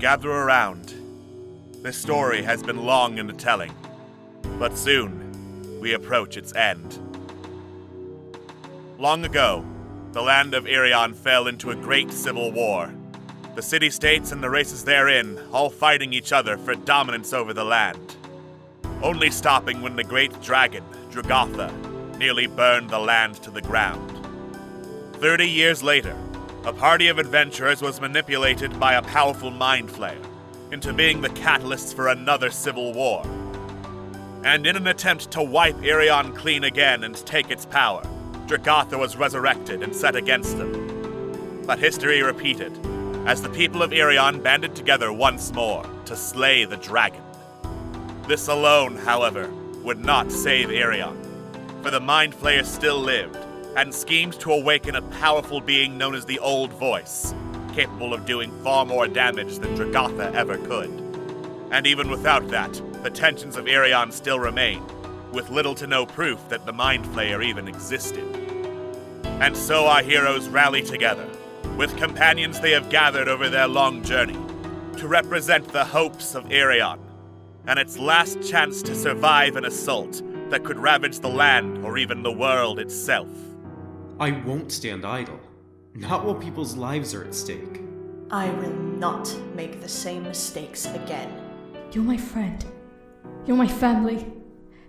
gather around. This story has been long in the telling, but soon we approach its end. Long ago, the land of Irion fell into a great civil war. The city-states and the races therein all fighting each other for dominance over the land, only stopping when the great dragon, Dragatha, nearly burned the land to the ground. 30 years later, a party of adventurers was manipulated by a powerful mind flayer into being the catalysts for another civil war. And in an attempt to wipe Irion clean again and take its power, Dragatha was resurrected and set against them. But history repeated, as the people of Irion banded together once more to slay the dragon. This alone, however, would not save Irion, for the Mind Flayer still lived, and schemed to awaken a powerful being known as the Old Voice, capable of doing far more damage than Dragatha ever could. And even without that, the tensions of Irion still remain, with little to no proof that the Mind Flayer even existed. And so our heroes rally together, with companions they have gathered over their long journey, to represent the hopes of Irion, and its last chance to survive an assault that could ravage the land or even the world itself. I won't stand idle. Not while people's lives are at stake. I will not make the same mistakes again. You're my friend. You're my family.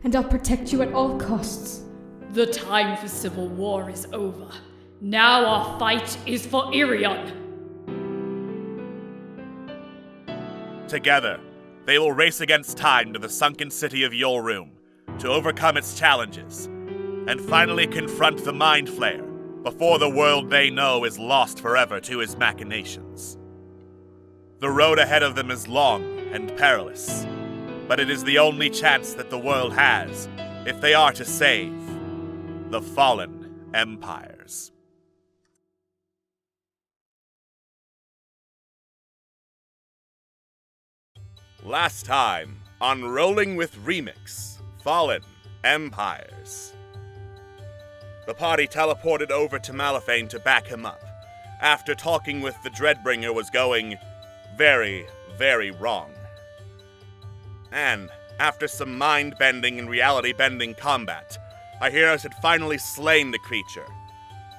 And I'll protect you at all costs. The time for civil war is over. Now our fight is for Irion. Together, they will race against time to the sunken city of Yolroom to overcome its challenges, and finally confront the Mind Flayer before the world they know is lost forever to his machinations. The road ahead of them is long and perilous, but it is the only chance that the world has if they are to save the fallen empires. Last time on Rolling with Remix, Fallen Empires. The party teleported over to Malifane to back him up, after talking with the Dreadbringer was going very, very wrong. And after some mind-bending and reality-bending combat, our heroes had finally slain the creature.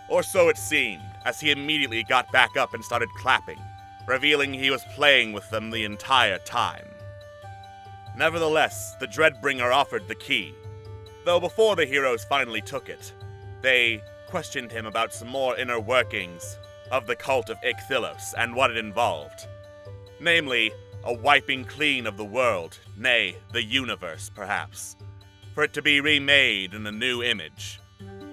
Or so it seemed, as he immediately got back up and started clapping, revealing he was playing with them the entire time. Nevertheless, the Dreadbringer offered the key, though before the heroes finally took it, they questioned him about some more inner workings of the cult of Ichthylos and what it involved. Namely, a wiping clean of the world, nay, the universe, perhaps, for it to be remade in a new image.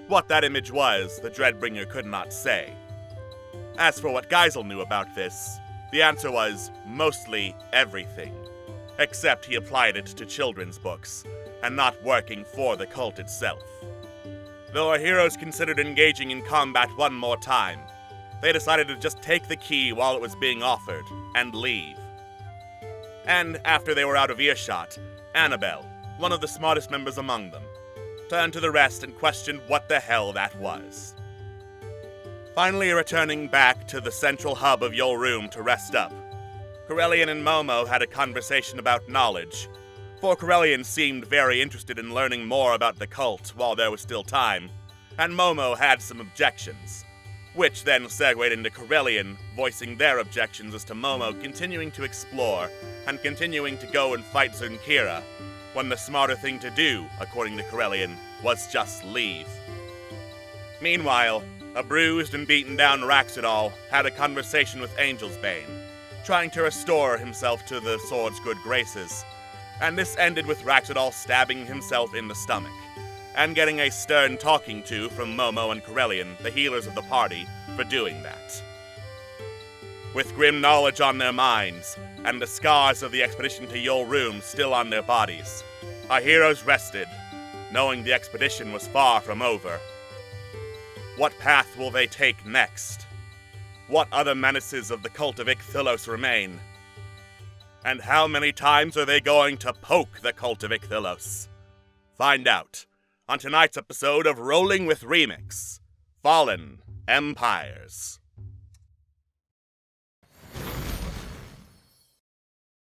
What that image was, the Dreadbringer could not say. As for what Geisel knew about this, the answer was mostly everything, except he applied it to children's books, and not working for the cult itself. Though our heroes considered engaging in combat one more time, they decided to just take the key while it was being offered, and leave. And after they were out of earshot, Annabelle, one of the smartest members among them, turned to the rest and questioned what the hell that was. Finally returning back to the central hub of Yolroom to rest up, Corellian and Momo had a conversation about knowledge, for Corellian seemed very interested in learning more about the cult while there was still time, and Momo had some objections, which then segued into Corellian voicing their objections as to Momo continuing to explore and continuing to go and fight Zunkira, when the smarter thing to do, according to Corellian, was just leave. Meanwhile, a bruised and beaten down Raxidal had a conversation with Angel's Bane, trying to restore himself to the sword's good graces, and this ended with Raxidal stabbing himself in the stomach, and getting a stern talking to from Momo and Corellian, the healers of the party, for doing that. With grim knowledge on their minds, and the scars of the expedition to Yolroom still on their bodies, our heroes rested, knowing the expedition was far from over. What path will they take next? What other menaces of the cult of Ichthylos remain? And how many times are they going to poke the cult of Ichthylos? Find out on tonight's episode of Rolling with Remix, Fallen Empires.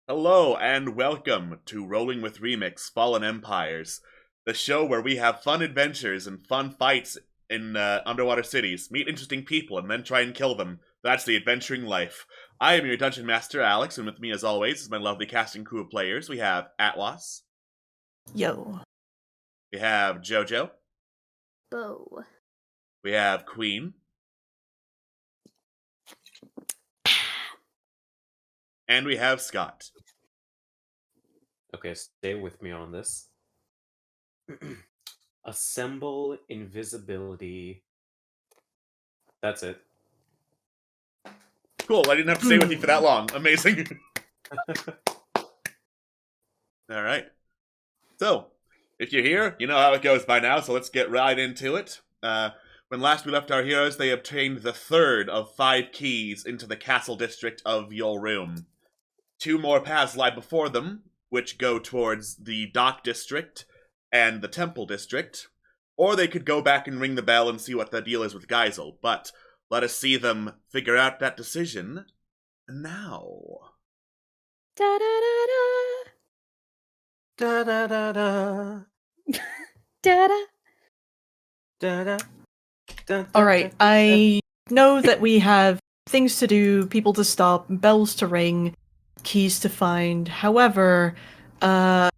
Hello and welcome to Rolling with Remix Fallen Empires, the show where we have fun adventures and fun fights in underwater cities, meet interesting people, and then try and kill them. That's the adventuring life. I am your Dungeon Master, Alex, and with me, as always, is my lovely casting crew of players. We have Atlas. Yo. We have Jojo. Bo. We have Queen. And we have Scott. Okay, stay with me on this. Assemble invisibility. That's it. Cool, I didn't have to stay with you for that long. Amazing. Alright. So, if you're here, you know how it goes by now, so let's get right into it. When last we left our heroes, they obtained the third of 5 keys into the castle district of your room. 2 more paths lie before them, which go towards the dock district and the temple district. Or they could go back and ring the bell and see what the deal is with Geisel, but let us see them figure out that decision now. Da da da Da da da da. da da. Da da. Da, All right, I know that we have things to do, people to stop, bells to ring, keys to find. However, I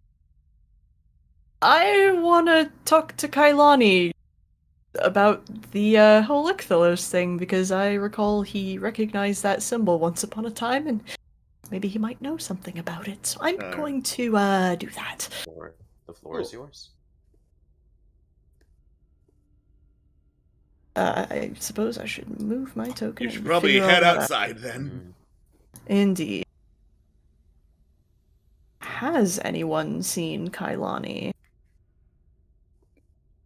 want to talk to Kailani about the whole Ichthylos thing, because I recall he recognized that symbol once upon a time, and maybe he might know something about it. So I'm going to do that. The floor is yours. I suppose I should move my token. You should and probably figure all head that out. outside then. Indeed. Has anyone seen Kailani?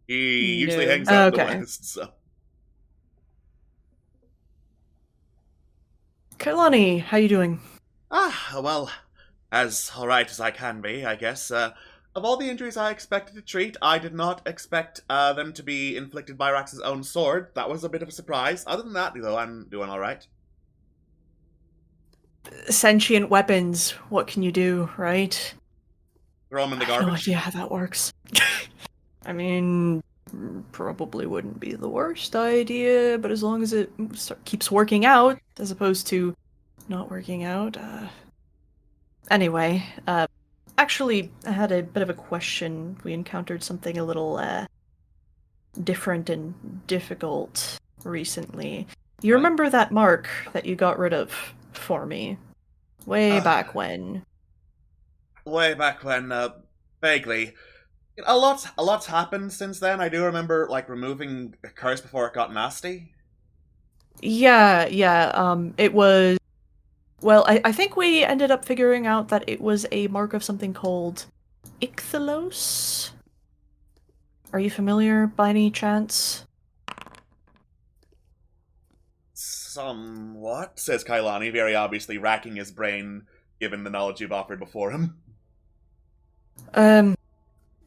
He usually No. hangs out in Okay. the west, so. Kailani, how you doing? Well, as alright as I can be, I guess. Of all the injuries I expected to treat, I did not expect them to be inflicted by Rax's own sword. That was a bit of a surprise. Other than that, though, I'm doing alright. Sentient weapons, what can you do, right? Throw them in the I have no garbage. idea how that works. I mean, probably wouldn't be the worst idea, but as long as it keeps working out, as opposed to not working out. Anyway, actually, I had a bit of a question. We encountered something a little different and difficult recently. You Right. remember that mark that you got rid of for me? Way back when. Way back when, vaguely. A lot's happened since then. I do remember, removing a curse before it got nasty. Yeah, it was... Well, I think we ended up figuring out that it was a mark of something called Ichthylos? Are you familiar by any chance? Somewhat, says Kailani, very obviously racking his brain, given the knowledge you've offered before him.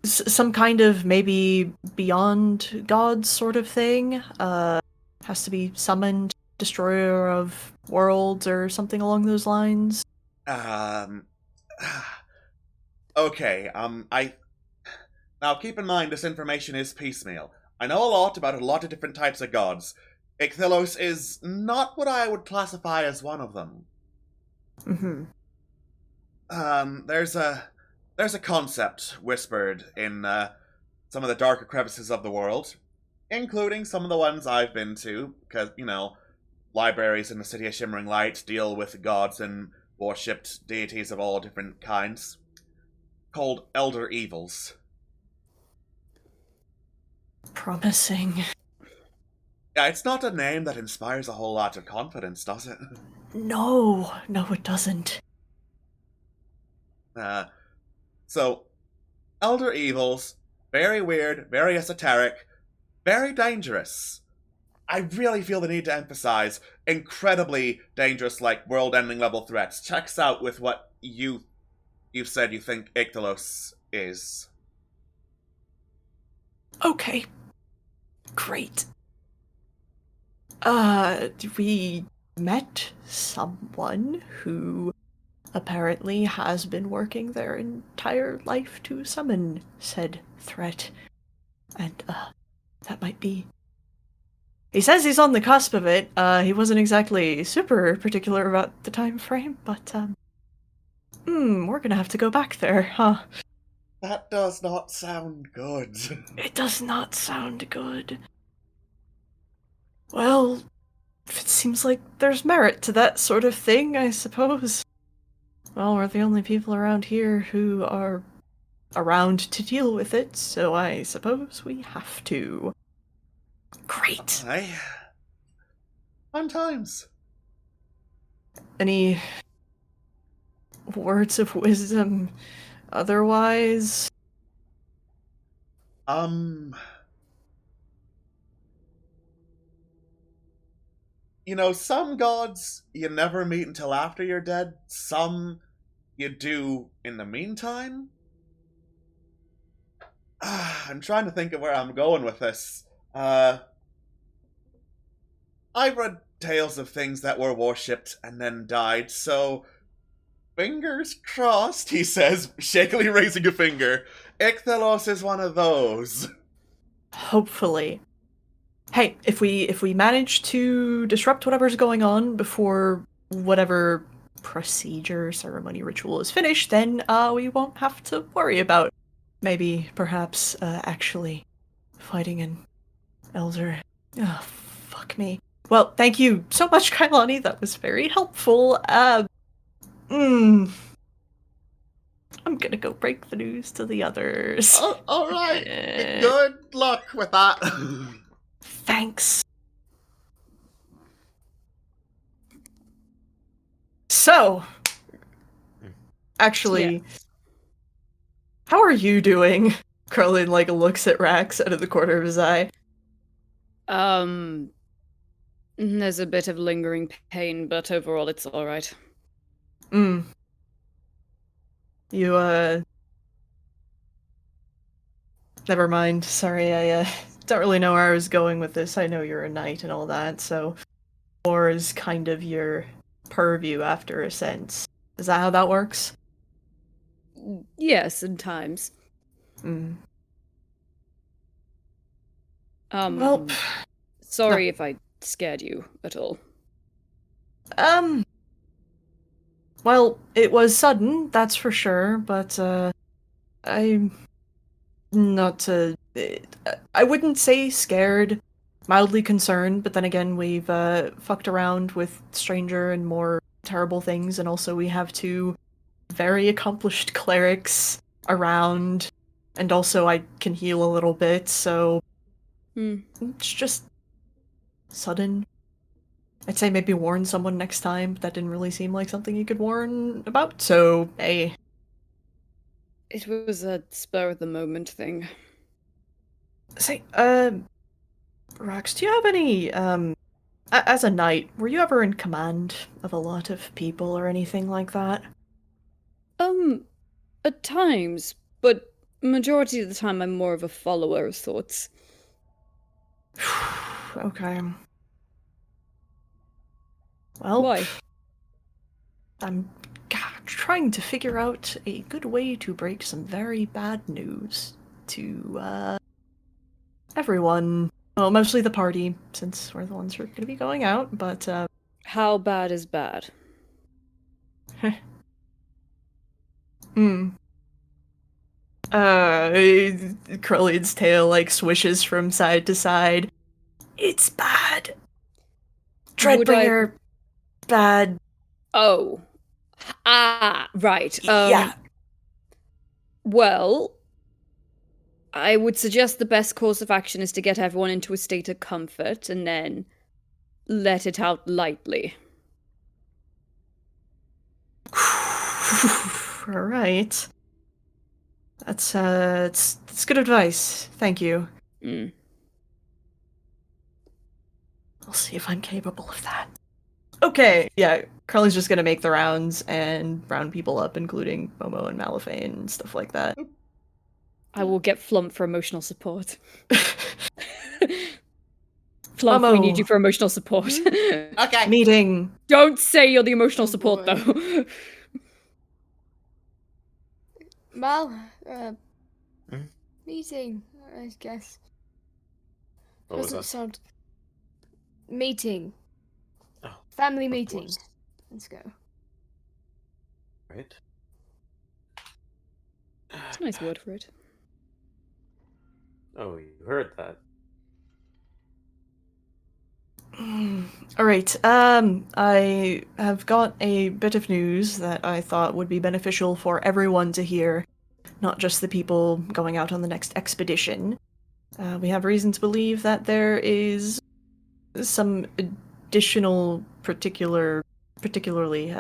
Some kind of maybe beyond God sort of thing. Has to be summoned, destroyer of worlds or something along those lines. Okay, Now keep in mind this information is piecemeal. I know a lot about a lot of different types of gods. Ichthylos is not what I would classify as one of them. There's a concept whispered in some of the darker crevices of the world, including some of the ones I've been to, because, libraries in the City of Shimmering Light deal with gods and worshipped deities of all different kinds, called Elder Evils. Promising. Yeah, it's not a name that inspires a whole lot of confidence, does it? No, it doesn't. So, Elder Evils, very weird, very esoteric, very dangerous. I really feel the need to emphasize incredibly dangerous, world-ending level threats. Checks out with what you've said you think Ichthylos is. Okay. Great. We met someone who apparently has been working their entire life to summon said threat. And, that might be... He says he's on the cusp of it. He wasn't exactly super particular about the time frame, but, we're gonna have to go back there, huh? That does not sound good. It does not sound good. Well, if it seems like there's merit to that sort of thing, I suppose. Well, we're the only people around here who are around to deal with it, so I suppose we have to. Great. Aye. Fun times. Any words of wisdom otherwise? You know, some gods you never meet until after you're dead. Some you do in the meantime. I'm trying to think of where I'm going with this. I've read tales of things that were worshipped and then died, so fingers crossed, he says, shakily raising a finger. Ichthyllos is one of those. Hopefully. Hey, if we manage to disrupt whatever's going on before whatever procedure, ceremony, ritual is finished, then we won't have to worry about maybe, perhaps, actually fighting an elder. Oh, fuck me. Well, thank you so much, Kailani. That was very helpful. I'm gonna go break the news to the others. Oh, alright. Good luck with that. Thanks. So, actually, how are you doing? Carlin, looks at Rax out of the corner of his eye. There's a bit of lingering pain, but overall it's alright. You, never mind. Sorry, I, don't really know where I was going with this. I know you're a knight and all that, so war is kind of your purview after a sense. Is that how that works? Yes, in times. Well, sorry if I scared you at all. Well, it was sudden, that's for sure, but, I'm not, I wouldn't say scared, mildly concerned, but then again, we've, fucked around with stranger and more terrible things, and also we have two very accomplished clerics around, and also I can heal a little bit, so it's just sudden. I'd say maybe warn someone next time, but that didn't really seem like something you could warn about, so, hey. It was a spur-of-the-moment thing. Say, Rox, do you have any, as a knight, were you ever in command of a lot of people or anything like that? At times, but majority of the time I'm more of a follower of sorts. Okay. Well, Why? I'm trying to figure out a good way to break some very bad news to, everyone. Well, mostly the party, since we're the ones who are gonna be going out, but, How bad is bad? Krillion's tail, swishes from side to side. It's bad. Dreadbringer, bad. Oh. Ah, right. Yeah. Well, I would suggest the best course of action is to get everyone into a state of comfort and then let it out lightly. Alright. That's good advice. Thank you. I'll see if I'm capable of that. Okay, yeah, Carly's just gonna make the rounds and round people up, including Momo and Malifane and stuff like that. I will get Flump for emotional support. Flump, we Momo. need you for emotional support. Okay. Meeting. Don't say you're the emotional support, though. Mal, Hmm? meeting, I guess. What was Doesn't that? sound... Meeting. Oh, Family of meeting. course. Let's go. Right. It's a nice word for it. Oh, you heard that. Alright, I have got a bit of news that I thought would be beneficial for everyone to hear, not just the people going out on the next expedition. We have reason to believe that there is some additional particularly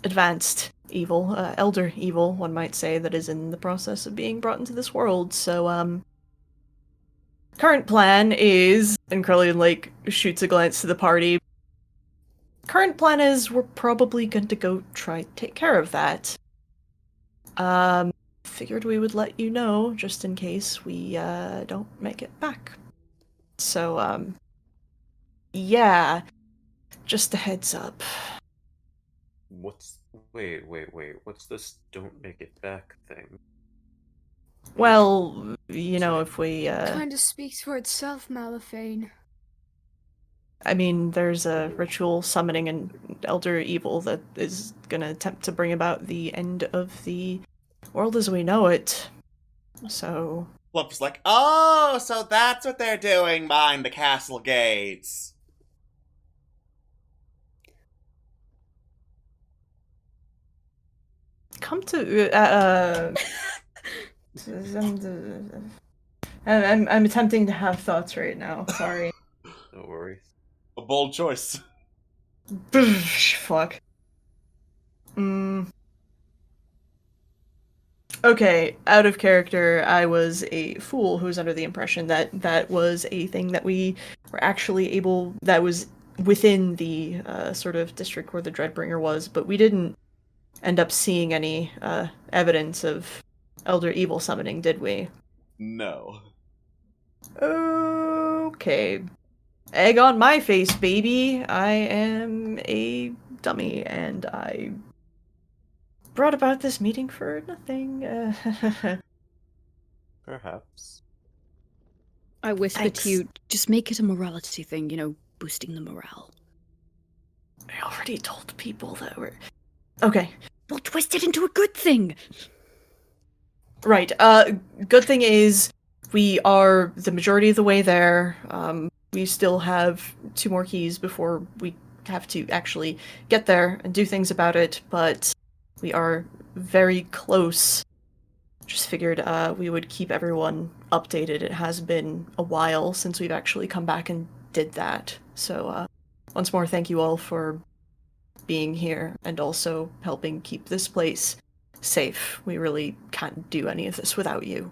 advanced evil, elder evil, one might say, that is in the process of being brought into this world. So, current plan is, and Curly, like, shoots a glance to the party. Current plan is we're probably going to go try to take care of that. Figured we would let you know, just in case we, don't make it back. So, yeah, just a heads up. Wait. What's this don't make it back thing? Well, you know, if we, Kinda speaks for itself, Malafane. I mean, there's a ritual summoning an elder evil that is gonna attempt to bring about the end of the world as we know it. So, Fluff's like, oh, so that's what they're doing behind the castle gates. come to, I'm attempting to have thoughts right now. Sorry. No worries. A bold choice. Fuck. Okay, out of character, I was a fool who was under the impression that that was a thing that we were actually able, that was within the sort of district where the Dreadbringer was, but we didn't end up seeing any evidence of Elder Evil summoning, did we? No. Okay. Egg on my face, baby. I am a dummy, and I brought about this meeting for nothing. Perhaps. I whispered Thanks. to you, just make it a morality thing, you know, boosting the morale. I already told people that we're... Okay. Well, twist it into a good thing! Right, good thing is, we are the majority of the way there. We still have 2 more keys before we have to actually get there and do things about it, but we are very close. Just figured we would keep everyone updated. It has been a while since we've actually come back and did that. So, once more, thank you all for being here and also helping keep this place safe. We really can't do any of this without you.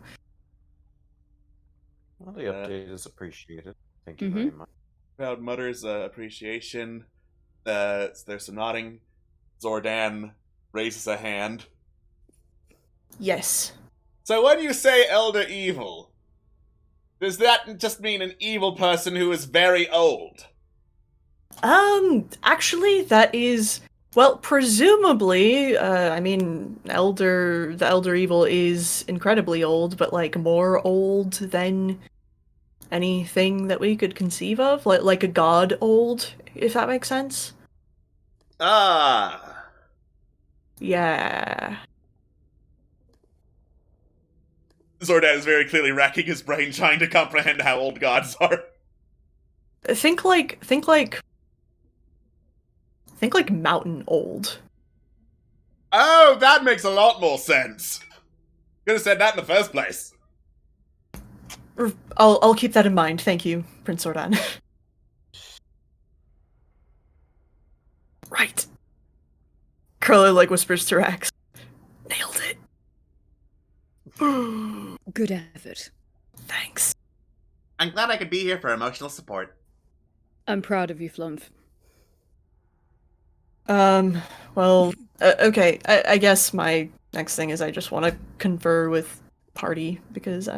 Well, the update is appreciated. Thank you very much. Crowd mutters appreciation. There's some nodding. Zordan raises a hand. Yes. So when you say Elder Evil, does that just mean an evil person who is very old? Actually, that is... Well, presumably, I mean, the Elder Evil is incredibly old, but, like, more old than anything that we could conceive of. Like a god old, if that makes sense. Ah. Yeah. Zordan is very clearly racking his brain trying to comprehend how old gods are. Think like mountain old. Oh, that makes a lot more sense. Could have said that in the first place. I'll keep that in mind. Thank you, Prince Zordan. Right. Curly like whispers to Rex. Nailed it. Good effort. Thanks. I'm glad I could be here for emotional support. I'm proud of you, Flumph. Well, okay, I guess my next thing is I just want to confer with party, because,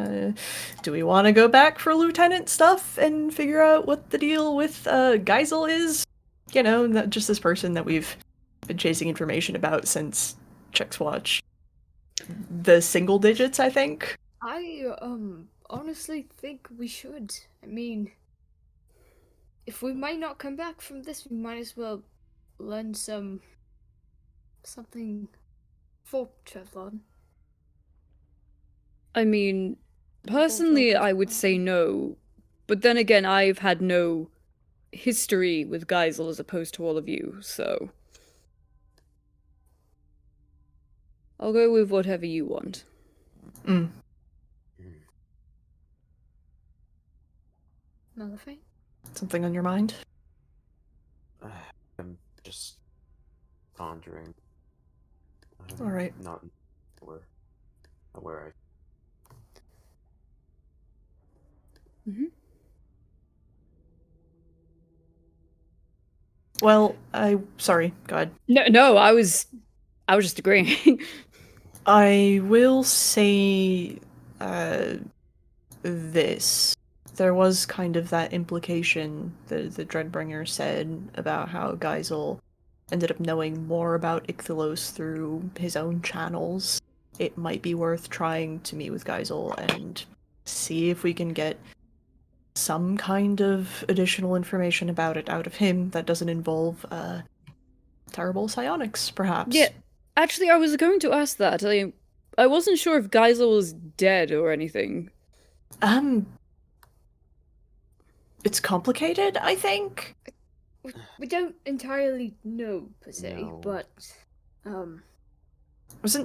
do we want to go back for lieutenant stuff and figure out what the deal with, Geisel is? You know, not just this person that we've been chasing information about since Check's Watch. the single digits, I think. I honestly think we should. I mean, if we might not come back from this, we might as well learn something for Trevlon. I mean, personally, I would say no. But then again, I've had no history with Geisel as opposed to all of you, so. I'll go with whatever you want. Mm. Malifay? Something on your mind? I'm just pondering. All right. Not where Well, sorry, go ahead. No, I was just agreeing. I will say this. There was kind of that implication that the Dreadbringer said about how Geisel ended up knowing more about Ichthylos through his own channels. It might be worth trying to meet with Geisel and see if we can get some kind of additional information about it out of him that doesn't involve terrible psionics, perhaps. Yeah, actually, I was going to ask that. I wasn't sure if Geisel was dead or anything. It's complicated, I think. We don't entirely know per se, No. but Was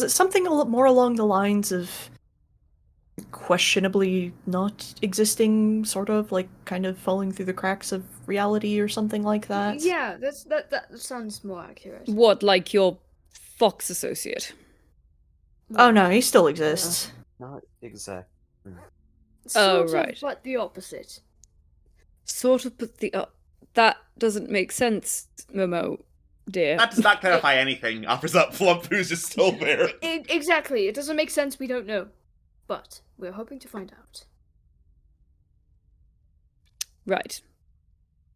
it something more along the lines of questionably not existing, sort of like kind of falling through the cracks of reality or something like that? yeah, that sounds more accurate. What, like your Fox associate? Oh no, he still exists. not exact. Oh, Sort right. of, but the opposite. Sort of, but that doesn't make sense, Momo, dear. That does not clarify anything, offers up Flump, who's just still there. Exactly. It doesn't make sense. We don't know, but we're hoping to find out. Right.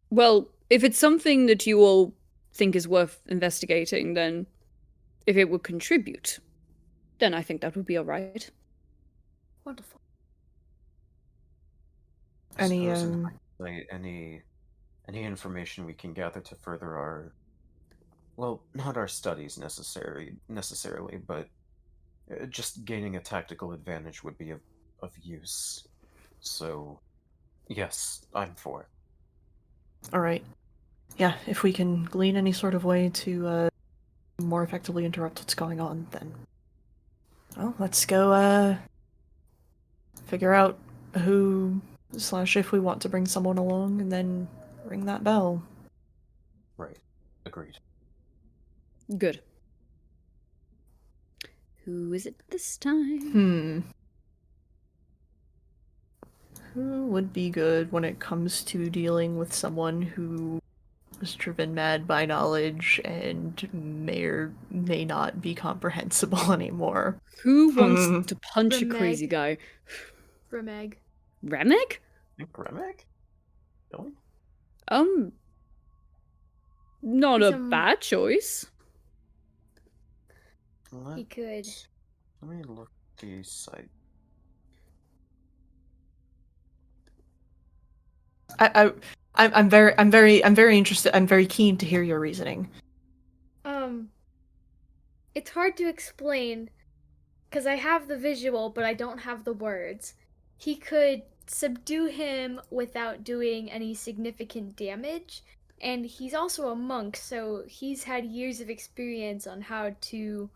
Well, if it's something that you all think is worth investigating, then if it would contribute, then I think that would be alright. Wonderful. Any Any information we can gather to further our, well, not our studies necessarily, but just gaining a tactical advantage would be of use. So, yes, I'm for it. All right. Yeah, if we can glean any sort of way to more effectively interrupt what's going on, then well, let's go figure out who / if we want to bring someone along, and then ring that bell. Right. Agreed. Good. Who is it this time? Who would be good when it comes to dealing with someone who was driven mad by knowledge and may or may not be comprehensible anymore? Who wants to punch a Remeg. crazy guy? Remeg. Remek? Remek? Really? Not He's a bad choice. He could. Let me look the site. I'm very interested. I'm very keen to hear your reasoning. It's hard to explain because I have the visual, but I don't have the words. He could subdue him without doing any significant damage, and he's also a monk, so he's had years of experience on how to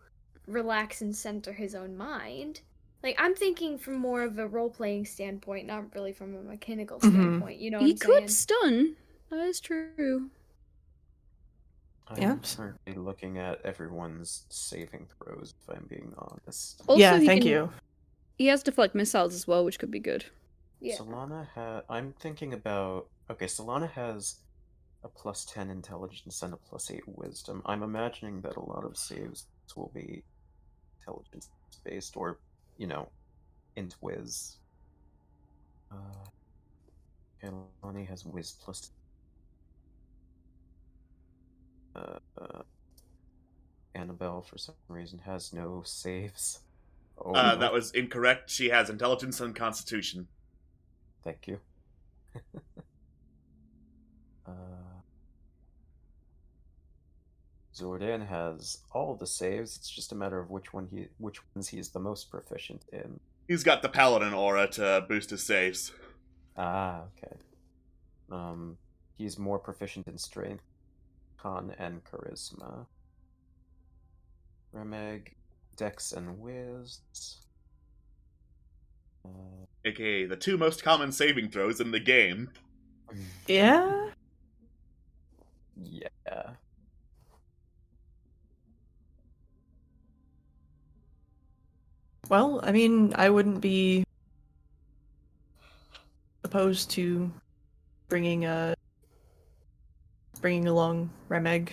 relax and center his own mind. Like, I'm thinking from more of a role-playing standpoint, not really from a mechanical standpoint, you know what He I'm could saying? stun. That is true. Yeah. I'm currently looking at everyone's saving throws, if I'm being honest. Also, Yeah, he thank can- you. He has deflect missiles as well, which could be good. Yeah. I'm thinking about... Okay, Solana has a +10 intelligence and a +8 wisdom. I'm imagining that a lot of saves will be intelligence-based, or, int whiz. Kalani has whiz plus... Annabelle, for some reason, has no saves. Oh, That was incorrect. She has intelligence and constitution. thank you. Zordan has all the saves. It's just a matter of which ones he's the most proficient in. He's got the paladin aura to boost his saves. Ah, okay. He's more proficient in strength, con, and charisma. Remeg, dex, and whiz. AKA the two most common saving throws in the game. Yeah? Yeah. Well, I mean, I wouldn't be opposed to bringing along Remeg.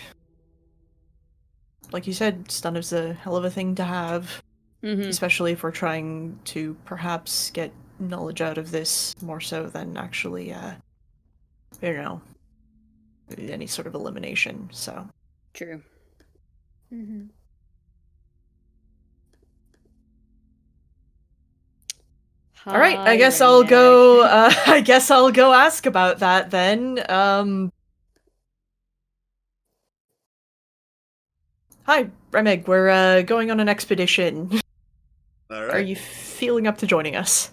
Like you said, stun is a hell of a thing to have, especially if we're trying to perhaps get knowledge out of this more so than actually, any sort of elimination. So True. Mm-hmm. all right, I guess I'll go. I guess I'll go ask about that then. Hi, Remeg. We're going on an expedition. All right. Are you feeling up to joining us?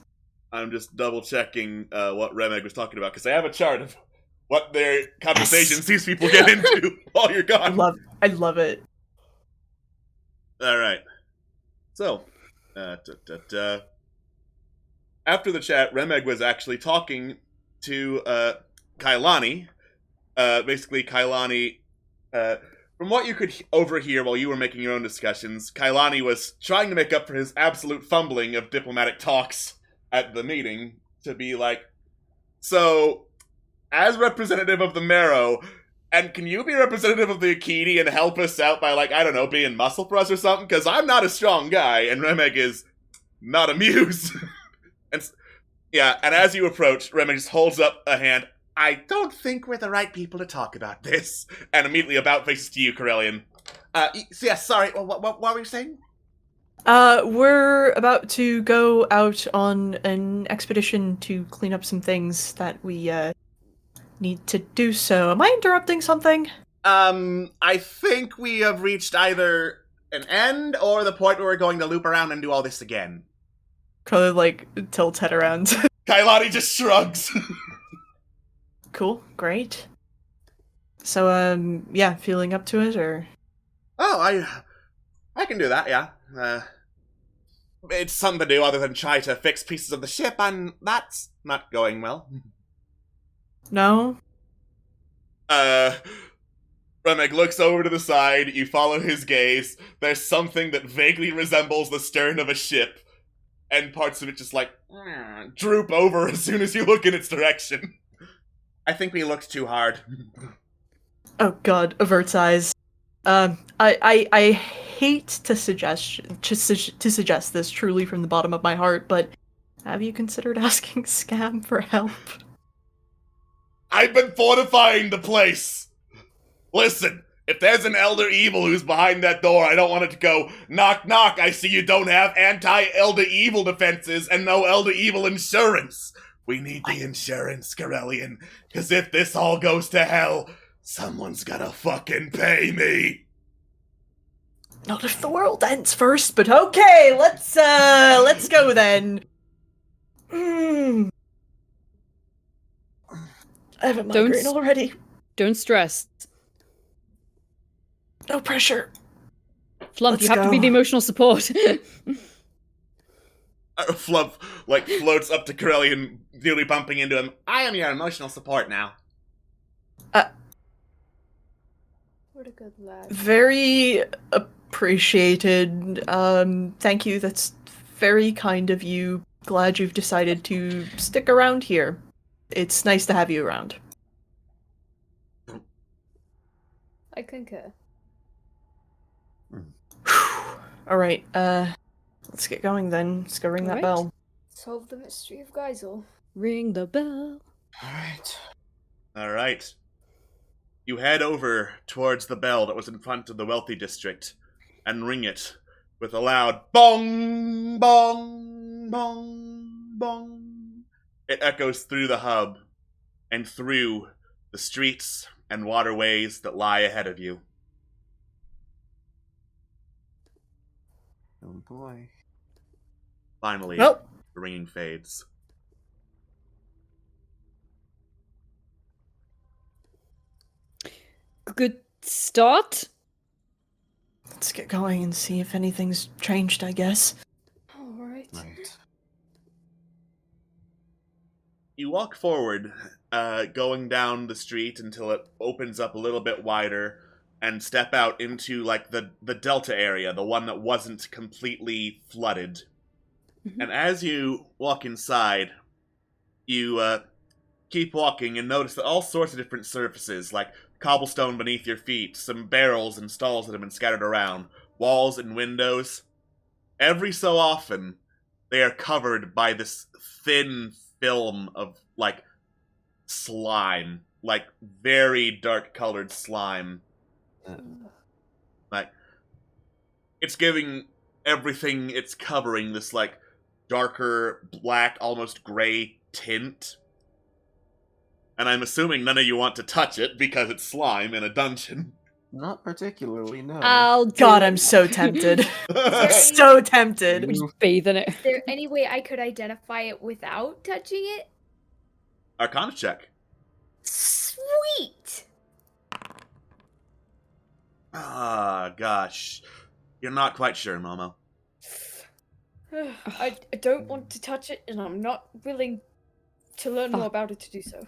I'm just double checking what Remeg was talking about because I have a chart of what their conversations these people get into while you're gone. I love it. All right. So, after the chat, Remeg was actually talking to Kailani. Basically, Kailani, from what you could overhear while you were making your own discussions, Kailani was trying to make up for his absolute fumbling of diplomatic talks at the meeting to be like, so, as representative of the Marrow, and can you be representative of the Akiti and help us out by, like, I don't know, being muscle for us or something? Because I'm not a strong guy, and Remeg is not amused. And as you approach, Remeg just holds up a hand. I don't think we're the right people to talk about this. And immediately about faces to you, Corellian. Sorry, what were you saying? We're about to go out on an expedition to clean up some things that we, need to do so. Am I interrupting something? I think we have reached either an end or the point where we're going to loop around and do all this again. Kind of, like, tilts head around. Kailani just shrugs. Cool, great. So, feeling up to it, or? Oh, I can do that, yeah. It's something to do other than try to fix pieces of the ship, and that's not going well. No? Remeg looks over to the side, you follow his gaze, there's something that vaguely resembles the stern of a ship, and parts of it just like, droop over as soon as you look in its direction. I think we looked too hard. Oh god, averts eyes. I hate to suggest this truly from the bottom of my heart, but have you considered asking Scam for help? I've been fortifying the place! Listen, if there's an Elder Evil who's behind that door, I don't want it to go, knock knock, I see you don't have anti-Elder Evil defenses and no Elder Evil insurance. We need the insurance, Corellian, because if this all goes to hell, someone's gotta fucking pay me. Not if the world ends first, but okay, let's go then. I have a migraine already. Don't stress. No pressure. Flump, you have to be the emotional support. Flump, floats up to Corellian, nearly bumping into him. I am your emotional support now. What a good lad. Very appreciated. Thank you. That's very kind of you. Glad you've decided to stick around here. It's nice to have you around. I concur. All right. Let's get going then. Let's go ring that bell. Solve the mystery of Geisel. Ring the bell. Alright. You head over towards the bell that was in front of the wealthy district. and ring it with a loud bong, bong, bong, bong. It echoes through the hub and through the streets and waterways that lie ahead of you. Oh boy. Finally, Well, the ringing fades. Good start. let's get going and see if anything's changed, I guess. Alright. Right. You walk forward, going down the street until it opens up a little bit wider, and step out into like the delta area, the one that wasn't completely flooded. Mhm. And as you walk inside, you keep walking and notice that all sorts of different surfaces, like cobblestone beneath your feet, some barrels and stalls that have been scattered around, walls and windows. Every so often, they are covered by this thin film of, like, slime. Like, very dark-colored slime. Like, it's giving everything it's covering this, like, darker, black, almost gray tint. And I'm assuming none of you want to touch it because it's slime in a dungeon. Not particularly, no. I'll do God, it. I'm so tempted. there So tempted. We just bathe in it. Is there any way I could identify it without touching it? Arcana check. Sweet! Ah, gosh. You're not quite sure, Momo. I don't want to touch it, and I'm not willing to learn more about it to do so.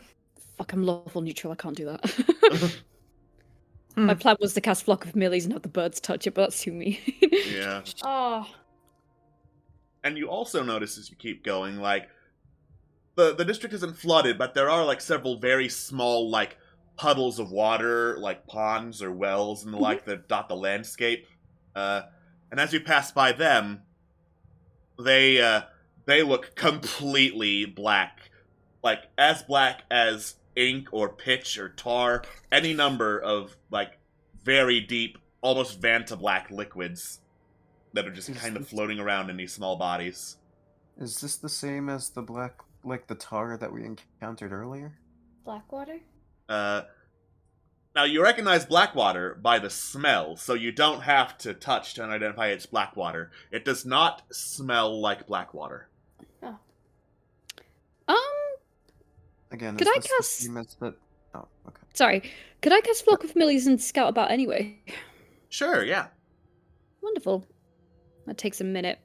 Fuck, I'm lawful neutral. I can't do that. My plan was to cast Flock of Millies and have the birds touch it, but that's too mean. Yeah. Oh, And you also notice as you keep going, like, the district isn't flooded, but there are, like, several very small, like, puddles of water, like ponds or wells and the like that dot the landscape. And as you pass by them, they look completely black. Like, as black as ink or pitch or tar, any number of, like, very deep, almost Vanta black liquids that are just kind of floating around in these small bodies. Is this the same as the black, like the tar that we encountered earlier? Blackwater? Now, you recognize Blackwater by the smell, so you don't have to touch to identify it's Blackwater. It does not smell like Blackwater. Again, Could is I this the cast- same as the... Oh, okay. Sorry. Could I cast Flock of Millies and scout about anyway? Sure, yeah. Wonderful. That takes a minute.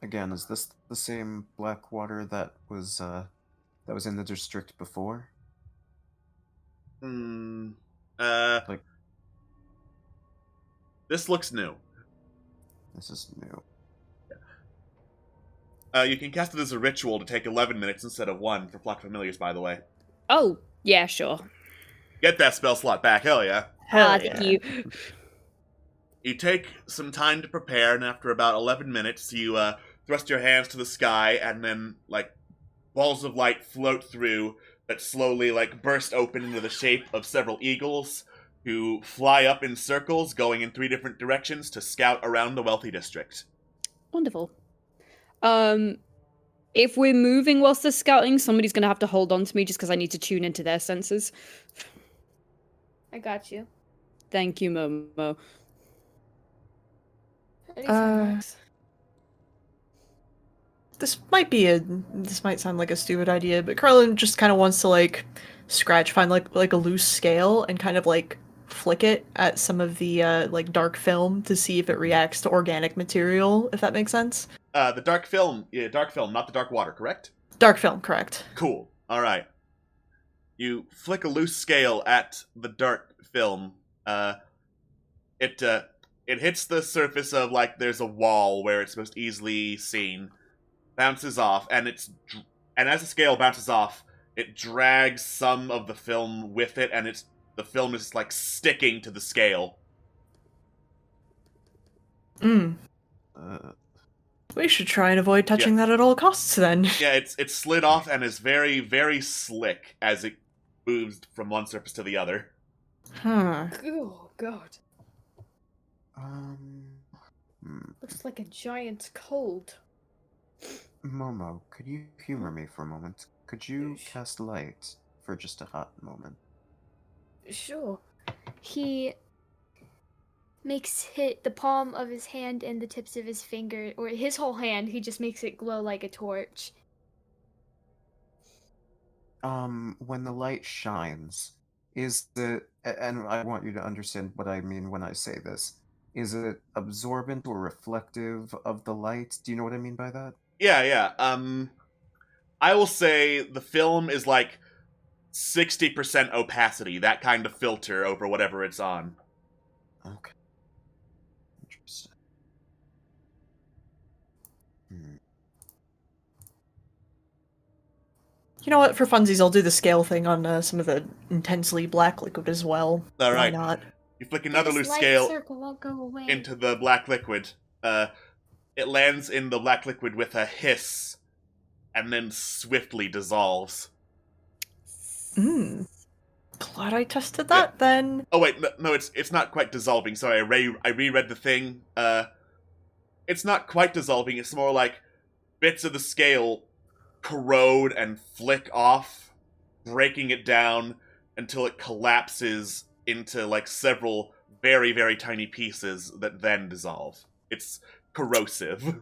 Again, is this the same Blackwater that was in the district before? Like, this looks new. This is new. You can cast it as a ritual to take 11 minutes instead of 1 for Flock of Familiars, by the way. Oh, yeah, sure. Get that spell slot back, hell yeah. Hell Thank yeah. you. You take some time to prepare, and after about 11 minutes, you thrust your hands to the sky, and then, like, balls of light float through that slowly, like, burst open into the shape of several eagles who fly up in circles, going in 3 different directions to scout around the wealthy district. Wonderful. If we're moving whilst they're scouting, somebody's gonna have to hold on to me just because I need to tune into their senses. I got you. Thank you, Momo. Anytime, Max. This might sound like a stupid idea, but Carlin just kind of wants to like find like a loose scale and kind of like flick it at some of the like dark film to see if it reacts to organic material, if that makes sense. The dark film, not the dark water, correct? Dark film, correct. Cool. Alright. You flick a loose scale at the dark film. It hits the surface of, like, there's a wall where it's most easily seen. Bounces off, and as the scale bounces off, it drags some of the film with it, and the film is, like, sticking to the scale. We should try and avoid touching that at all costs then. Yeah, it's slid off and is very, very slick as it moves from one surface to the other. Huh. Oh, God. Looks like a giant's cold. Momo, could you humor me for a moment? Could you cast light for just a hot moment? Sure. He makes the palm of his hand and the tips of his finger, or his whole hand, he just makes it glow like a torch. When the light shines, and I want you to understand what I mean when I say this, is it absorbent or reflective of the light? Do you know what I mean by that? Yeah. I will say the film is like 60% opacity, that kind of filter over whatever it's on. Okay. Interesting. You know what? For funsies, I'll do the scale thing on some of the intensely black liquid as well. All Why right. not? You flick another This loose light scale circle won't go away. into the black liquid. It lands in the black liquid with a hiss, and then swiftly dissolves. Glad I tested that then. Oh wait, no, it's not quite dissolving. Sorry, I reread the thing. It's not quite dissolving. It's more like bits of the scale corrode and flick off, breaking it down until it collapses into like several very, very tiny pieces that then dissolve. It's corrosive.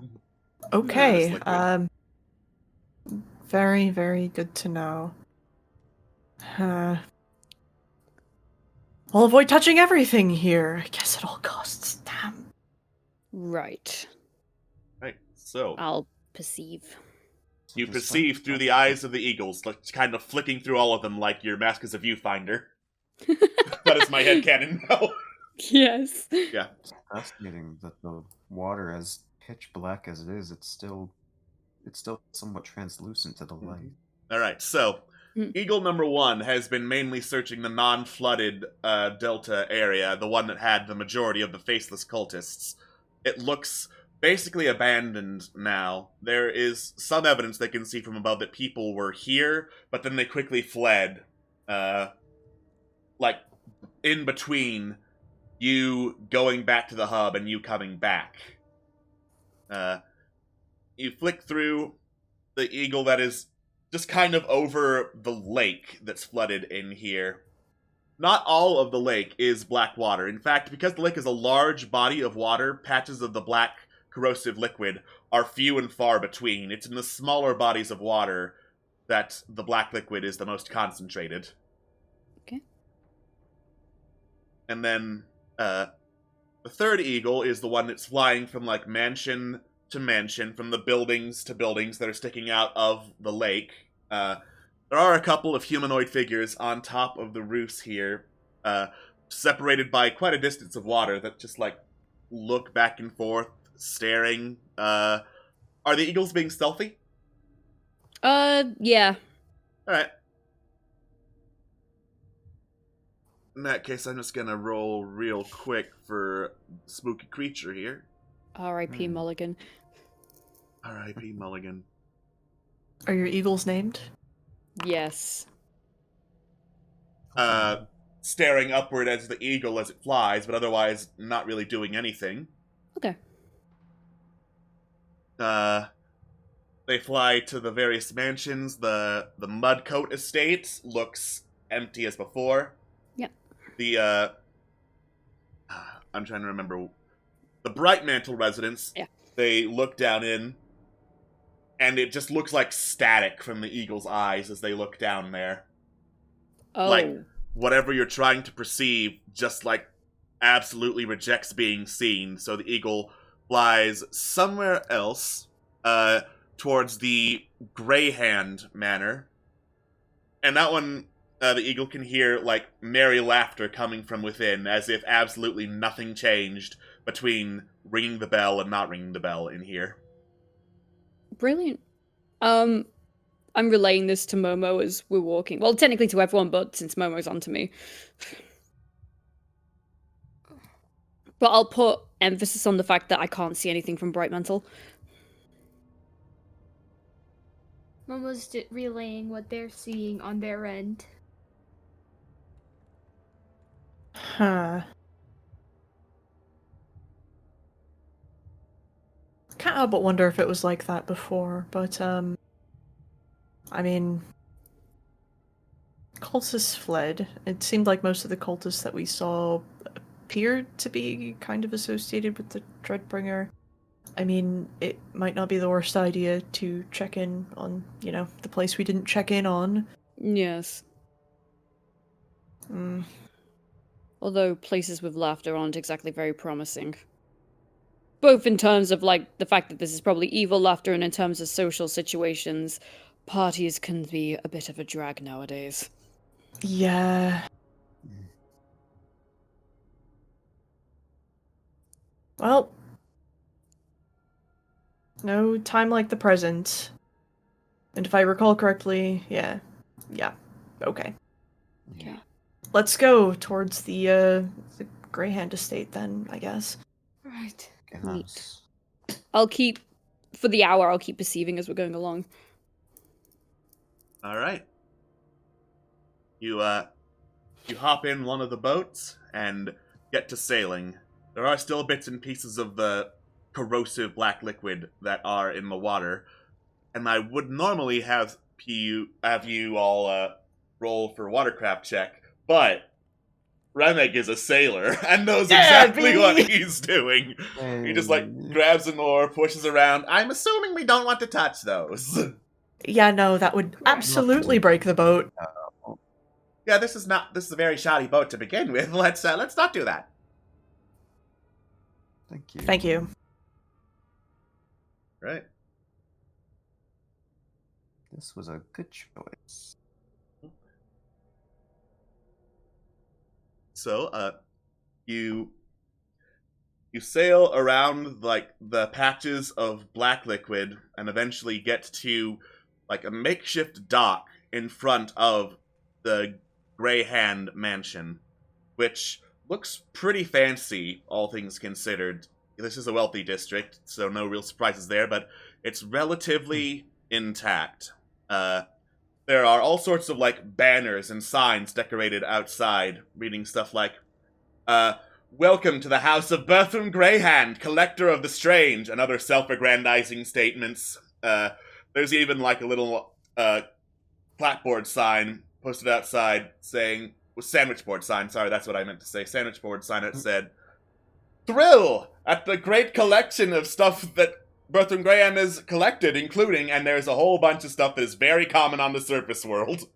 Okay. This liquid. Very, very good to know. I'll avoid touching everything here. I guess at all costs. Damn. Right. Right, so I'll perceive. you perceive through the eyes of the eagles, like kind of flicking through all of them like your mask is a viewfinder. That is my headcanon now. Yes. Yeah. It's fascinating that the water, as pitch black as it is, it's still somewhat translucent to the light. Alright, so Eagle number 1 has been mainly searching the non-flooded delta area, the one that had the majority of the faceless cultists. It looks basically abandoned now. There is some evidence they can see from above that people were here, but then they quickly fled. Like, in between you going back to the hub and you coming back. You flick through the eagle that is just kind of over the lake that's flooded in here. Not all of the lake is black water. In fact, because the lake is a large body of water, patches of the black corrosive liquid are few and far between. It's in the smaller bodies of water that the black liquid is the most concentrated. Okay. And then the third eagle is the one that's flying from like mansion to mansion, from the buildings to buildings that are sticking out of the lake. There are a couple of humanoid figures on top of the roofs here, separated by quite a distance of water that just like look back and forth, staring. Are the eagles being stealthy? Yeah. Alright. In that case, I'm just gonna roll real quick for spooky creature here. R.I.P. Mulligan. R.I.P. Mulligan. Are your eagles named? Yes. Staring upward as the eagle as it flies, but otherwise not really doing anything. Okay. They fly to the various mansions. The Mudcoat estate looks empty as before. Yep. The I'm trying to remember. The Bright Mantle residence. Yeah. They look down in, and it just looks like static from the eagle's eyes as they look down there. Oh. Like, whatever you're trying to perceive just, like, absolutely rejects being seen. So the eagle flies somewhere else, towards the Greyhand manor. And that one, the eagle can hear, like, merry laughter coming from within, as if absolutely nothing changed between ringing the bell and not ringing the bell in here. Brilliant. I'm relaying this to Momo as we're walking. Well, technically to everyone, but since Momo's onto me. But I'll put emphasis on the fact that I can't see anything from Bright Mantle. Momo's relaying what they're seeing on their end. Huh. can't help but wonder if it was like that before, but, I mean, cultists fled. It seemed like most of the cultists that we saw appeared to be kind of associated with the Dreadbringer. I mean, it might not be the worst idea to check in on, the place we didn't check in on. Yes. Mm. Although places with laughter aren't exactly very promising. Both in terms of, like, the fact that this is probably evil laughter and in terms of social situations, parties can be a bit of a drag nowadays. Yeah. Well, no time like the present. And if I recall correctly, yeah, okay. Yeah. Let's go towards the Greyhand estate then, I guess. Right. Yes. For the hour, I'll keep perceiving as we're going along. All right. You hop in one of the boats and get to sailing. There are still bits and pieces of the corrosive black liquid that are in the water, and I would normally have you all roll for watercraft check, but Remek is a sailor and knows exactly what he's doing. He just grabs an oar, pushes around. I'm assuming we don't want to touch those. Yeah, no, that would absolutely break the boat. Yeah, this is a very shoddy boat to begin with. Let's not do that. Thank you. Thank you. Right. This was a good choice. So, you sail around like the patches of black liquid and eventually get to like a makeshift dock in front of the Greyhand mansion, which looks pretty fancy, all things considered. This is a wealthy district, so no real surprises there, but it's relatively intact. There are all sorts of, like, banners and signs decorated outside, reading stuff like, welcome to the house of Berthram Greyhand, collector of the strange, and other self-aggrandizing statements. There's even, like, a little, clapboard sign posted outside saying, sandwich board sign, sorry, that's what I meant to say, sandwich board sign that said, thrill at the great collection of stuff that Berthram Greyhand has collected, including, and there's a whole bunch of stuff that is very common on the surface world,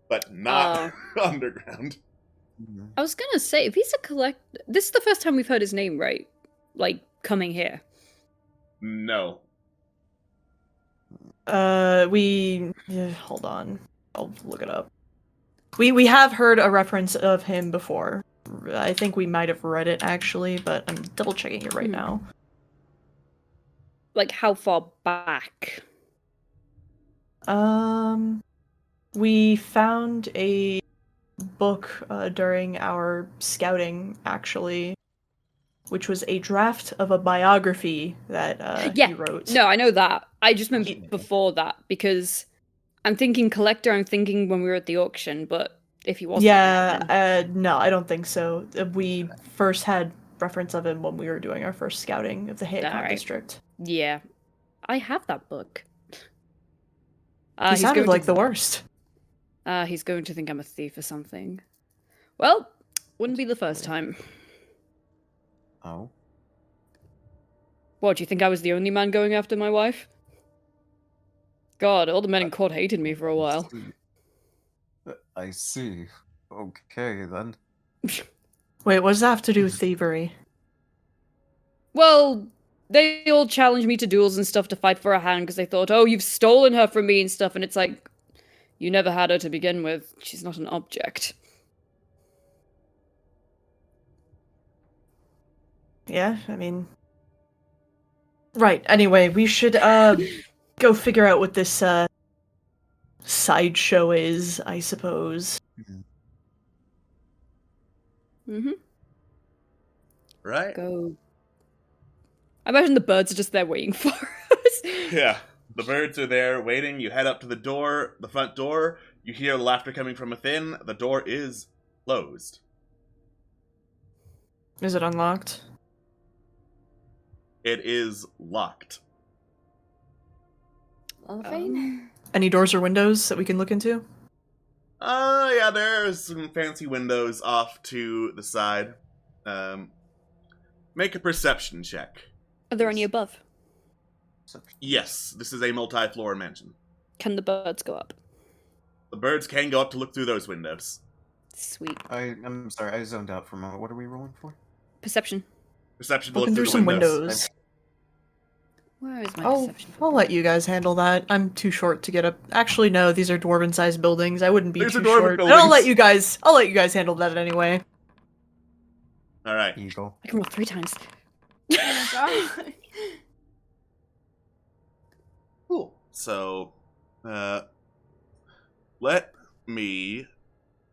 but not underground. I was gonna say, if he's a this is the first time we've heard his name, right? Like, coming here. No. Hold on. I'll look it up. We have heard a reference of him before. I think we might have read it, actually, but I'm double checking it right now. Like, how far back? We found a book during our scouting, actually, which was a draft of a biography that he wrote. No, I know that. I just meant before that, because I'm thinking collector, I'm thinking when we were at the auction, but if he wasn't... Yeah, no, I don't think so. We first had reference of him when we were doing our first scouting of the Hayakon district. Yeah. I have that book. He sounded like the worst. He's going to think I'm a thief or something. Well, wouldn't be the first time. Oh? What, do you think I was the only man going after my wife? God, all the men in court hated me for a while. I see. Okay, then. Wait, what does that have to do with thievery? Well, they all challenged me to duels and stuff to fight for a hand because they thought, oh, you've stolen her from me and stuff, and it's like, you never had her to begin with. She's not an object. Yeah, I mean... Right, anyway, we should, go figure out what this, sideshow is, I suppose. Mm-hmm. Right? Go. I imagine the birds are just there waiting for us. Yeah. The birds are there waiting. You head up to the front door. You hear laughter coming from within. The door is closed. Is it unlocked? It is locked. Elevane? Any doors or windows that we can look into? Yeah, there's some fancy windows off to the side. Make a perception check. Are there any above? Yes, this is a multi-floor mansion. Can the birds go up? The birds can go up to look through those windows. Sweet. I'm sorry, I zoned out for a moment. What are we rolling for? Perception. Perception to look Looking through through the some windows. windows. Where is my I'll perception? let you guys handle that. I'm too short to get up. Actually, no, these are dwarven-sized buildings. I wouldn't be These are too dwarven short. But buildings. I'll let you guys handle that anyway. All right. Eagle. I can roll 3 times. Oh my god. Cool. So, let me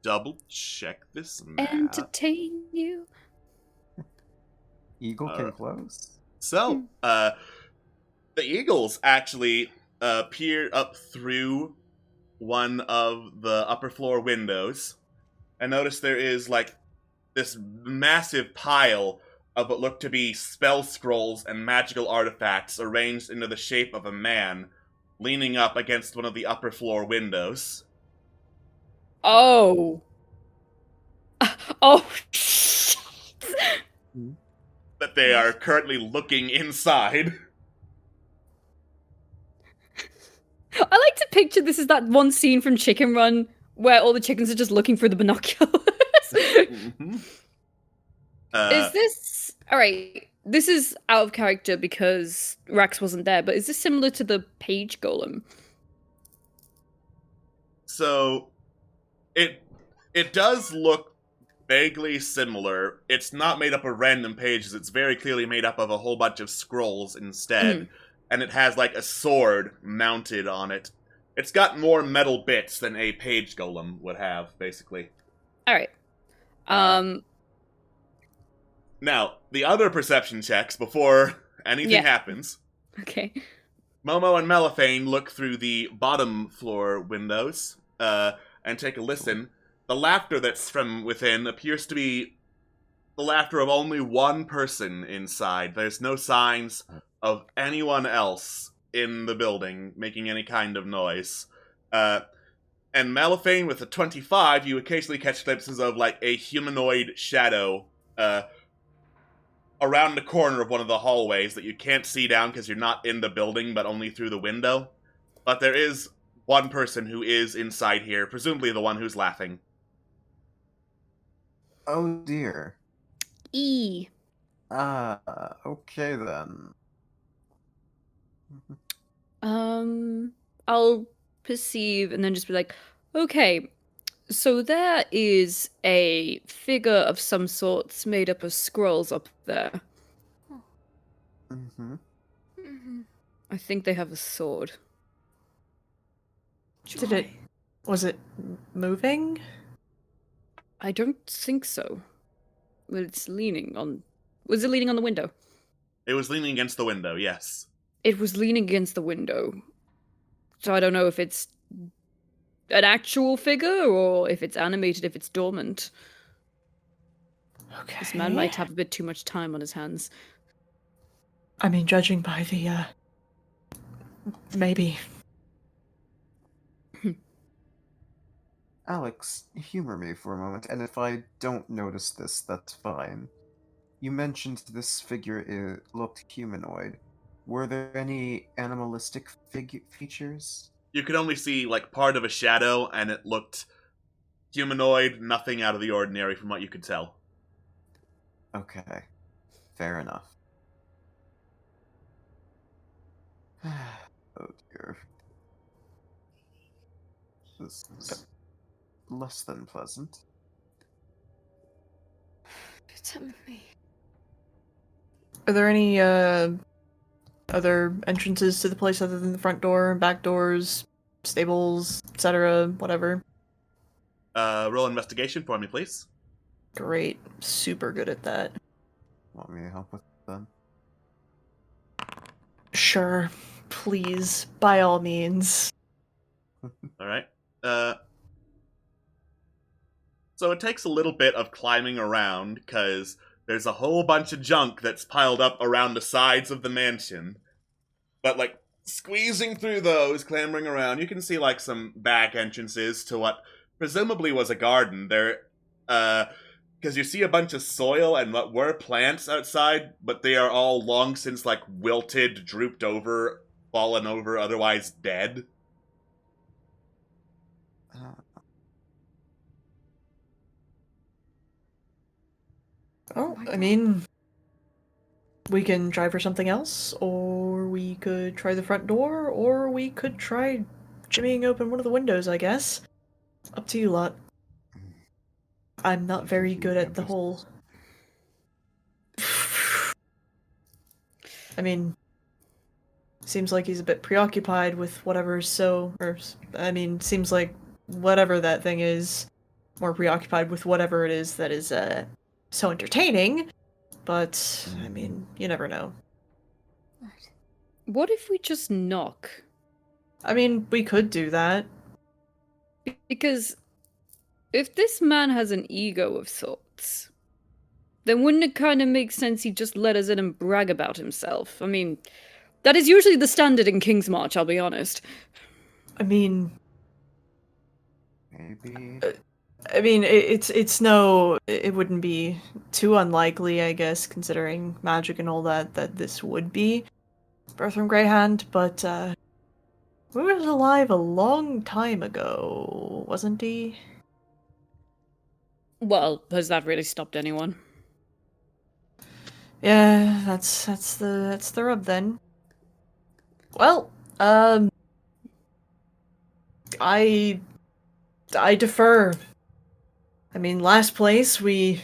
double check this map. Entertain you. Eagle can close. So, the eagles actually peer up through one of the upper floor windows and notice there is like this massive pile of what look to be spell scrolls and magical artifacts arranged into the shape of a man leaning up against one of the upper floor windows. Oh. Oh. That they are currently looking inside. I like to picture this as that one scene from Chicken Run where all the chickens are just looking through the binoculars. Mhm. Is this... Alright, this is out of character because Rax wasn't there, but is this similar to the page golem? So, it does look vaguely similar. It's not made up of random pages. It's very clearly made up of a whole bunch of scrolls instead. And it has like a sword mounted on it. It's got more metal bits than a page golem would have, basically. Alright. Now, the other perception checks before anything happens. Okay. Momo and Melifane look through the bottom floor windows and take a listen. The laughter that's from within appears to be the laughter of only one person inside. There's no signs of anyone else in the building making any kind of noise. And Melifane, with a 25, you occasionally catch glimpses of like a humanoid shadow around the corner of one of the hallways that you can't see down because you're not in the building, but only through the window. But there is one person who is inside here, presumably the one who's laughing. Oh dear. E. Okay then. I'll perceive and then just be like, okay, so there is a figure of some sorts made up of scrolls up there. Mm-hmm. I think they have a sword. Was it moving? I don't think so. Well, it's leaning on... Was it leaning on the window? It was leaning against the window, yes. It was leaning against the window. So I don't know if it's an actual figure or if it's animated, if it's dormant. Okay. This man might have a bit too much time on his hands. I mean, judging by the, maybe. Alex, humor me for a moment, and if I don't notice this, that's fine. You mentioned this figure looked humanoid. Were there any animalistic features? You could only see like part of a shadow, and it looked humanoid, nothing out of the ordinary from what you could tell. Okay. Fair enough. Oh dear. This is less than pleasant. Are there any, other entrances to the place other than the front door, back doors, stables, etc., whatever? Roll investigation for me, please. Great. Super good at that. Want me to help with them? Sure. Please. By all means. Alright. So it takes a little bit of climbing around, because there's a whole bunch of junk that's piled up around the sides of the mansion. But, like, squeezing through those, clambering around, you can see, like, some back entrances to what presumably was a garden. There, because you see a bunch of soil and what were plants outside, but they are all long since, like, wilted, drooped over, fallen over, otherwise dead. Oh, I mean, we can try for something else, or we could try the front door, or we could try jimmying open one of the windows, I guess. Up to you lot. I'm not very good at the whole... I mean, seems like he's a bit preoccupied with whatever's seems like whatever that thing is, more preoccupied with whatever it is that is, so entertaining, but, I mean, you never know. What if we just knock? I mean, we could do that. Because if this man has an ego of sorts, then wouldn't it kind of make sense he just let us in and brag about himself? I mean, that is usually the standard in King's March, I'll be honest. I mean... Maybe... I mean, it wouldn't be too unlikely, I guess, considering magic and all that this would be Berthram Greyhand, but, he was alive a long time ago, wasn't he? Well, has that really stopped anyone? Yeah, that's the rub then. Well, I defer. I mean, last place, we,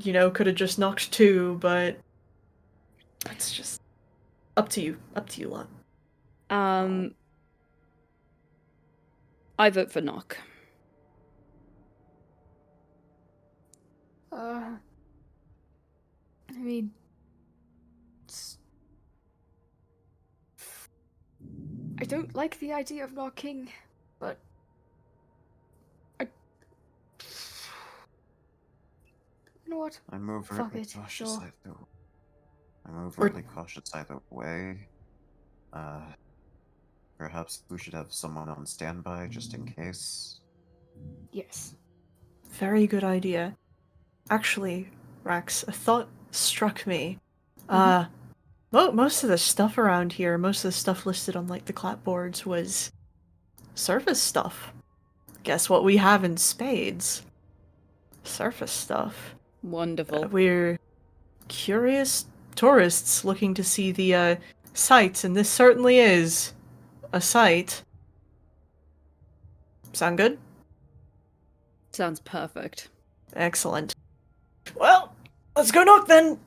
could have just knocked 2, but that's just up to you lot. I vote for knock. I mean, I don't like the idea of knocking, but you know what? I'm overtly cautious sure. either way. Perhaps we should have someone on standby just in case. Yes. Very good idea. Actually, Rax, a thought struck me. Most of the stuff around here, most of the stuff listed on, like, the clapboards was surface stuff. Guess what we have in spades? Surface stuff. Wonderful. We're curious tourists looking to see the sights, and this certainly is a sight. Sound good? Sounds perfect. Excellent. Well, let's go knock then.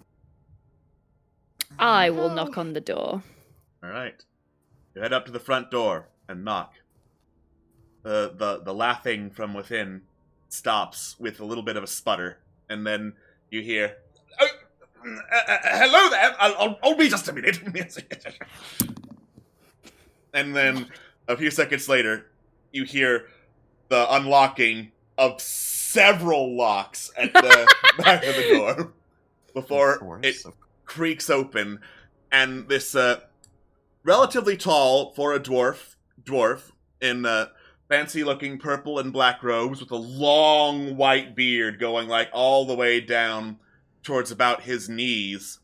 I will knock on the door. Alright. You head up to the front door and knock. The laughing from within stops with a little bit of a sputter, and then you hear, hello there, I'll be just a minute. And then, a few seconds later, you hear the unlocking of several locks at the back of the door before it creaks open, and this relatively tall, for a dwarf in fancy-looking purple and black robes with a long white beard going, like, all the way down towards about his knees,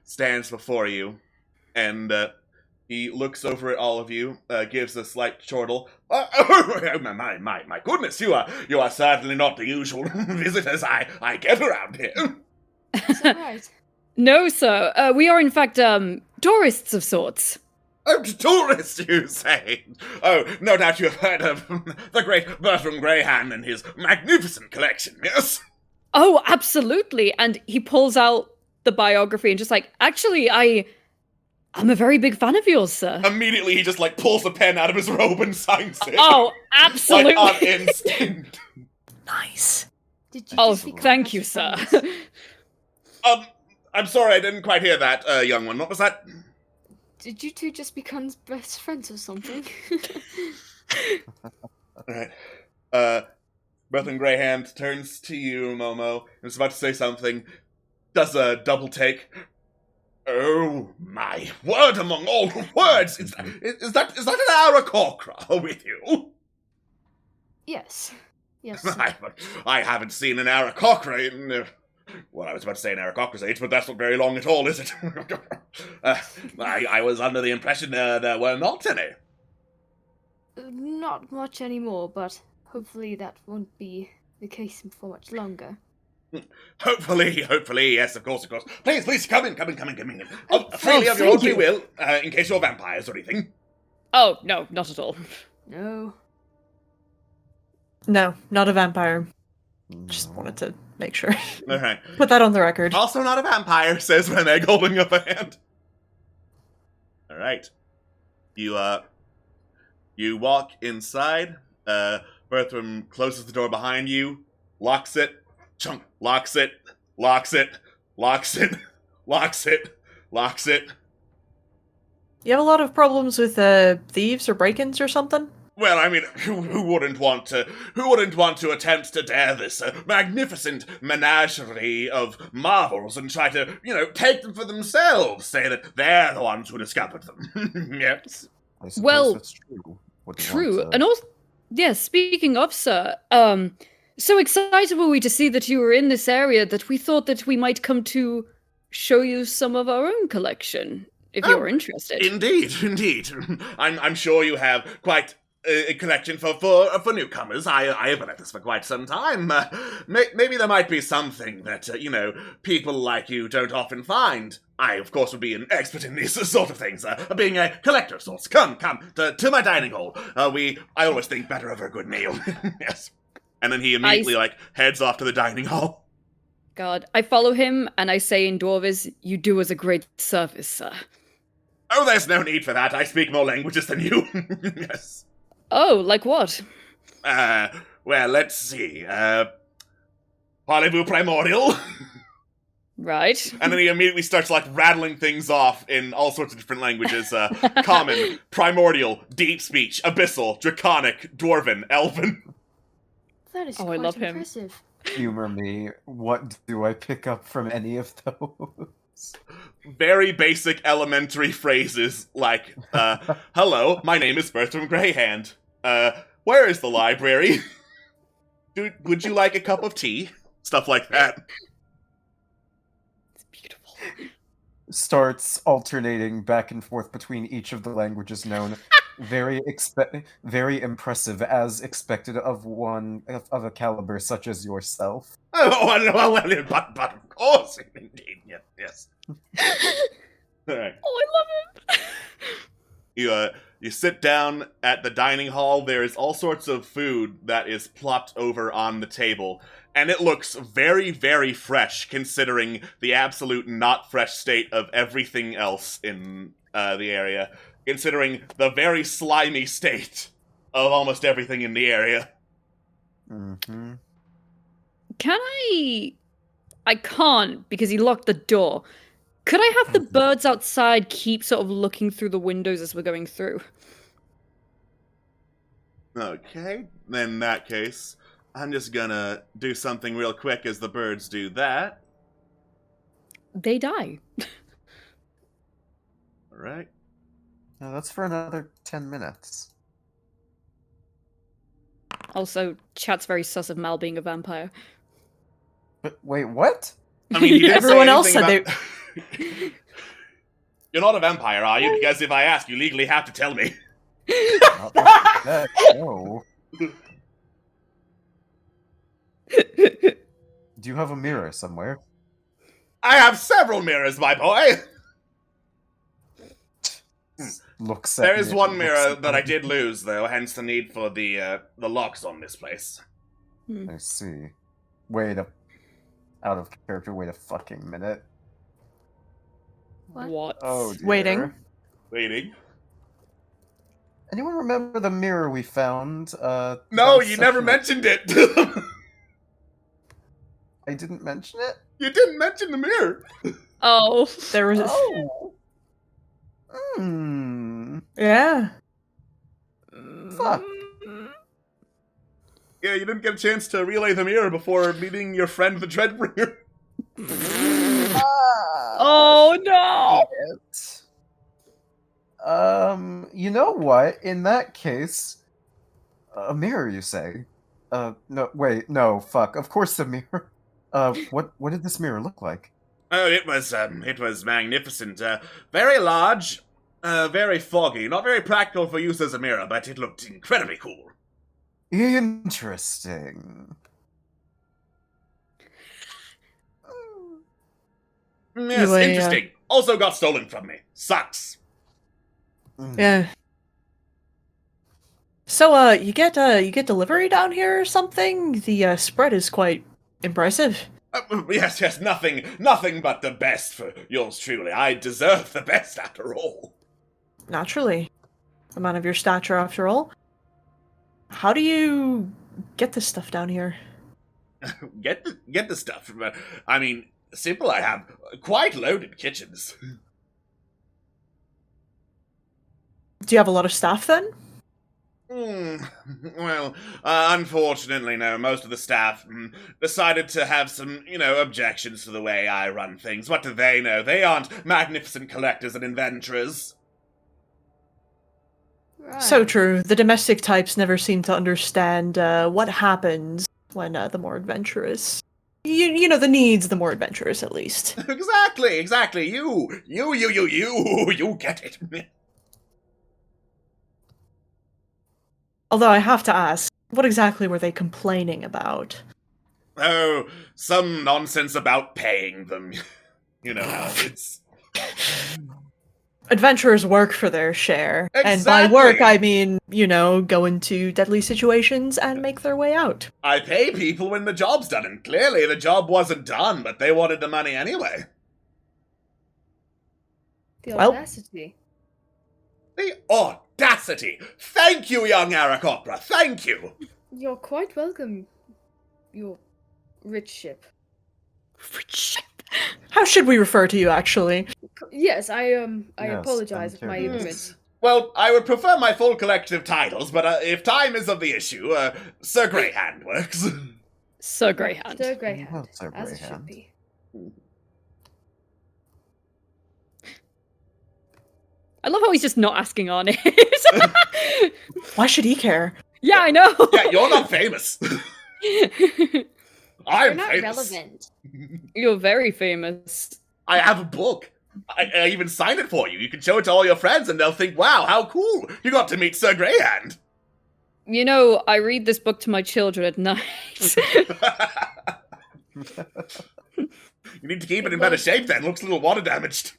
stands before you, and he looks over at all of you, gives a slight chortle. My goodness, you are certainly not the usual visitors I get around here. Is that right? No, sir. We are, in fact, tourists of sorts. Oh, tourists, you say? Oh, no doubt you have heard of the great Berthram Greyhand and his magnificent collection, yes? Oh, absolutely. And he pulls out the biography and just like, actually, I'm a very big fan of yours, sir. Immediately, he just, like, pulls the pen out of his robe and signs it. Oh, absolutely. Like, on instinct. Nice. Did you Oh, just become thank best you, sir. friends? I'm sorry, I didn't quite hear that, young one. What was that? Did you two just become best friends or something? Alright. Berthram Greyhand turns to you, Momo, and is about to say something. does a double take. Oh my word among all words! Is that an Aarakocra with you? Yes. Yes. I haven't seen an Aarakocra in. Well, I was about to say an Aarakocra's age, but that's not very long at all, is it? I was under the impression there were not any. Not much anymore, but hopefully that won't be the case for much longer. Hopefully, yes, of course. Please, come in. Freely of your own free will, in case you're vampires or anything. Oh, no, not at all. No. No, not a vampire. Just wanted to make sure. All right. Put that on the record. Also not a vampire, says Reneg, holding up a hand. All right. You walk inside. Berthram closes the door behind you, locks it. Chunk locks it. You have a lot of problems with thieves or break-ins or something? Well, I mean, who wouldn't want to attempt to dare this magnificent menagerie of marvels and try to, take them for themselves, say that they're the ones who discovered them. Yes. I suppose Well, that's true. True. And also, yeah, speaking of, sir, so excited were we to see that you were in this area that we thought that we might come to show you some of our own collection, if you're interested. Indeed. I'm sure you have quite a collection for newcomers. I have been at this for quite some time. Maybe there might be something that, people like you don't often find. I, of course, would be an expert in these sort of things, being a collector of sorts. Come, to my dining hall. I always think better of a good meal. Yes. And then he immediately, heads off to the dining hall. God, I follow him, and I say in Dwarvish, you do us a great service, sir. Oh, there's no need for that. I speak more languages than you. Yes. Oh, like what? Well, let's see. Parlez-vous primordial? Right. And then he immediately starts, rattling things off in all sorts of different languages. Common, primordial, deep speech, abyssal, draconic, dwarven, elven. That is I quite love him. impressive. Humor me. What do I pick up from any of those? Very basic elementary phrases like, hello, my name is Berthram Greyhand. Where is the library? Would you like a cup of tea? Stuff like that. It's beautiful. Starts alternating back and forth between each of the languages known. Very impressive, as expected of one of a caliber such as yourself. But of course, indeed, yes. All right. Oh, I love him! You sit down at the dining hall. There is all sorts of food that is plopped over on the table, and it looks very, very fresh, considering the absolute not fresh state of everything else in the area. Considering the very slimy state of almost everything in the area. Mm-hmm. Can I can't, because he locked the door. Could I have the birds outside keep sort of looking through the windows as we're going through? Okay, then in that case, I'm just gonna do something real quick as the birds do that. They die. Alright. Now that's for another 10 minutes. Also, Chat's very sus of Mal being a vampire. But wait, what? I mean, he didn't Everyone say else anything said about... You're not a vampire, are you? Because if I ask, you legally have to tell me. Not like that, no. Do you have a mirror somewhere? I have several mirrors, my boy! Looks at There is me- one looks mirror at that I me. did lose, though, hence the need for the locks on this place. I see. Wait a... Out of character, wait a fucking minute. What? Oh, dear. Waiting. Waiting. Anyone remember the mirror we found? No, that you never section- mentioned it! I didn't mention it? You didn't mention the mirror! Oh. There was Oh! yeah. Fuck. Yeah, you didn't get a chance to relay the mirror before meeting your friend the Dreadbringer. Oh no! Shit. You know what? In that case, a mirror, you say? No, wait, no, fuck. Of course, the mirror. What did this mirror look like? Oh, it was magnificent. Very large, very foggy. Not very practical for use as a mirror, but it looked incredibly cool. Interesting. Yes, Anyway, interesting. Also got stolen from me. Sucks. Yeah. So, you get delivery down here or something? The spread is quite impressive. Yes, nothing but the best for yours truly. I deserve the best after all. Naturally, a man of your stature, after all. How do you get this stuff down here? Get the stuff. I mean, simple. I have quite loaded kitchens. Do you have a lot of staff then? Well, unfortunately, no. Most of the staff decided to have some, objections to the way I run things. What do they know? They aren't magnificent collectors and inventors. Right. So true. The domestic types never seem to understand what happens when the more adventurous. You know the needs of the more adventurous, at least. Exactly. You get it. Although I have to ask, what exactly were they complaining about? Oh, some nonsense about paying them. You know how it is. Adventurers work for their share. And by work, Exactly. I mean, go into deadly situations and make their way out. I pay people when the job's done, and clearly the job wasn't done, but they wanted the money anyway. The Well- audacity. The audacity! Thank you, young Eric Opera, thank you! You're quite welcome, your rich ship. How should we refer to you, actually? Yes, I Yes, apologize I'm for my curious. ignorance. Well, I would prefer my full collective titles, but if time is of the issue, Sir Greyhand works. Sir Greyhand. Sir Greyhand, Well, Sir as it should Greyhand. be. I love how he's just not asking our names. Why should he care? Yeah, I know. Yeah, you're not famous. You're I'm not famous. relevant. You're very famous. I have a book. I even signed it for you. You can show it to all your friends and they'll think, wow, how cool. You got to meet Sir Greyhand. You know, I read this book to my children at night. You need to keep it in better shape then. Looks a little water damaged.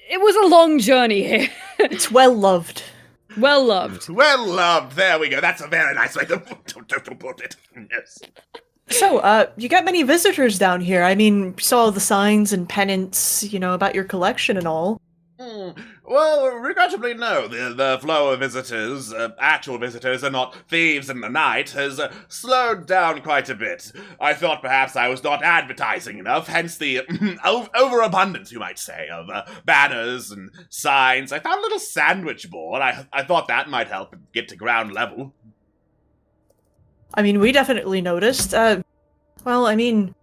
It was a long journey here. It's well loved. Well loved. Well loved. There we go. That's a very nice way to put it. Yes. So, you get many visitors down here. I mean, saw the signs and pennants, about your collection and all. Well, regrettably, no. The flow of visitors, actual visitors, and not thieves in the night, has slowed down quite a bit. I thought perhaps I was not advertising enough, hence the overabundance, you might say, of banners and signs. I found a little sandwich board. I thought that might help get to ground level. I mean, we definitely noticed. Well, I mean,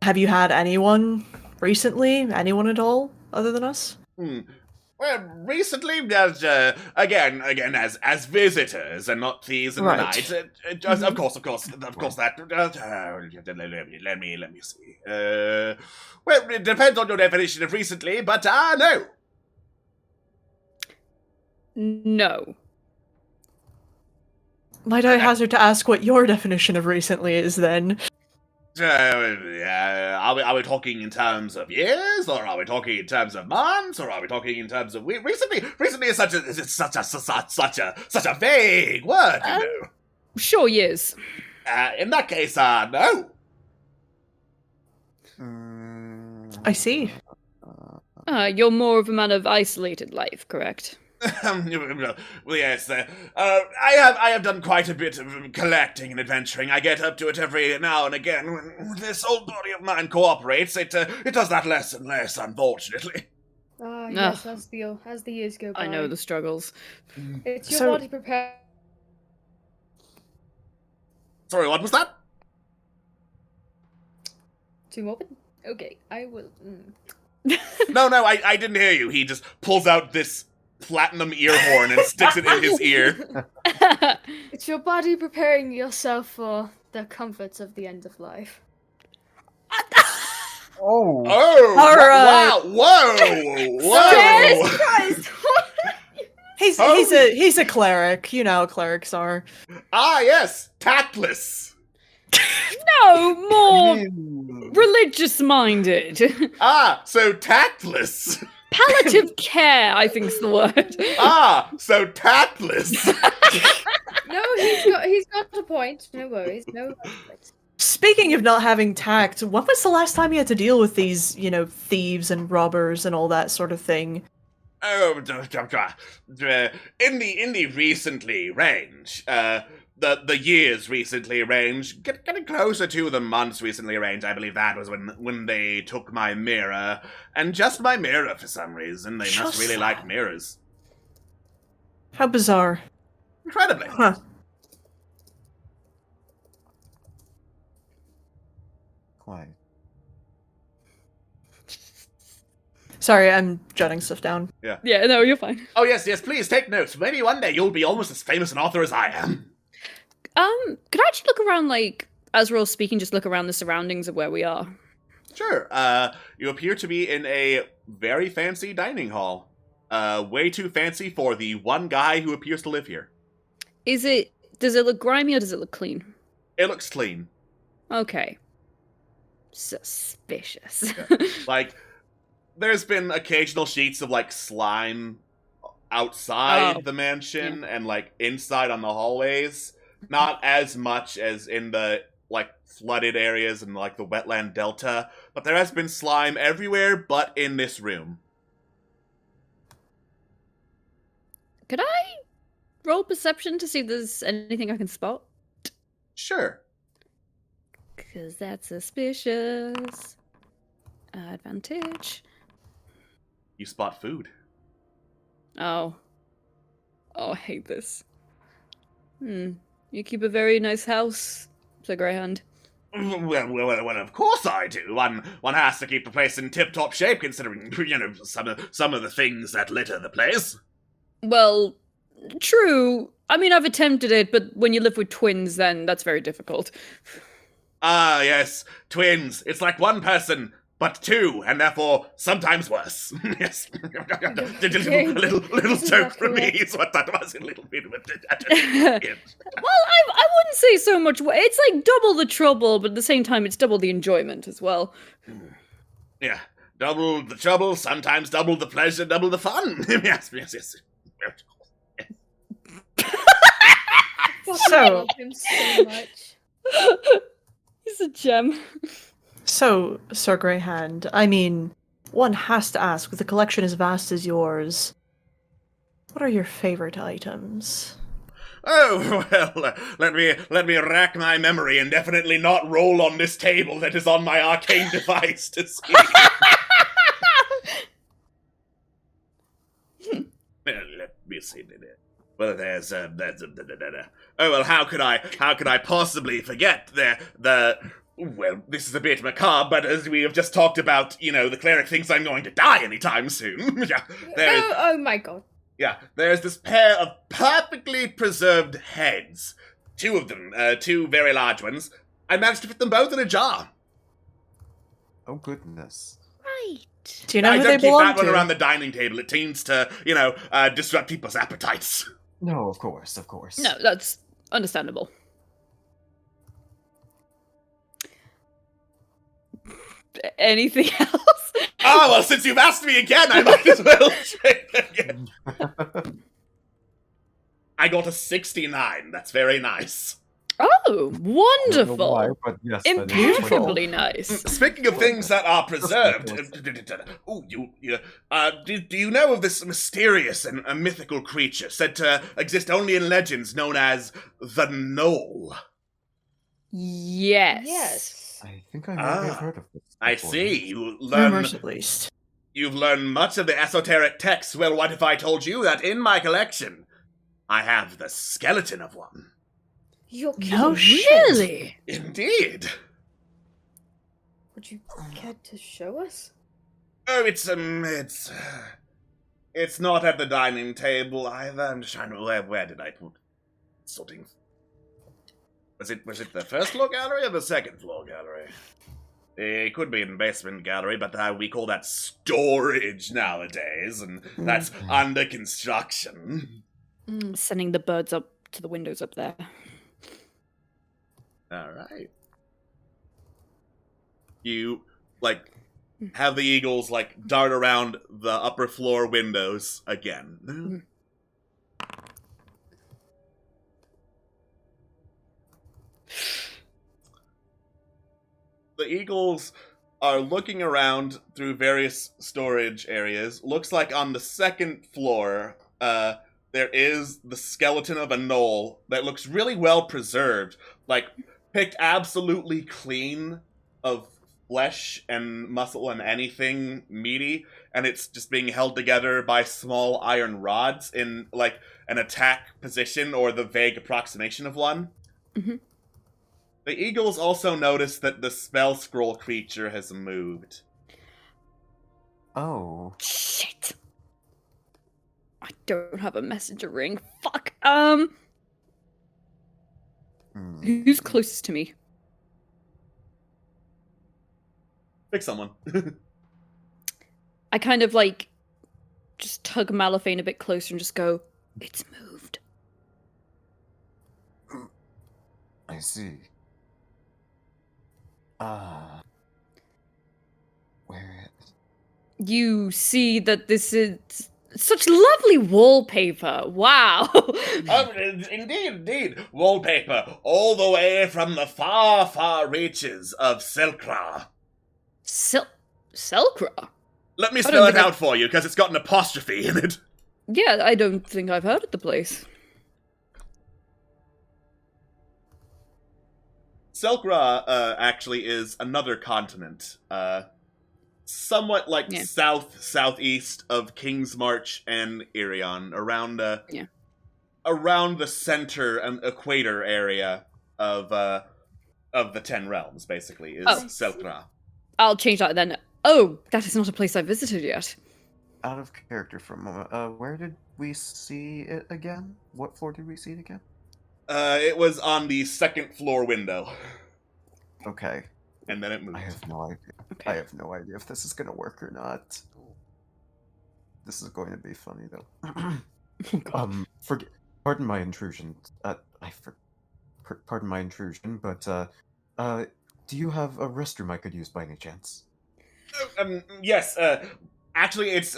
have you had anyone recently? Anyone at all, other than us? Well, recently, again, as visitors and not thieves in Right. the night. Just, of course, that. Let me see. Well, it depends on your definition of recently, but no. No. Might I hazard to ask what your definition of recently is, then? Are we talking in terms of years, or are we talking in terms of months, or are we talking in terms of recently? Recently is such a vague word, you know. Sure, yes. In that case, no. I see. You're more of a man of isolated life, correct? Well, yes. I have done quite a bit of collecting and adventuring. I get up to it every now and again. When this old body of mine cooperates, it does that less and less, unfortunately. Yes, as the years go by. I know the struggles. It's your So- body prepared. Sorry, what was that? To open? Okay, I will. No, I didn't hear you. He just pulls out this platinum ear horn and sticks it in his ear. It's your body preparing yourself for the comforts of the end of life. Oh. Oh! All right. Wow! Whoa! Jesus Christ! He's a cleric. You know how clerics are. Ah, yes! Tactless! No, more religious-minded. Ah, so tactless! Palliative care, I think's the word. Ah, so tactless! No, he's got a point. No worries. No conflict. Speaking of not having tact, when was the last time you had to deal with these, thieves and robbers and all that sort of thing? Oh, in the recently range, the years recently range, getting closer to the months recently range. I believe that was when they took my mirror, and just my mirror for some reason. They must really like mirrors. How bizarre. Incredibly. Huh. Quiet. Sorry, I'm jotting stuff down. Yeah, no, you're fine. Oh yes, please take notes. Maybe one day you'll be almost as famous an author as I am. Could I actually look around, as we're all speaking, just look around the surroundings of where we are? Sure. You appear to be in a very fancy dining hall. Way too fancy for the one guy who appears to live here. Does it look grimy or does it look clean? It looks clean. Okay. Suspicious. There's been occasional sheets of, slime outside the mansion and, inside on the hallways. Not as much as in the, flooded areas and, the wetland delta. But there has been slime everywhere but in this room. Could I roll perception to see if there's anything I can spot? Sure. Because that's suspicious. Advantage. You spot food. Oh. Oh, I hate this. You keep a very nice house, Sir Greyhand. Well, of course I do. One has to keep the place in tip-top shape, considering, some of the things that litter the place. Well, true. I mean, I've attempted it, but when you live with twins, then that's very difficult. Ah, yes, twins. It's like one person, but two, and therefore sometimes worse. Yes. a little joke from me is what that was. A little bit of a... Well, I wouldn't say so much. It's like double the trouble, but at the same time, it's double the enjoyment as well. Yeah, double the trouble, sometimes double the pleasure, double the fun. Yes. So- I love him so much. He's a gem. So, Sir Greyhand, I mean, one has to ask, with a collection as vast as yours, what are your favorite items? Oh, well, let me rack my memory and definitely not roll on this table that is on my arcane device to see. Let me see. Well, there's oh well, how could I possibly forget well, this is a bit macabre, but as we have just talked about, the cleric thinks I'm going to die anytime soon. Yeah, Oh my god. yeah, there's this pair of perfectly preserved heads. Two of them, two very large ones. I managed to fit them both in a jar. Oh, goodness. Right. Do you know I who don't they keep belong that one to? around the dining table. It seems to, disrupt people's appetites. No, of course. No, that's understandable. Anything else? Ah, well, since you've asked me again, I might as well say it again. I got a 69. That's very nice. Oh, wonderful. Why, but yes, that is Impeccably nice. Speaking of things that are preserved, do you know of this mysterious and mythical creature said to exist only in legends known as the Knoll? Yes. Yes. I think I may have heard of this. I before. see. Rumors, at least. You've learned much of the esoteric texts. Well, what if I told you that in my collection, I have the skeleton of one? You're No kidding. shit. Really? Indeed. Would you care to show us? Oh, it's not at the dining table either. I'm just trying to where did I put sorting? Was it the first floor gallery or the second floor gallery? It could be in the basement gallery, but we call that storage nowadays, and that's under construction. Sending the birds up to the windows up there. All right. You have the eagles dart around the upper floor windows again. The eagles are looking around through various storage areas. Looks like on the second floor, there is the skeleton of a gnoll that looks really well preserved, picked absolutely clean of flesh and muscle and anything meaty, and it's just being held together by small iron rods in an attack position or the vague approximation of one. Mm-hmm. The eagles also notice that the spell scroll creature has moved. Oh. Shit. I don't have a messenger ring. Fuck. Who's closest to me? Pick someone. I kind of just tug Malifane a bit closer and just go, it's moved. I see. Where is... You see that this is such lovely wallpaper. Wow. Indeed. Wallpaper, all the way from the far, far reaches of Selkra. Selkra? Let me spell it out for you, because it's got an apostrophe in it. Yeah, I don't think I've heard of the place. Selkra actually is another continent, somewhat southeast of King's March and Irion, around the center and equator area of the 10 realms. Basically, is Selkra. I'll change that then. Oh, that is not a place I visited yet. Out of character for a moment. Where did we see it again? What floor did we see it again? It was on the second floor window. Okay. And then it moved. I have no idea. Okay. I have no idea if this is going to work or not. This is going to be funny, though. Pardon my intrusion. Pardon my intrusion, but, do you have a restroom I could use by any chance? Yes, actually, it's,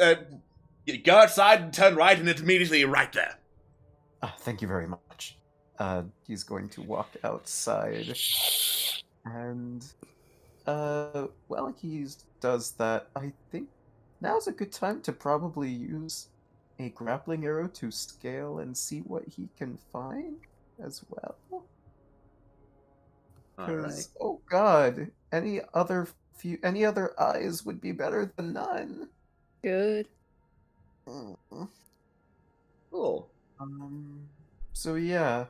you go outside and turn right, and it's immediately right there. Thank you very much. He's going to walk outside, and, while he does that, I think now's a good time to probably use a grappling arrow to scale and see what he can find as well. Because, oh god, any other eyes would be better than none. Good. Cool. So yeah.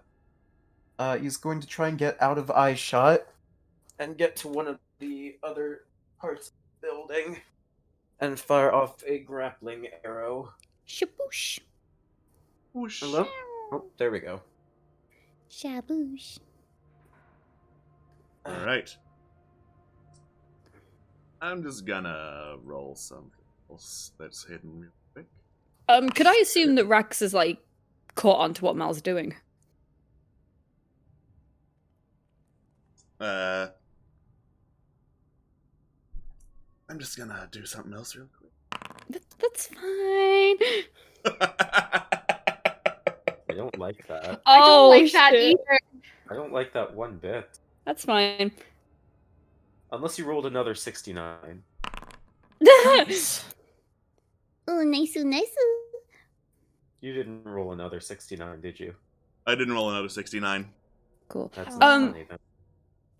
He's going to try and get out of eye shot and get to one of the other parts of the building and fire off a grappling arrow. Shaboosh. Whoosh. Hello? Oh, there we go. Shaboosh. Alright. I'm just gonna roll something else that's hidden real quick. Could I assume that Rax is, caught on to what Mal's doing? I'm just gonna do something else real quick. That's fine. I don't like that. I don't like shit. that either. I don't like that one bit. That's fine. Unless you rolled another 69. Nice. Oh, nice. You didn't roll another 69, did you? I didn't roll another 69. Cool. That's not funny then.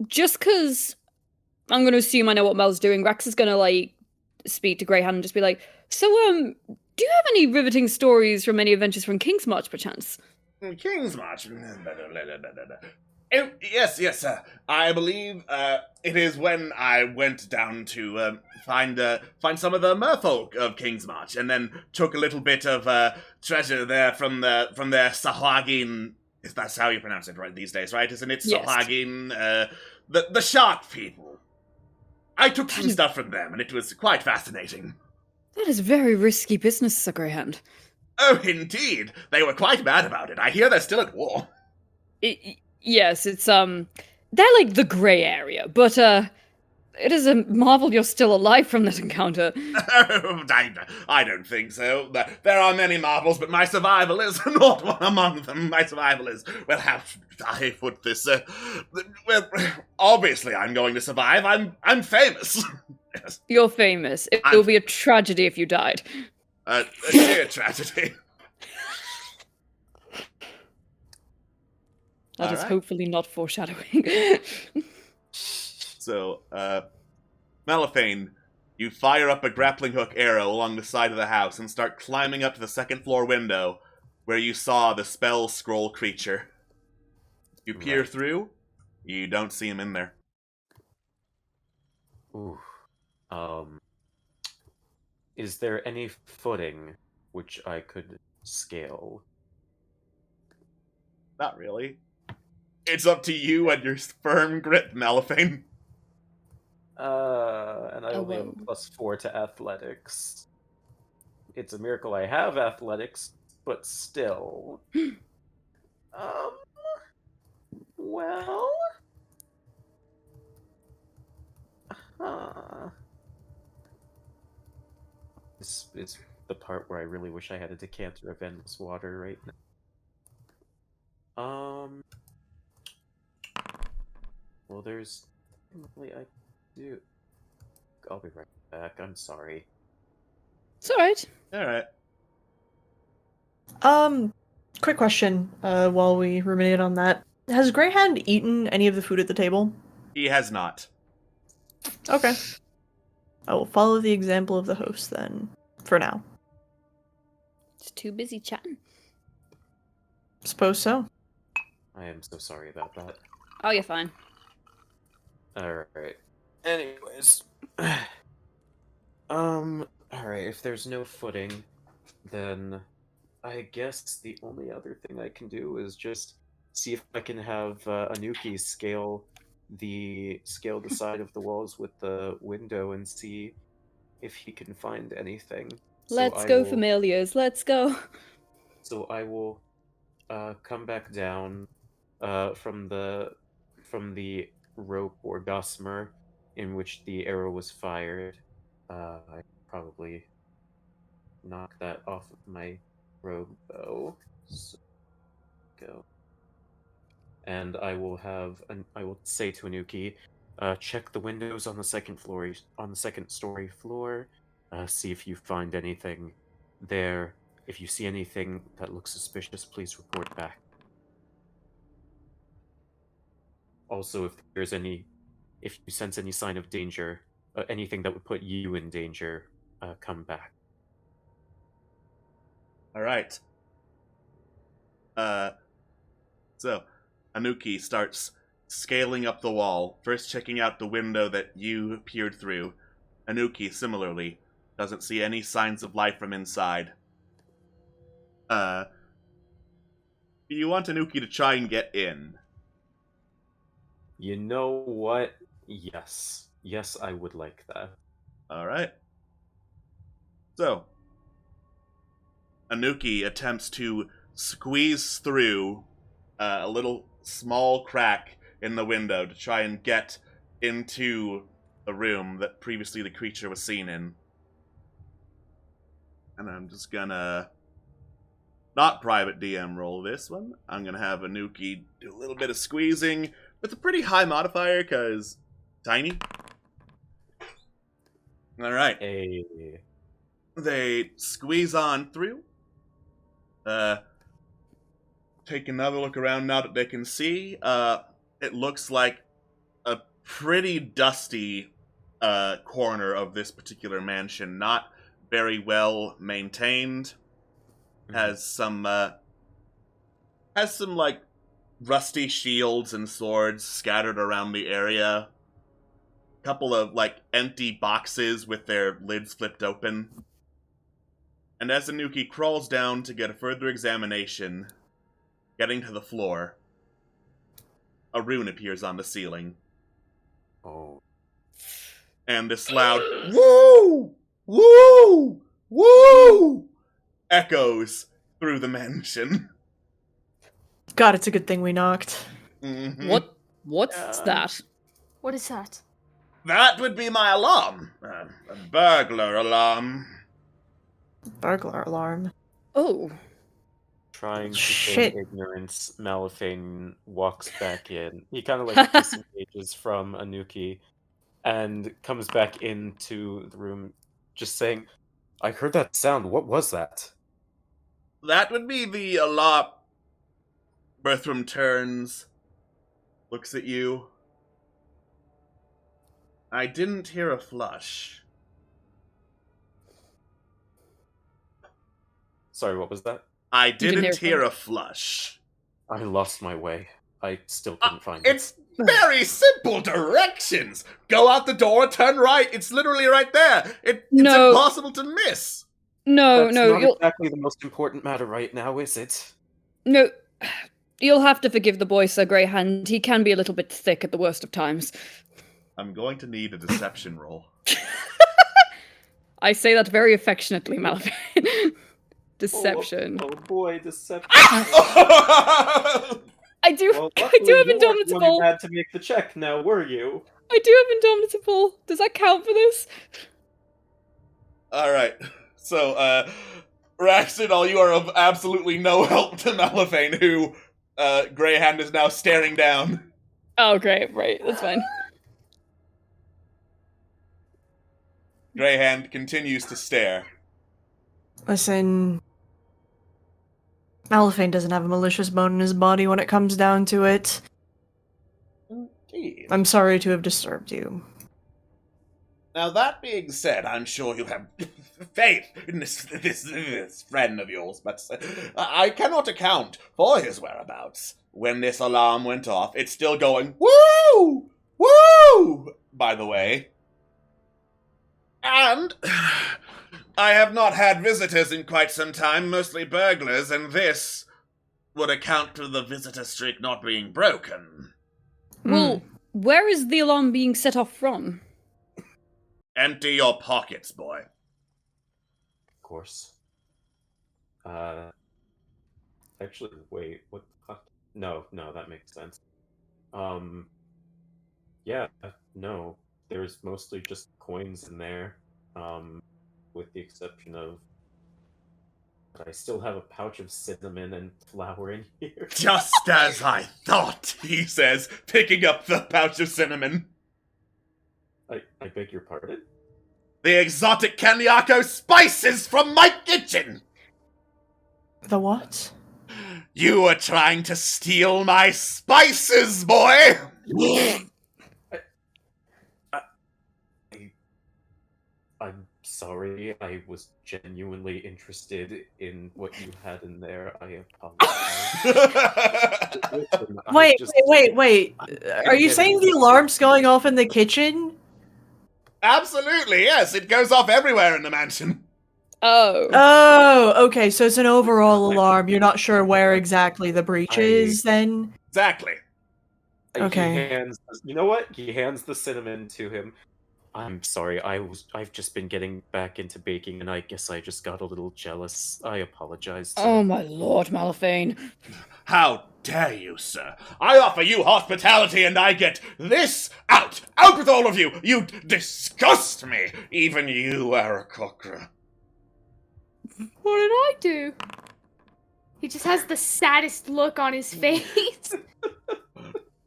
Just because I'm going to assume I know what Mel's doing, Rex is going to, speak to Greyhand and just be like, so, do you have any riveting stories from any adventures from King's March, perchance? King's March. Oh, yes. I believe it is when I went down to find some of the merfolk of King's March, and then took a little bit of treasure there from their Sahagin. If that's how you pronounce it right these days, right? Isn't it Yes. Sahagin? The shark people. I took some stuff from them, and it was quite fascinating. That is very risky business, Sir Greyhand. Oh, indeed. They were quite mad about it. I hear they're still at war. Yes, it's, they're like the grey area, but, it is a marvel you're still alive from that encounter. Oh, I don't think so. There are many marvels, but my survival is not one among them. My survival is, well, how should I put this? Well, obviously I'm going to survive. I'm famous. Yes. You're famous. It will be a tragedy if you died. A sheer tragedy. That is Alright. hopefully not foreshadowing. So, Malifane, you fire up a grappling hook arrow along the side of the house and start climbing up to the second floor window where you saw the spell scroll creature. You peer Right. through, you don't see him in there. Ooh. Is there any footing which I could scale? Not really. It's up to you and your firm grip, Malifane. And I Oh, only have a well. +4 to athletics. It's a miracle I have athletics, but still. Well. This is the part where I really wish I had a decanter of endless water right now. Well, there's really I do. I'll be right back. I'm sorry. It's alright. Alright. Quick question, while we ruminate on that. Has Greyhand eaten any of the food at the table? He has not. Okay. I will follow the example of the host then, for now. It's too busy chatting. Suppose so. I am so sorry about that. Oh, you're fine. Alright. Anyways. Alright, if there's no footing, then I guess the only other thing I can do is just see if I can have Anuki scale the side of the walls with the window and see if he can find anything. Let's go, familiars. Let's go. So I will come back down from the rope or gossamer in which the arrow was fired. I probably knock that off of my rogue bow. So go. And I will say to Anuki, check the windows on the second story floor. See if you find anything there. If you see anything that looks suspicious, please report back. Also, if you sense any sign of danger, anything that would put you in danger, come back. Alright. So, Anuki starts scaling up the wall, first checking out the window that you peered through. Anuki, similarly, doesn't see any signs of life from inside. Do you want Anuki to try and get in? You know what? Yes. Yes, I would like that. Alright. So, Anuki attempts to squeeze through a little small crack in the window to try and get into the room that previously the creature was seen in. And I'm just gonna not private DM roll this one. I'm gonna have Anuki do a little bit of squeezing with a pretty high modifier, because tiny. Alright. Hey. They squeeze on through. Take another look around now that they can see. It looks like a pretty dusty corner of this particular mansion. Not very well maintained. Has some like rusty shields and swords scattered around the area. Couple of, empty boxes with their lids flipped open. And as Anuki crawls down to get a further examination, getting to the floor, a rune appears on the ceiling. Oh. And this loud, woo! Woo! Woo! echoes through the mansion. God, it's a good thing we knocked. Mm-hmm. What's that? What is that? That would be my alarm. A burglar alarm. Burglar alarm. Oh. Trying to Shit. feign ignorance, Malifane walks back in. He kind of disengages from Anuki and comes back into the room just saying, I heard that sound. What was that? That would be the alarm. Berthram turns, looks at you. I didn't hear a flush. Sorry, what was that? I didn't didn't hear hear a flush. I lost my way. I still couldn't find it. It's very simple directions. Go out the door, turn right. It's literally right there. It's No. impossible to miss. No, That's no, not you'll exactly the most important matter right now, is it? no. You'll have to forgive the boy, Sir Greyhand. He can be a little bit thick at the worst of times. I'm going to need a deception roll. I say that very affectionately, Malifane. Deception. Oh boy, deception. I do. Well, I do have luckily you weren't the one who Indomitable. had to make the check now, were you? I do have Indomitable. Does that count for this? All right. So, Raxidal, you are of absolutely no help to Malifane, who Greyhand is now staring down. Oh, great. Right. That's fine. Greyhand continues to stare. Listen, Malifane doesn't have a malicious bone in his body when it comes down to it. Indeed. I'm sorry to have disturbed you. Now, that being said, I'm sure you have faith in this friend of yours, but I cannot account for his whereabouts. When this alarm went off, it's still going, woo! Woo! By the way. And I have not had visitors in quite some time, mostly burglars, and this would account for the visitor streak not being broken. Well, where is the alarm being set off from? Empty your pockets, boy. Of course. Actually, wait, what the fuck? No, that makes sense. Yeah, no, there's mostly just coins in there, with the exception of... But I still have a pouch of cinnamon and flour in here. Just as I thought, he says, picking up the pouch of cinnamon. I beg your pardon? The exotic Kanyako spices from my kitchen! The what? You were trying to steal my spices, boy! I'm sorry, I was genuinely interested in what you had in there. I apologize. Listen, Wait. Are you saying the alarm's going off in the kitchen? Absolutely, yes. It goes off everywhere in the mansion. Oh. Oh, okay, so it's an overall alarm. You're not sure where exactly the breach is, then? Exactly. Okay. You know what? He hands the cinnamon to him. I'm sorry, I've just been getting back into baking, and I guess I just got a little jealous. I apologize. Oh my lord, Malifane. How dare you, sir? I offer you hospitality and I get this out! Out with all of you! You disgust me! Even you, Aarakocra. What did I do? He just has the saddest look on his face.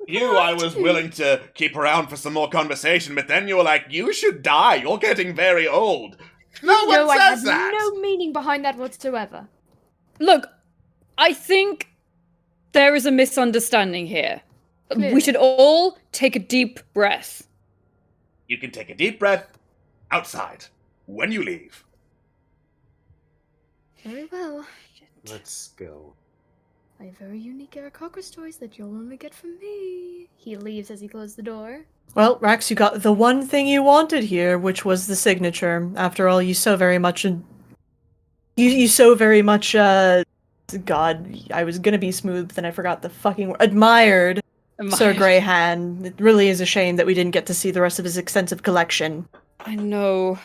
You, I was willing to keep around for some more conversation, but then you were like, you should die, you're getting very old. No one I says had that! no meaning behind that whatsoever. Look, I think there is a misunderstanding here. Clearly. We should all take a deep breath. You can take a deep breath outside when you leave. Very well. Let's go. My very unique Aarakocra toys that you'll only get from me. He leaves as he closes the door. Well, Rax, you got the one thing you wanted here, which was the signature. After all, you so very much... You so very much, God, I was gonna be smooth, but then I forgot the fucking word. Admired Sir Greyhand. It really is a shame that we didn't get to see the rest of his extensive collection. I know.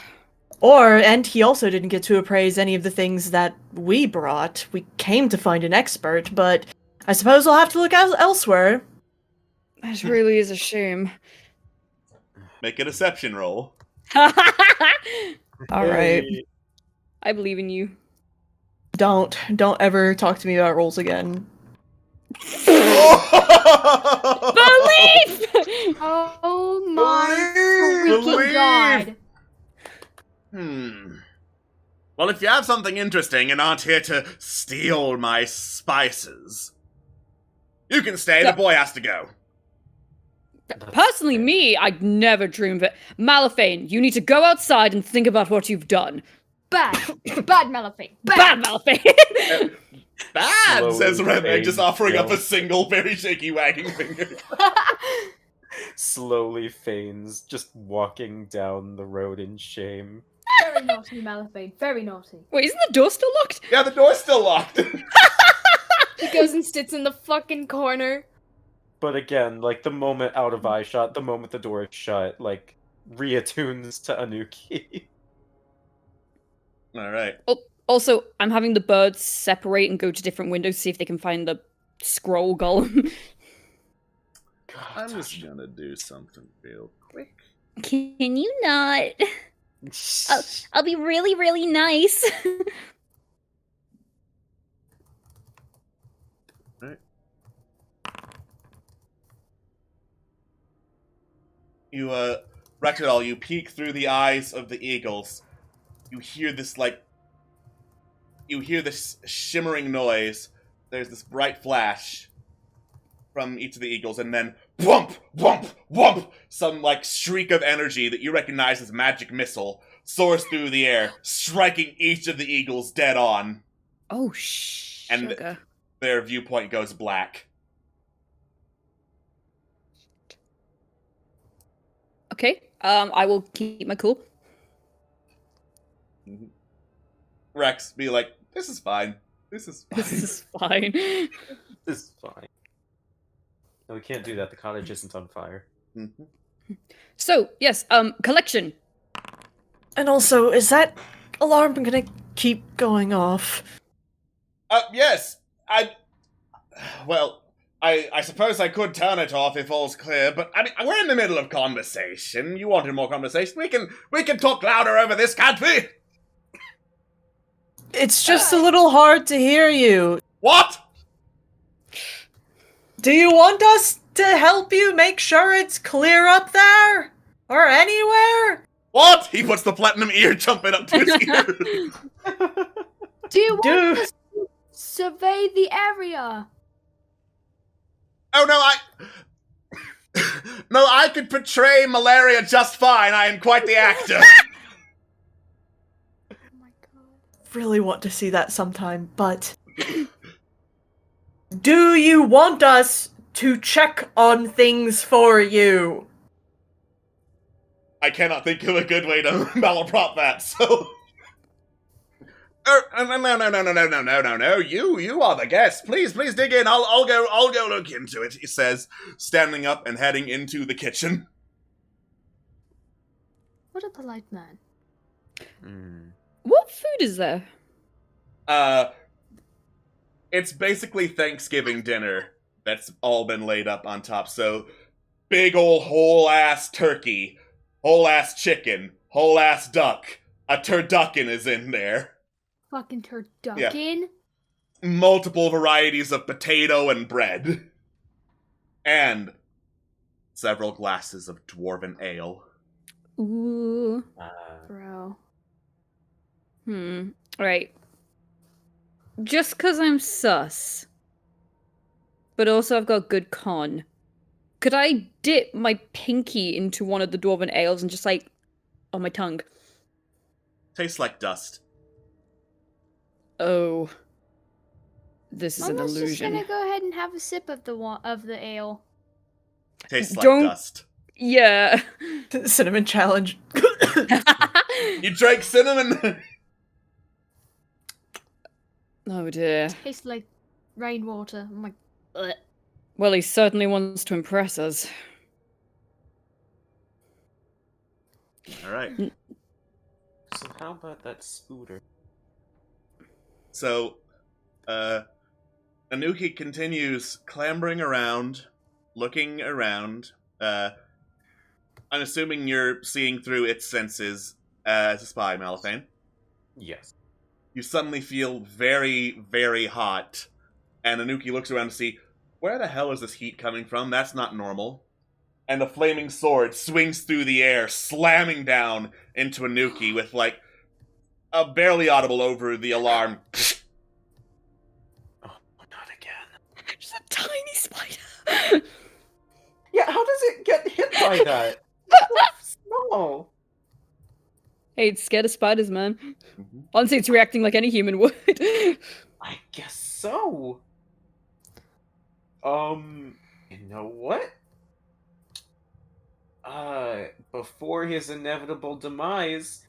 And he also didn't get to appraise any of the things that we brought. We came to find an expert, but I suppose we'll have to look elsewhere. That really is a shame. Make a deception roll. Alright. I believe in you. Don't ever talk to me about rolls again. Belief! Oh my freaking god. Well, if you have something interesting and aren't here to steal my spices, you can stay. The boy has to go. Personally, me, I'd never dream of it. Malifane, you need to go outside and think about what you've done. Bad. Bad Malifane. Bad Malifane! Bad, Slowly says Redneck, fades just offering up a down. single, very shaky wagging finger. Slowly feigns, just walking down the road in shame. Very naughty, Malifane. Very naughty. Wait, isn't the door still locked? Yeah, the door's still locked. He goes and sits in the fucking corner. But again, like, the moment out of eye shot, the moment the door is shut, like, reattunes to Anuki. Alright. Also, I'm having the birds separate and go to different windows to see if they can find the scroll golem. I'm just gonna do something real quick. Can you not? I'll be really, really nice. You, Rectadol, you peek through the eyes of the eagles. You hear this, shimmering noise. There's this bright flash from each of the eagles, and then whump, whump, whump! Some, streak of energy that you recognize as magic missile soars through the air, striking each of the eagles dead on. Oh, And sugar. their viewpoint goes black. Okay, I will keep my cool. Rex be like, this is fine. This is fine. This is fine. This is fine. No, we can't do that. The cottage isn't on fire. So, yes, collection. And also, is that alarm gonna keep going off? Yes. I suppose I could turn it off if all's clear, but I mean, we're in the middle of conversation. You wanted more conversation. We can talk louder over this, can't we? It's just a little hard to hear you. What? Do you want us to help you make sure it's clear up there? Or anywhere? What? He puts the platinum ear jumping up to his ear. Do you want Dude. us to survey the area? Oh no, no, I could portray malaria just fine. I am quite the actor. Oh my god. Really want to see that sometime, but... Do you want us to check on things for you? I cannot think of a good way to malaprop that, so... No. You are the guest. Please dig in. I'll go look into it, he says, standing up and heading into the kitchen. What a polite man. What food is there? It's basically Thanksgiving dinner that's all been laid up on top. So, big ol' whole-ass turkey, whole-ass chicken, whole-ass duck. A turducken is in there. Fucking turducken? Multiple varieties of potato and bread. And several glasses of dwarven ale. Ooh. Bro. Right. Just because I'm sus, but also I've got good con, could I dip my pinky into one of the dwarven ales and just, on my tongue? Tastes like dust. Oh. this is I'm an just illusion. gonna go ahead and have a sip of the ale. Tastes like Don't- dust. Yeah. Cinnamon challenge. You drank cinnamon! Oh dear. Tastes like rainwater. I'm like, ugh. Well, he certainly wants to impress us. Alright. So how about that scooter? So, Anuki continues clambering around, looking around. I'm assuming you're seeing through its senses as a spy, Malifane. Yes. You suddenly feel very, very hot, and Anuki looks around to see, where the hell is this heat coming from? That's not normal. And the flaming sword swings through the air, slamming down into Anuki with, like, a barely audible over the alarm. Oh, not again. Just a tiny spider. Yeah, how does it get hit by that? Small. Hey, it's scared of spiders, man. Mhm. Honestly, it's reacting like any human would. I guess so. You know what? Before his inevitable demise,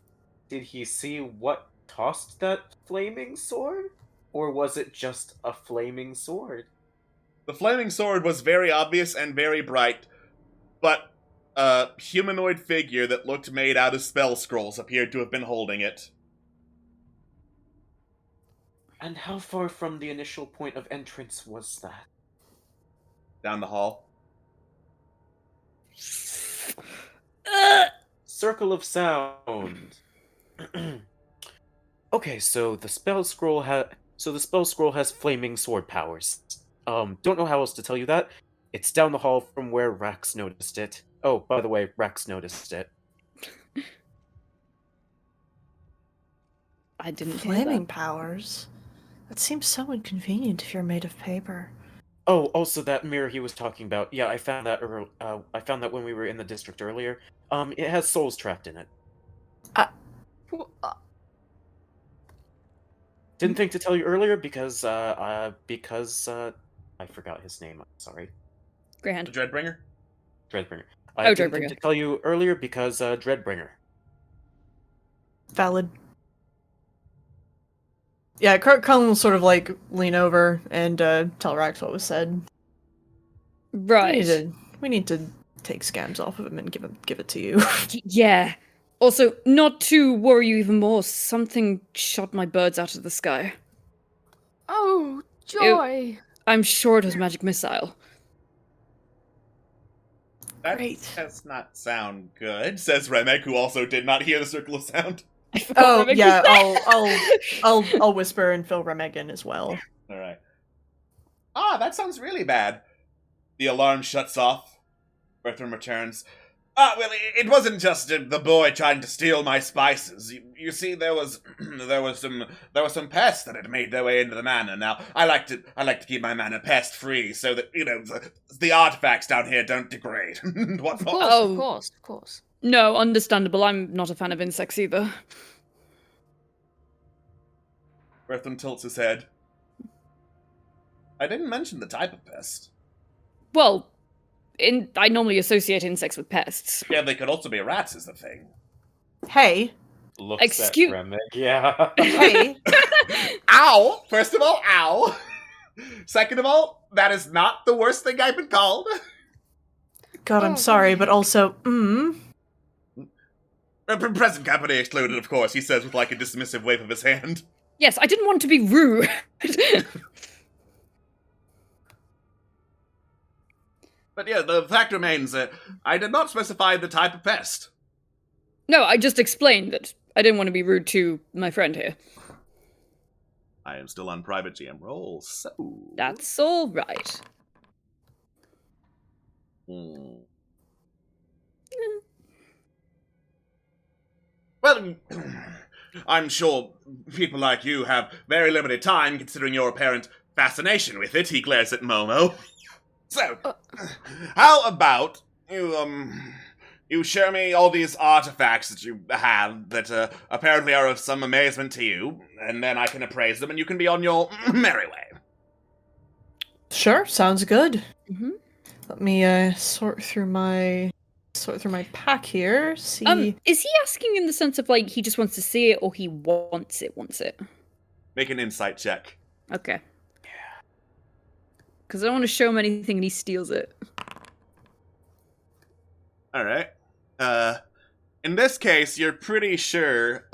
did he see what tossed that flaming sword? Or was it just a flaming sword? The flaming sword was very obvious and very bright, but a humanoid figure that looked made out of spell scrolls appeared to have been holding it. And how far from the initial point of entrance was that? Down the hall. Circle of sound. Okay, so the spell scroll has flaming sword powers. Don't know how else to tell you that. It's down the hall from where Rax noticed it. Oh, by the way, Rax noticed it. I didn't hear Flaming that. powers? That seems so inconvenient if you're made of paper. Oh, also that mirror he was talking about. Yeah, I found that. I found that when we were in the district earlier. It has souls trapped in it. Didn't think to tell you earlier because I forgot his name. I'm sorry. Greyhand. The Dreadbringer? Dreadbringer. Oh, I didn't think Dreadbringer. to tell you earlier because Dreadbringer. Valid. Yeah, Cullen will sort of like lean over and tell Rax what was said. Right. We need to take scams off of him and give it to you. Yeah. Also, not to worry you even more, something shot my birds out of the sky. Oh, joy! I'm sure it was magic missile. That Great. does not sound good, says Remek, who also did not hear the circle of sound. Oh yeah, I'll whisper and fill Remegan as well. Alright. Ah, that sounds really bad. The alarm shuts off. Berthram returns. Ah, well, it wasn't just the boy trying to steal my spices. You see, there was some pests that had made their way into the manor. Now, I like to keep my manor pest free, so that the artifacts down here don't degrade. What? Of course, Oh. of course, of course. No, understandable. I'm not a fan of insects either. Berthram tilts his head. I didn't mention the type of pest. Well, I normally associate insects with pests. Yeah, they could also be rats, is the thing. Hey, Looks Excuse- at Remek. Yeah. hey, Ow! First of all, ow! Second of all, that is not the worst thing I've been called. God, I'm sorry, but also, Present company excluded, of course, he says with like a dismissive wave of his hand. Yes, I didn't want to be rude. But yeah, the fact remains, I did not specify the type of pest. No, I just explained that I didn't want to be rude to my friend here. I am still on private GM roll, so... That's all right. Hmm. Well, I'm sure people like you have very limited time, considering your apparent fascination with it. He glares at Momo. So, how about you show me all these artifacts that you have that apparently are of some amazement to you, and then I can appraise them, and you can be on your merry way. Sure, sounds good. Mhm. Let me sort through my pack here. See. Is he asking in the sense of like he just wants to see it, or he wants it? Make an insight check. Okay. Because I don't want to show him anything and he steals it. All right. In this case, you're pretty sure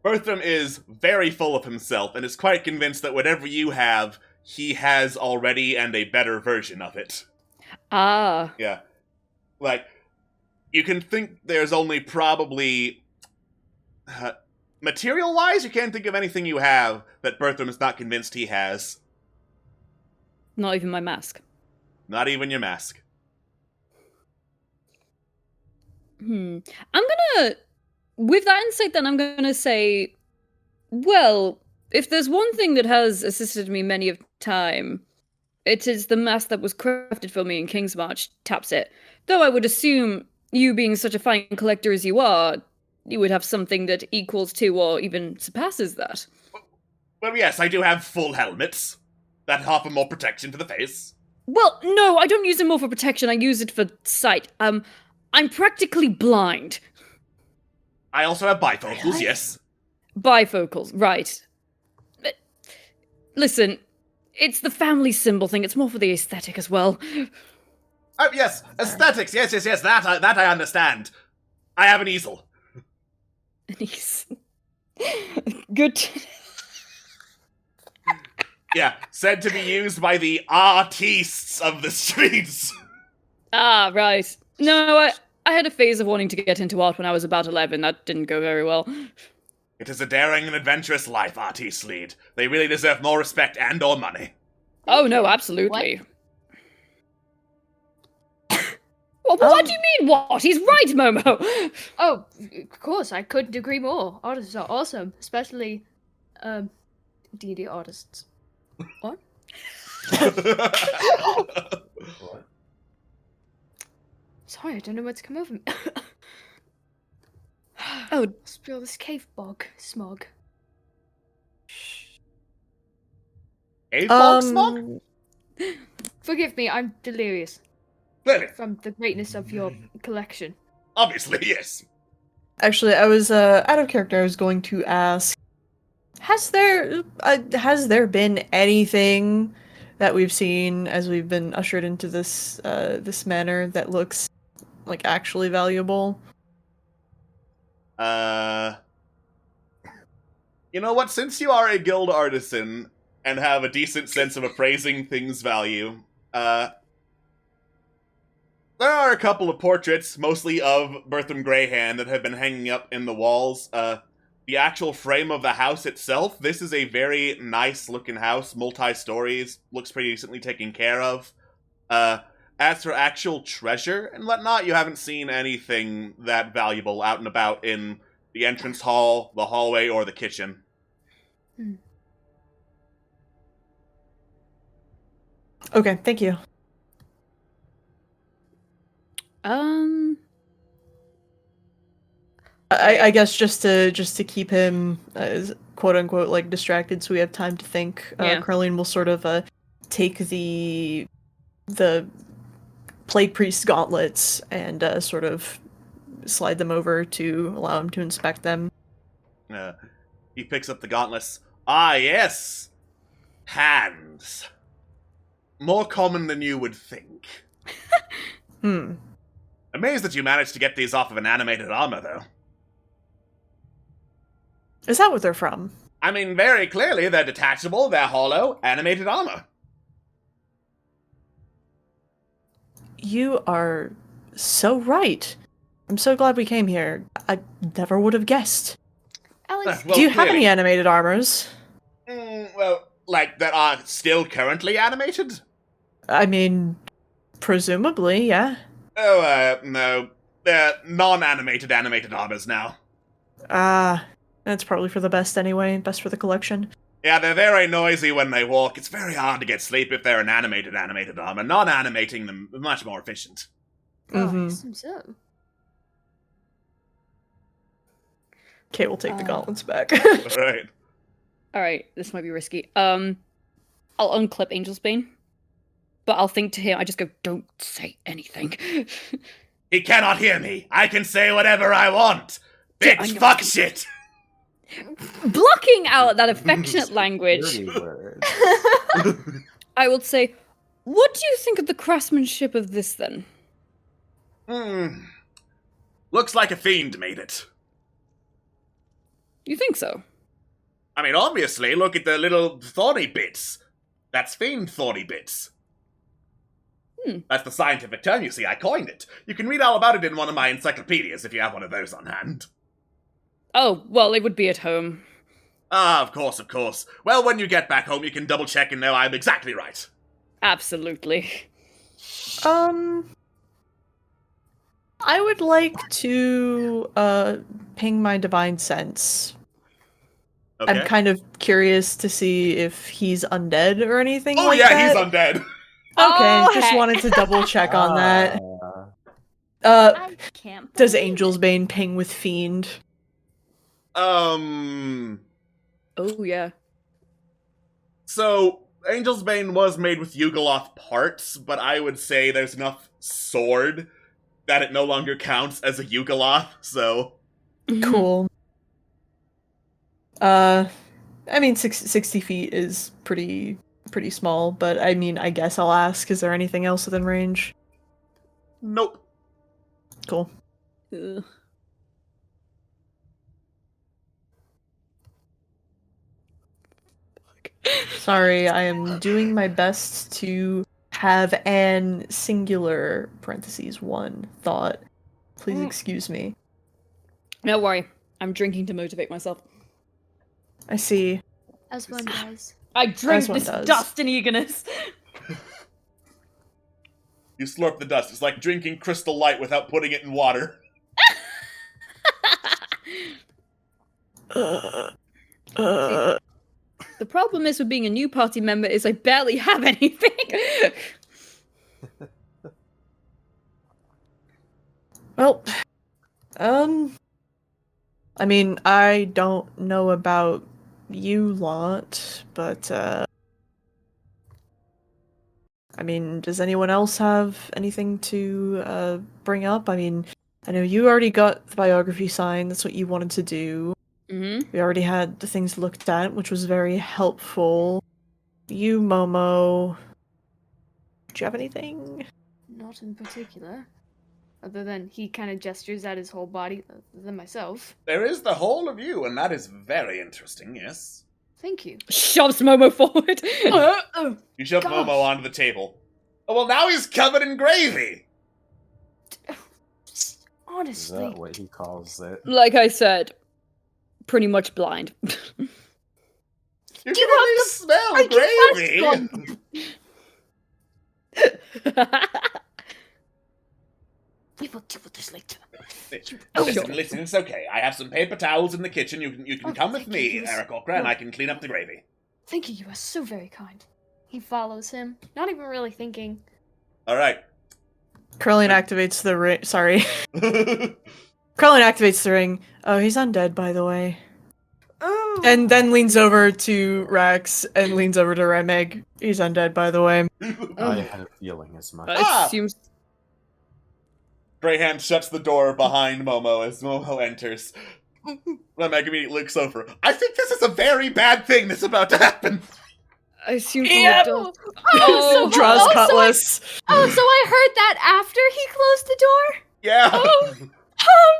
Berthram is very full of himself and is quite convinced that whatever you have, he has already and a better version of it. Ah. Yeah. Like, you can think there's only probably... material-wise, you can't think of anything you have that Berthram is not convinced he has. Not even my mask. Not even your mask. I'm gonna... With that insight, then, I'm gonna say... Well, if there's one thing that has assisted me many of time, it is the mask that was crafted for me in King's March, taps it. Though I would assume, you being such a fine collector as you are, you would have something that equals to or even surpasses that. Well, yes, I do have full helmets that offer more protection to the face. Well, no, I don't use it more for protection, I use it for sight. I'm practically blind. I also have bifocals, yes. Bifocals, right. But, listen, it's the family symbol thing, it's more for the aesthetic as well. Oh, yes, aesthetics, yes, that I understand. I have an easel. Good. Yeah, said to be used by the artistes of the streets. Ah, right. No, I had a phase of wanting to get into art when I was about 11. That didn't go very well. It is a daring and adventurous life artists lead. They really deserve more respect and or money. Oh, no, absolutely. What do you mean, what? He's right, Momo! Oh, of course, I couldn't agree more. Artists are awesome, especially, D&D artists. What? What? Sorry, I don't know what's come over me. Oh, Spill this cave bog smog. A-fog smog? Forgive me, I'm delirious Clearly. from the greatness of your collection. Obviously, yes. Actually, I was out of character. I was going to ask: has there been anything that we've seen as we've been ushered into this this manor that looks like actually valuable? You know what? Since you are a guild artisan and have a decent sense of appraising things' value, there are a couple of portraits, mostly of Berthram Greyhand, that have been hanging up in the walls. The actual frame of the house itself, this is a very nice-looking house, multi-stories, looks pretty decently taken care of. As for actual treasure and whatnot, you haven't seen anything that valuable out and about in the entrance hall, the hallway, or the kitchen. Okay, thank you. I guess just to keep him quote unquote like distracted, so we have time to think. Yeah. Carlene will sort of take the Plague Priest gauntlets and sort of slide them over to allow him to inspect them. He picks up the gauntlets. Ah, yes! Hands. More common than you would think. Amazed that you managed to get these off of an animated armor, though. Is that what they're from? I mean, very clearly, they're detachable, they're hollow, animated armor. You are so right. I'm so glad we came here. I never would have guessed. Alex, Well, Do you have clearly. any animated armors? Well, like, that are still currently animated? I mean, presumably, yeah. Oh, no. They're non-animated animated armors now. That's probably for the best anyway. Best for the collection. Yeah, they're very noisy when they walk. It's very hard to get sleep if they're an animated armor. Non-animating them is much more efficient. I Mhm. assume so. Okay, we'll take the gauntlets back. Alright. Alright, this might be risky. I'll unclip Angel's Bane. but I'll think to him, I just go, don't say anything. He cannot hear me. I can say whatever I want. Yeah, I Bitch, know. fuck shit. Blocking out that affectionate language, Dirty words. I will say, what do you think of the craftsmanship of this, then? Looks like a fiend made it. You think so? I mean, obviously, look at the little thorny bits. That's fiend thorny bits. That's the scientific term, you see. I coined it. You can read all about it in one of my encyclopedias if you have one of those on hand. Oh, well, it would be at home. Ah, of course, of course. Well, when you get back home, you can double-check and know I'm exactly right. Absolutely. I would like to ping my divine sense. Okay. I'm kind of curious to see if he's undead or anything Oh like yeah, that. he's undead. Okay, Oh, just heck. wanted to double check on that. I can't. Does believe Angel's it. Bane ping with Fiend? Oh, yeah. So, Angel's Bane was made with Yugoloth parts, but I would say there's enough sword that it no longer counts as a Yugoloth, so... Cool. I mean, 60 feet is pretty small, but I mean, I guess I'll ask, is there anything else within range? Nope. Cool. Ugh. Sorry, I am doing my best to have an singular (1) thought. Please excuse me. Don't worry. I'm drinking to motivate myself. I see. As one does. I drink As one this does. dust and eagerness. You slurp the dust. It's like drinking Crystal Light without putting it in water. The problem is with being a new party member is I barely have anything. Well, I mean, I don't know about you lot, but, I mean, does anyone else have anything to, bring up? I mean, I know you already got the biography signed, that's what you wanted to do. Mm-hmm. We already had the things looked at, which was very helpful. You, Momo, do you have anything? Not in particular. Other than he kind of gestures at his whole body, other than myself. There is the whole of you, and that is very interesting, yes. Thank you. Shoves Momo forward. You shove Gosh. Momo onto the table. Oh, well, now he's covered in gravy! Is Honestly. that what he calls it? Like I said, pretty much blind. You can at least smell gravy! We will deal with this later. Listen, it's okay. I have some paper towels in the kitchen. You can Oh, come with thank me, you. Aarakocra, and I can clean up the gravy. Thank you, you are so very kind. He follows him, not even really thinking. Alright. Curlian activates the ring. Sorry. Curlian activates the ring. Oh, he's undead, by the way. Oh. And then leans over to Rax and leans over to Remeg. He's undead, by the way. I had a feeling as much. Ah! It seems Greyhand shuts the door behind Momo as Momo enters. Remeg immediately looks over. I think this is a very bad thing that's about to happen. I assume from Yep. the door. Oh, Draws so cutlass. Oh, so I heard that after he closed the door? Yeah. Oh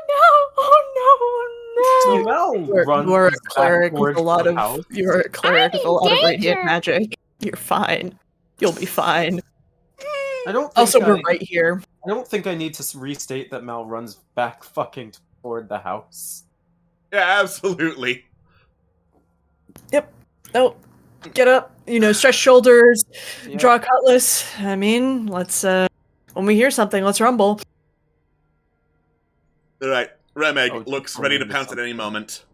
no! Oh no! Mel You are a runs cleric with backwards a lot to the of. house. You're a cleric with a lot of in radiant danger. magic. You're fine. You'll be fine. I don't think Also, we're I, right here. I don't think I need to restate that Mel runs back fucking toward the house. Yeah, absolutely. Oh, get up. Stretch shoulders. Yeah. Draw a cutlass. I mean, let's. When we hear something, let's rumble. Alright. Remeg Oh, looks oh, ready to maybe pounce at any something. moment.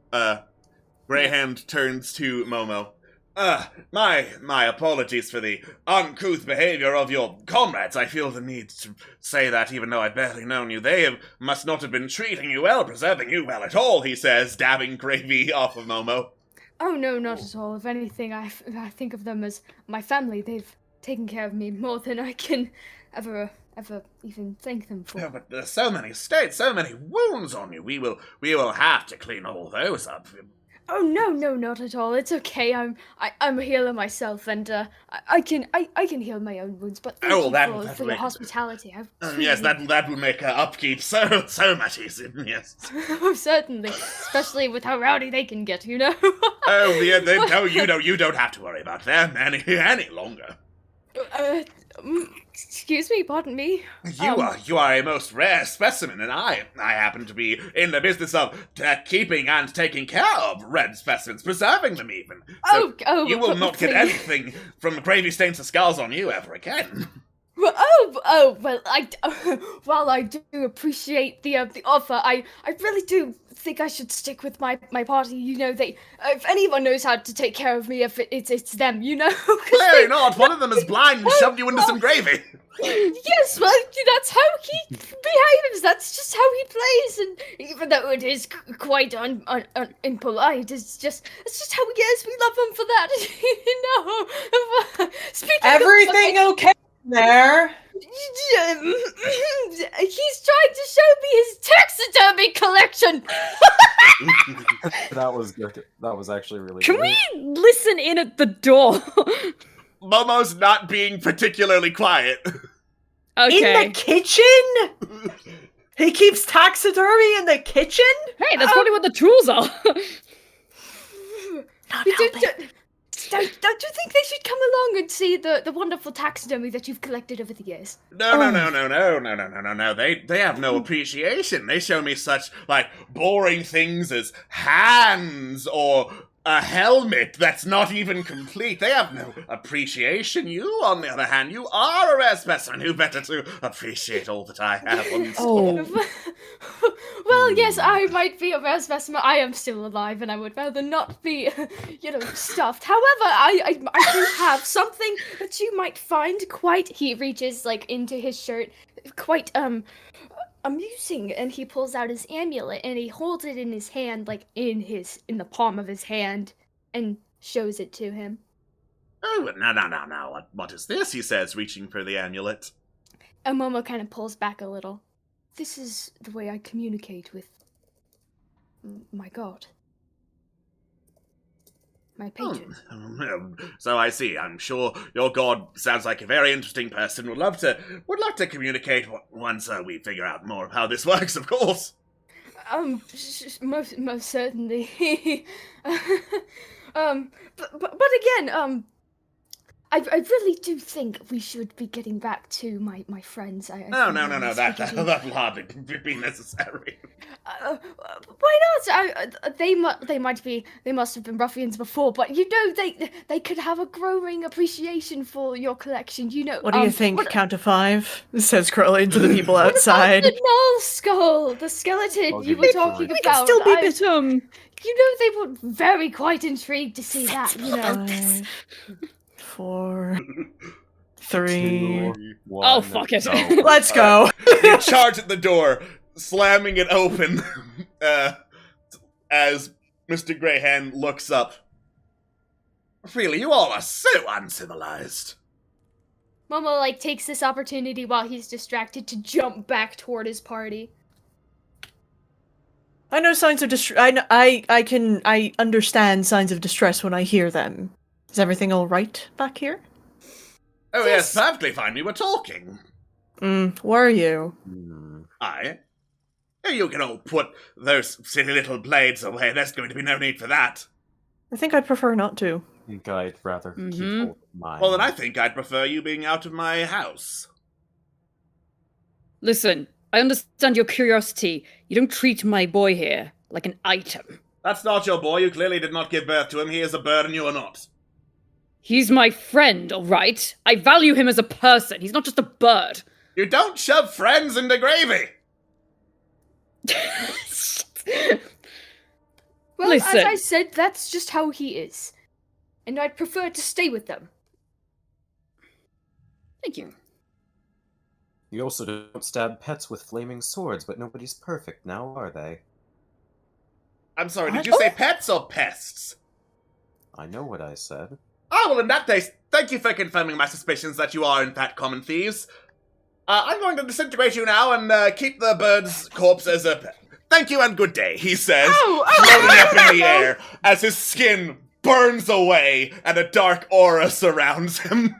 Greyhand turns to Momo. My apologies for the uncouth behavior of your comrades. I feel the need to say that even though I've barely known you. They must not have been treating you well, preserving you well at all, he says, dabbing gravy off of Momo. Oh no, not at all. If anything, I think of them as my family. They've taken care of me more than I can ever even thank them for. Oh, but there's so many states, so many wounds on you. We will have to clean all those up. Oh no, not at all. It's okay. I'm a healer myself, and I can heal my own wounds. But thank you for your hospitality. Yes, that will make upkeep so much easier. Yes. Oh, certainly, especially with how rowdy they can get. You know. Oh, yeah. No, you don't have to worry about them any longer. Excuse me, pardon me. You are a most rare specimen, and I happen to be in the business of keeping and taking care of red specimens, preserving them even. So you will not get anything from gravy stains or scars on you ever again. Well, while I do appreciate the offer, I really do think I should stick with my party. You know, if anyone knows how to take care of me, if it's them, you know. Clearly not. One of them is blind and shoved you into some gravy. Yes, well, that's how he behaves. That's just how he plays, and even though it is quite impolite, it's just how he is. We love him for that. You know. Speaking Everything okay there? He's trying to show me his taxidermy collection. That was good. That was actually really Can good. we listen in at the door? Momo's not being particularly quiet. Okay. In the kitchen? He keeps taxidermy in the kitchen? Hey, that's probably what the tools are. Not helping. Don't you think they should come along and see the wonderful taxidermy that you've collected over the years? No. They have no appreciation. They show me such, boring things as hands or a helmet that's not even complete. They have no appreciation. You, on the other hand, you are a rare specimen. Who better to appreciate all that I have on store? Well, yes, I might be a rare specimen. I am still alive, and I would rather not be, stuffed. However, I do have something that you might find quite. He reaches into his shirt, quite amusing, and he pulls out his amulet and he holds it in his hand, in the palm of his hand, and shows it to him. Oh, no. What is this? He says, reaching for the amulet. And Momo kind of pulls back a little. This is the way I communicate with my god. My patron. So I see. I'm sure your god sounds like a very interesting person. Would love to communicate once we figure out more of how this works, of course. Most certainly. But again, I really do think we should be getting back to my friends. No. That'll hardly be necessary. Why not? They must have been ruffians before, but they could have a growing appreciation for your collection. What do you think? Count to 5? Says Crowley to the people outside. The null skull, the skeleton you were talking about. We can still be Berthram. They were very quite intrigued to see that. 5, 4, 3. 2, 1. Oh, fuck it. Go. Let's go. You charge at the door, slamming it open as Mr. Greyhand looks up. Really, you all are so uncivilized. Momo takes this opportunity while he's distracted to jump back toward his party. I know signs of distress. I understand signs of distress when I hear them. Is everything all right back here? Oh yes, perfectly fine. We were talking. Were you? Aye. You can all put those silly little blades away. There's going to be no need for that. I think I'd prefer not to. I think I'd rather keep hold of mine. Well, then I think I'd prefer you being out of my house. Listen, I understand your curiosity. You don't treat my boy here like an item. That's not your boy. You clearly did not give birth to him. He is a burden. You are not. He's my friend, all right? I value him as a person. He's not just a bird. You don't shove friends into gravy. Well, Listen. as I said, that's just how he is. And I'd prefer to stay with them. Thank you. You also don't stab pets with flaming swords, but nobody's perfect now, are they? I'm sorry, did you say pets or pests? I know what I said. Oh, well, in that thank you for confirming my suspicions that you are in fact common thieves. I'm going to disintegrate you now and keep the bird's corpse as a pet. Thank you and good day, he says, floating up in the air as his skin burns away and a dark aura surrounds him.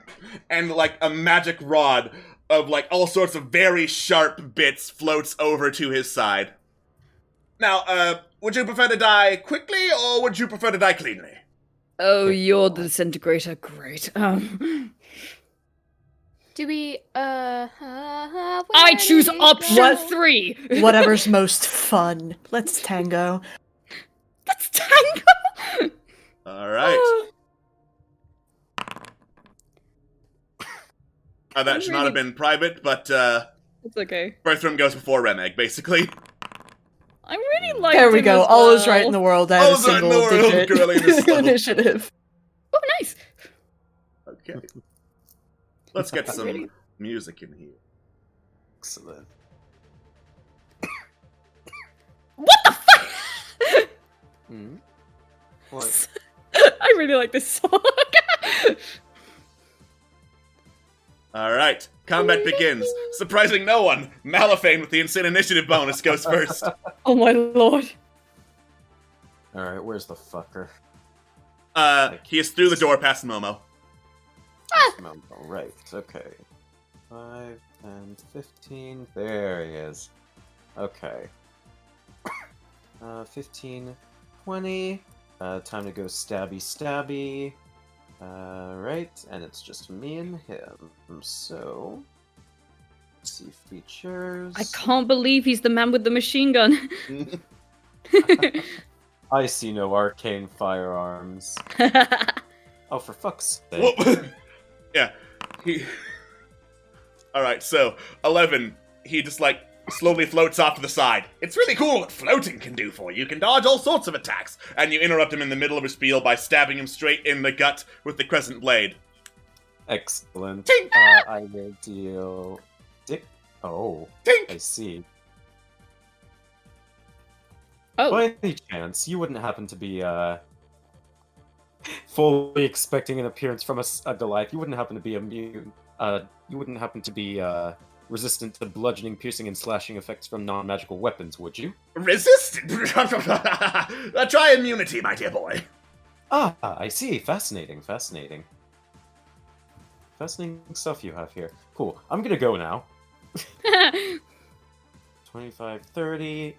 And like a magic rod of like all sorts of very sharp bits floats over to his side. Now, would you prefer to die quickly or would you prefer to die cleanly? Oh, you're the disintegrator. Great. Do we, I choose option 3! Whatever's most fun. Let's tango. That's tango! Alright. That should not have been private, but, It's okay. Berthram goes before Remeg, basically. I really like There we go. All is right in the world. I have a All is right in the single world, digit girly Miss Slow. initiative. Oh, nice! Okay. Let's get some music in here. Excellent. What the fuck? Hmm? What? I really like this song. Alright, combat begins. Surprising no one, Malifane with the insane initiative bonus goes first. Oh my lord. Alright, where's the fucker? He is through the door past Momo. Right, okay. 5, 10, 15. There he is. Okay. 15, 20. Time to go stabby stabby. Right, and it's just me and him. So, let's see features. I can't believe he's the man with the machine gun. I see no arcane firearms. Oh, for fuck's sake. Whoop. Yeah, he... Alright, so, 11, he just, like, slowly floats off to the side. It's really cool what floating can do for you. You can dodge all sorts of attacks. And you interrupt him in the middle of his spiel by stabbing him straight in the gut with the crescent blade. Excellent. Tink! I will deal... Oh, Tink! I see. Oh. By any chance, you wouldn't happen to be, fully expecting an appearance from a Goliath. You wouldn't happen to be immune. You wouldn't happen to be, resistant to bludgeoning, piercing, and slashing effects from non-magical weapons, would you? Resistant? Try immunity, my dear boy. Ah, I see. Fascinating, fascinating. Fascinating stuff you have here. Cool. I'm gonna go now. 25, 30.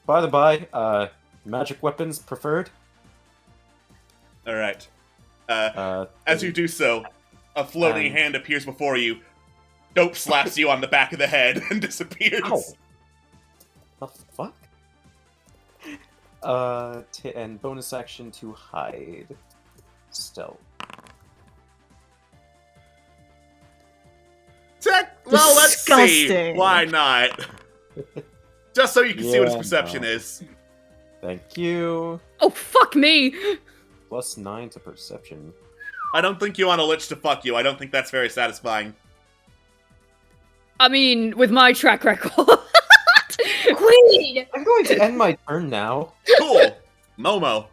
By the by, magic weapons preferred? Alright. As you do so, a floating hand appears before you, dope slaps you on the back of the head, and disappears. Ow. The fuck? And bonus action to hide. Stealth. Well, let's see. Disgusting. Why not? Just so you can see what his Yeah, perception no. is. Thank you. Oh, fuck me! +9 to perception. I don't think you want a lich to fuck you. I don't think that's very satisfying. I mean, with my track record. Queen! I'm going to end my turn now. Cool. Momo.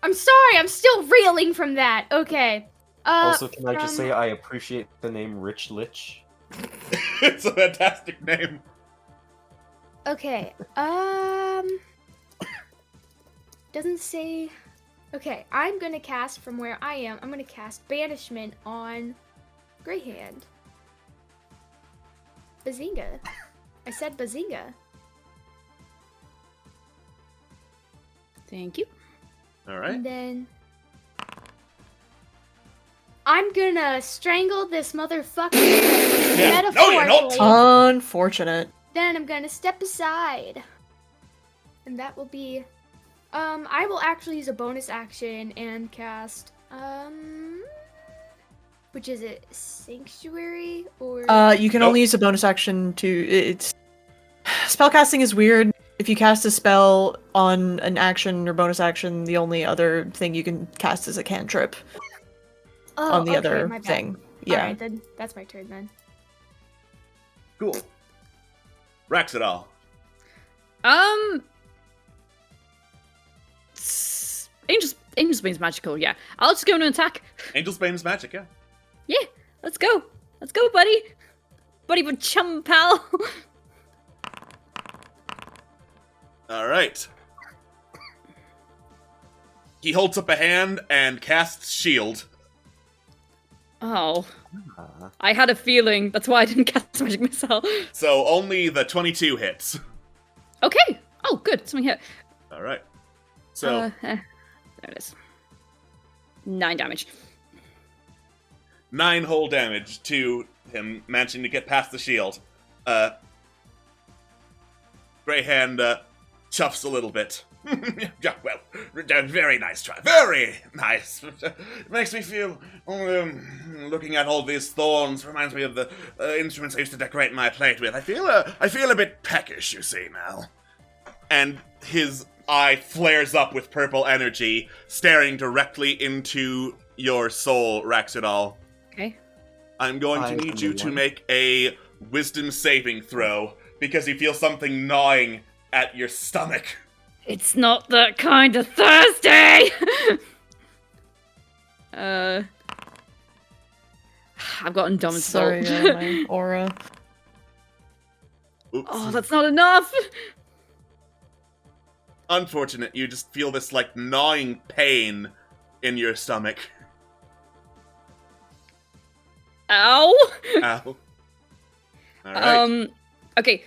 I'm sorry, I'm still reeling from that. Okay. Also, can I just from- say I appreciate the name Rich Lich? It's a fantastic name. Okay, doesn't say... Okay, I'm gonna cast from where I am. I'm gonna cast Banishment on Greyhand. Bazinga. I said Bazinga. Thank you. Alright. And then... I'm gonna strangle this motherfucker metaphorically. No, you're not. Unfortunate. Then I'm gonna step aside. And that will be... I will actually use a bonus action and cast, which is it? Sanctuary? Or... You can Nope. only use a bonus action to... It's... Spellcasting is weird. If you cast a spell on an action or bonus action, the only other thing you can cast is a cantrip on the other my bad. thing. Yeah. Alright, then that's my turn then. Cool. Raxidal. Angel's Angel's Bane's magical, yeah. I'll just go into attack. Angel's Bane is magic, yeah. Yeah, let's go. Let's go, buddy. Buddy, but chum pal. All right. He holds up a hand and casts shield. Oh. Uh, I had a feeling. That's why I didn't cast Magic Missile. So only the 22 hits. Okay. Oh, good. Something hit. All right. So There it is. 9 damage. 9 whole damage to him, managing to get past the shield. Greyhand chuffs a little bit. Yeah, well, very nice try. Very nice. It makes me feel, looking at all these thorns, reminds me of the instruments I used to decorate my plate with. I feel a bit peckish, you see, now. And his eye flares up with purple energy, staring directly into your soul, Raxidal. Okay. I'm going to need you to make a wisdom saving throw, because you feel something gnawing at your stomach. It's not that kind of Thursday! I've got Indomitable. Sorry, my aura. Oops. Oh, that's not enough! Unfortunate, you just feel this, like, gnawing pain in your stomach. Ow! Ow. Alright. Okay.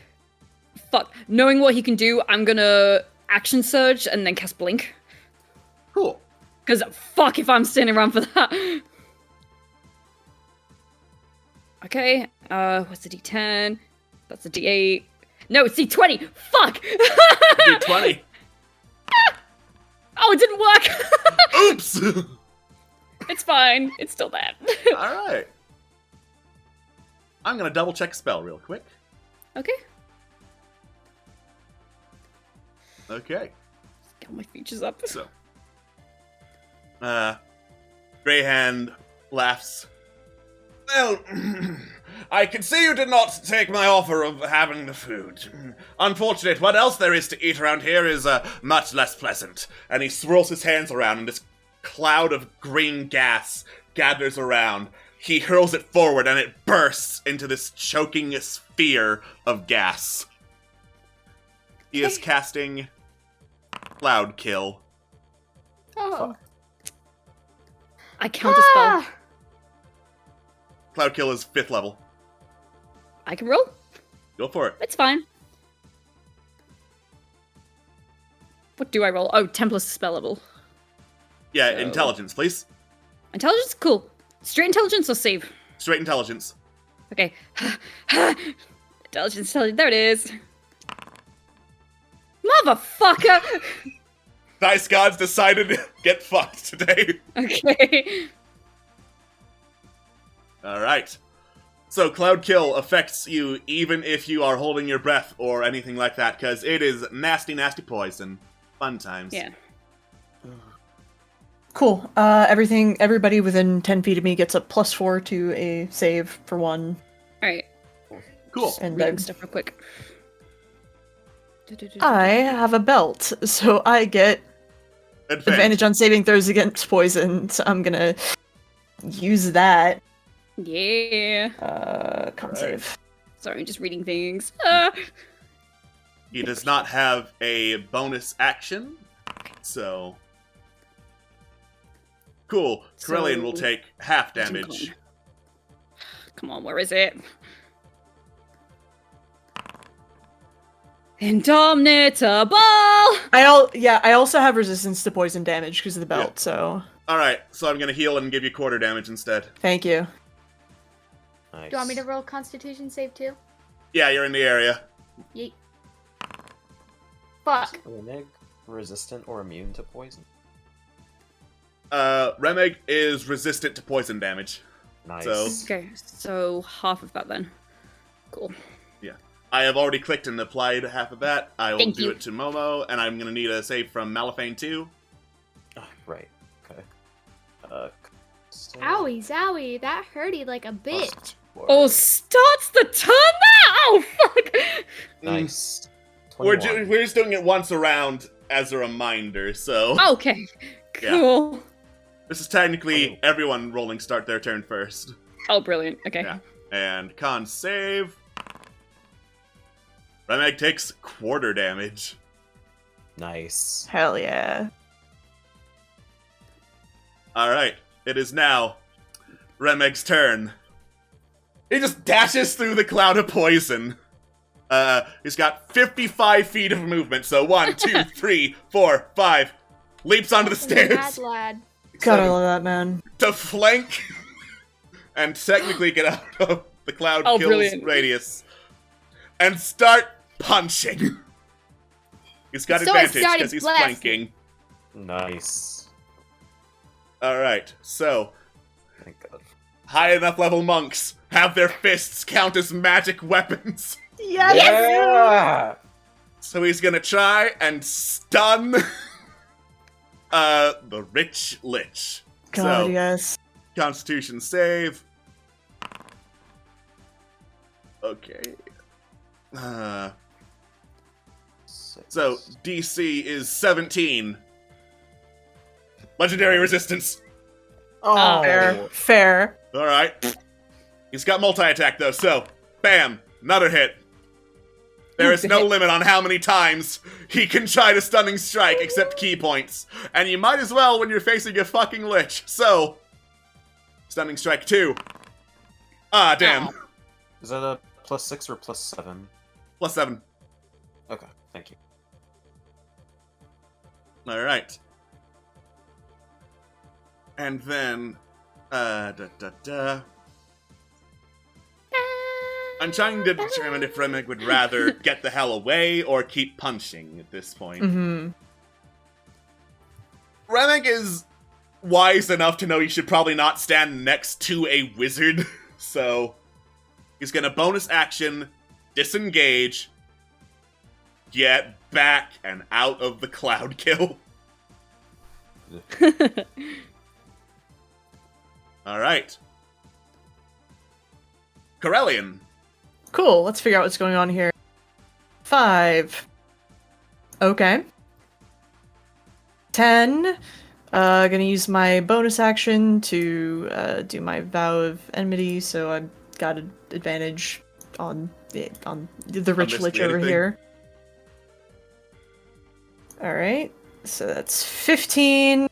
Fuck. Knowing what he can do, I'm gonna action surge and then cast blink. Cool. Because fuck if I'm standing around for that. Okay, what's the D10? That's a D8. No, it's D20! Fuck! D20. Oh, it didn't work! Oops! It's fine. It's still bad. Alright. I'm gonna double check spell real quick. Okay. Okay. Got my features up. So. Greyhand laughs. Well, I can see you did not take my offer of having the food. Unfortunate, what else there is to eat around here is much less pleasant. And he swirls his hands around, and this cloud of green gas gathers around. He hurls it forward, and it bursts into this choking sphere of gas. He is casting Cloud Kill. Oh. I counter spell. Cloud Kill is 5th level. I can roll. Go for it. It's fine. What do I roll? Oh, 10 plus spell level. Yeah, So- intelligence, please. Intelligence? Cool. Straight intelligence or save? Straight intelligence. Okay. Intelligence. There it is. Motherfucker! Dice gods decided to get fucked today. Okay. Alright. So Cloud Kill affects you even if you are holding your breath or anything like that, because it is nasty, nasty poison. Fun times. Yeah. Cool. Everybody within 10 feet of me gets a +4 to a save for 1. Alright. Cool. And Reading then stuff real quick. I have a belt, so I get advantage on saving throws against poison. So I'm gonna use that. Yeah. Con Right. save. Sorry, just reading things. He does not have a bonus action, so... Cool. Corellian will So- take half damage. Come on, where is it? Indomitable! I also have resistance to poison damage because of the belt. Yeah. So Alright, so I'm gonna heal and give you quarter damage instead. thank you. Nice. Do you want me to roll Constitution save too? Yeah, you're in the area. Yeet. Fuck. Reneg resistant or immune to poison? Remeg is resistant to poison damage. Nice. So- Okay, so half of that then. Cool. I have already clicked and applied half of that. I will Thank do you. it to Momo, and I'm gonna need a save from Malifane too. Ah, right. Okay. Save Owie, zowie, that hurty like a bitch. +4. Oh, starts the turn now! Oh, fuck! Nice. We're 21. just doing it once around as a reminder, so... Okay, Cool. This is technically everyone rolling start their turn first. Oh, brilliant. Okay. Yeah. And con save. Remeg takes quarter damage. Nice. Hell yeah. Alright, it is now Remeg's turn. He just dashes through the cloud of poison. He's got 55 feet of movement, so 1, 2, 3, 4, 5. Leaps onto the stairs. Mad lad. God, I love that, man. To flank and technically get out of the cloud Oh, kills brilliant. radius. And start punching. He's got So I advantage started because he's blasting. flanking. Nice. Alright, so Thank God. high enough level monks have their fists count as magic weapons. Yes! Yeah! So he's gonna try and stun the rich lich. God, So, yes. Constitution save. Okay. So DC is 17. Legendary resistance. Oh, Fair. Fair. Alright. He's got multi-attack though, so bam, another hit. There is no limit on how many times he can try to stunning strike except key points. And you might as well when you're facing a fucking lich. So stunning strike 2. Ah, damn. Is that a +6 or +7? +7. Okay, thank you. Alright. And then I'm trying to determine if Remig would rather get the hell away or keep punching at this point. Mm-hmm. Remig is wise enough to know he should probably not stand next to a wizard, so he's gonna bonus action, disengage, get back and out of the cloud kill. Alright. Corellian. Cool, let's figure out what's going on here. 5. Okay. 10. Gonna use my bonus action to do my Vow of Enmity, so I've got an advantage on the rich this lich weird over thing. here. Alright, so that's 15.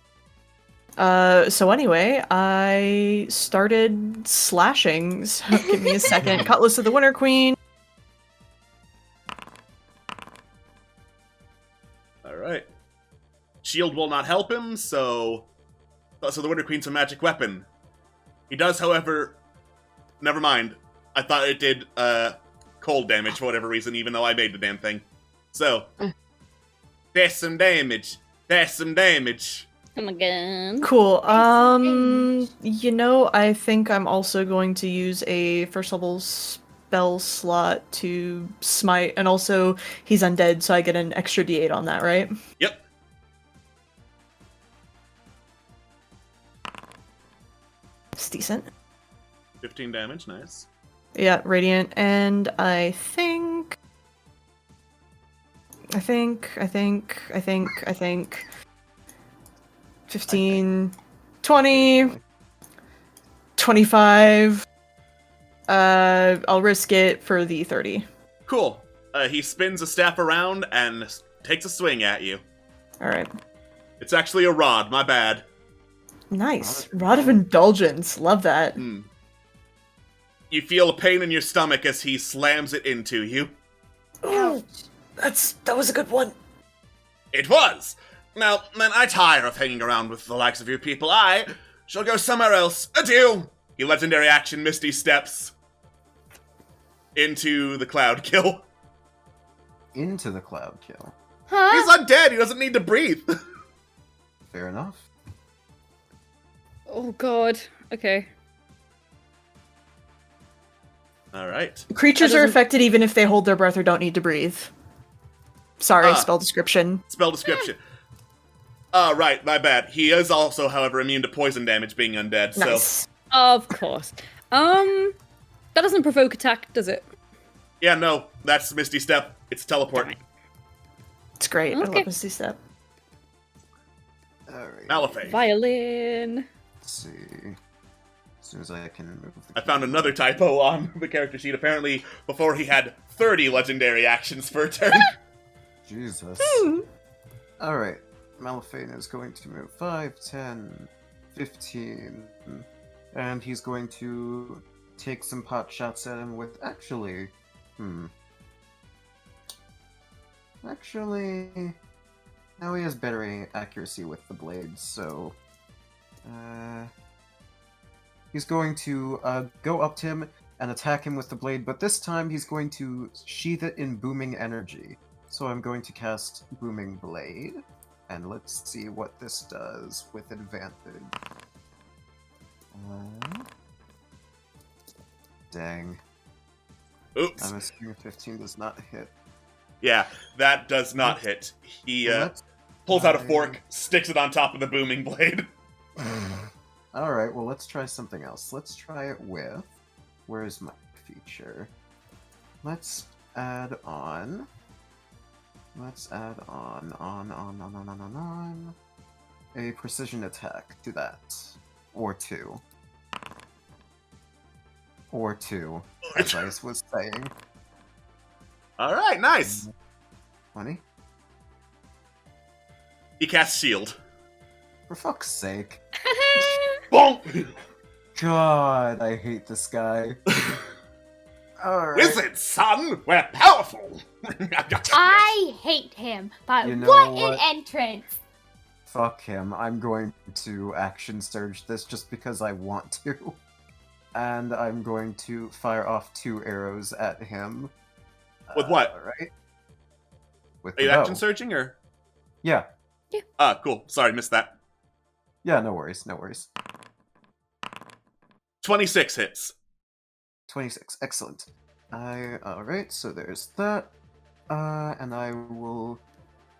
So anyway, I started slashing, so give me a second. Cutlass of the Winter Queen. Alright. Shield will not help him, so the Winter Queen's a magic weapon. He does, however... Never mind. I thought it did, cold damage for whatever reason, even though I made the damn thing. So... There's some damage. There's some damage. Oh my god. Cool. You know, I think I'm also going to use a first level spell slot to smite, and also he's undead, so I get an extra d8 on that, right? Yep. It's decent. 15 damage, nice. Yeah, radiant, and I think 15, 20, 25. I'll risk it for the 30. Cool. He spins a staff around and takes a swing at you. Alright. It's actually a rod, my bad. Nice. Rod of Indulgence. Love that. Hmm. You feel a pain in your stomach as he slams it into you. Ooh, that was a good one. It was! Now, then I tire of hanging around with the likes of you people. I shall go somewhere else. Adieu! He legendary action Misty steps into the cloud kill. Into the cloud kill. Huh? He's undead, he doesn't need to breathe. Fair enough. Oh god. Okay. Alright. Creatures That are doesn't- affected even if they hold their breath or don't need to breathe. Sorry, Ah. spell description. Spell description. Right, my bad. He is also, however, immune to poison damage being undead, so... Nice. Of course. That doesn't provoke attack, does it? Yeah, no, that's Misty Step. It's teleport. Darn it. It's great. I Okay. love Misty Step. Alright. Malifaux. Violin. Let's see. As soon as I can move I found another typo on the character sheet. Apparently, before he had 30 legendary actions for a turn. Jesus. Alright. Malifaux is going to move 5, 10, 15. And he's going to take some pot shots at him with actually. Actually. Now he has better accuracy with the blades, so. He's going to go up to him and attack him with the blade, but this time he's going to sheath it in booming energy. So I'm going to cast Booming Blade, and let's see what this does with advantage. Dang. Oops. I'm assuming 15 does not hit. Yeah, that does not hit. He pulls out a fork, sticks it on top of the booming blade. Alright, well, let's try something else. Let's try it with... Where's my feature? Let's add on... a precision attack to that. Or two. Or two, as I was saying. Alright, nice. 20? He casts shield. For fuck's sake. Bonk! God, I hate this guy. Alright. Wizard, son! We're powerful! I hate him, but You know what what? an entrance! Fuck him. I'm going to action surge this just because I want to. And I'm going to fire off 2 arrows at him. With what? Alright. With Are the you bow. action surging, or? Yeah. Ah, cool. Sorry, missed that. Yeah, no worries, no worries. 26 hits. 26, excellent. Alright, so there's that. And I will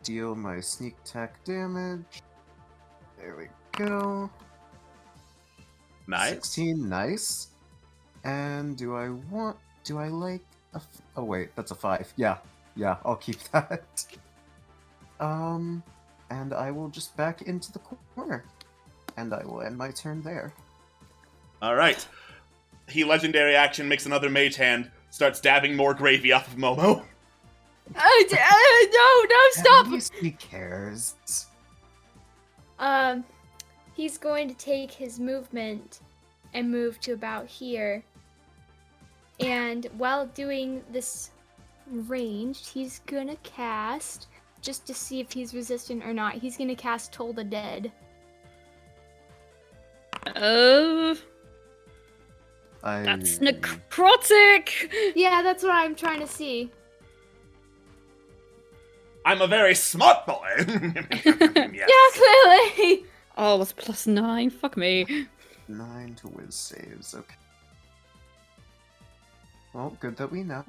deal my sneak attack damage. There we go. Nice. 16, nice. And do I like a... Oh wait, that's a 5. Yeah, I'll keep that. And I will just back into the corner. And I will end my turn there. Alright. He legendary action, makes another mage hand, starts dabbing more gravy off of Momo. No, stop! At least he cares. He's going to take his movement and move to about here. And while doing this ranged, he's gonna cast, just to see if he's resistant or not, he's gonna cast Toll the Dead. That's necrotic! Yeah, that's what I'm trying to see. I'm a very smart boy! Yes. Yeah, clearly! Oh, that's +9. Fuck me. 9 to whiz saves, okay. Well, good that we know.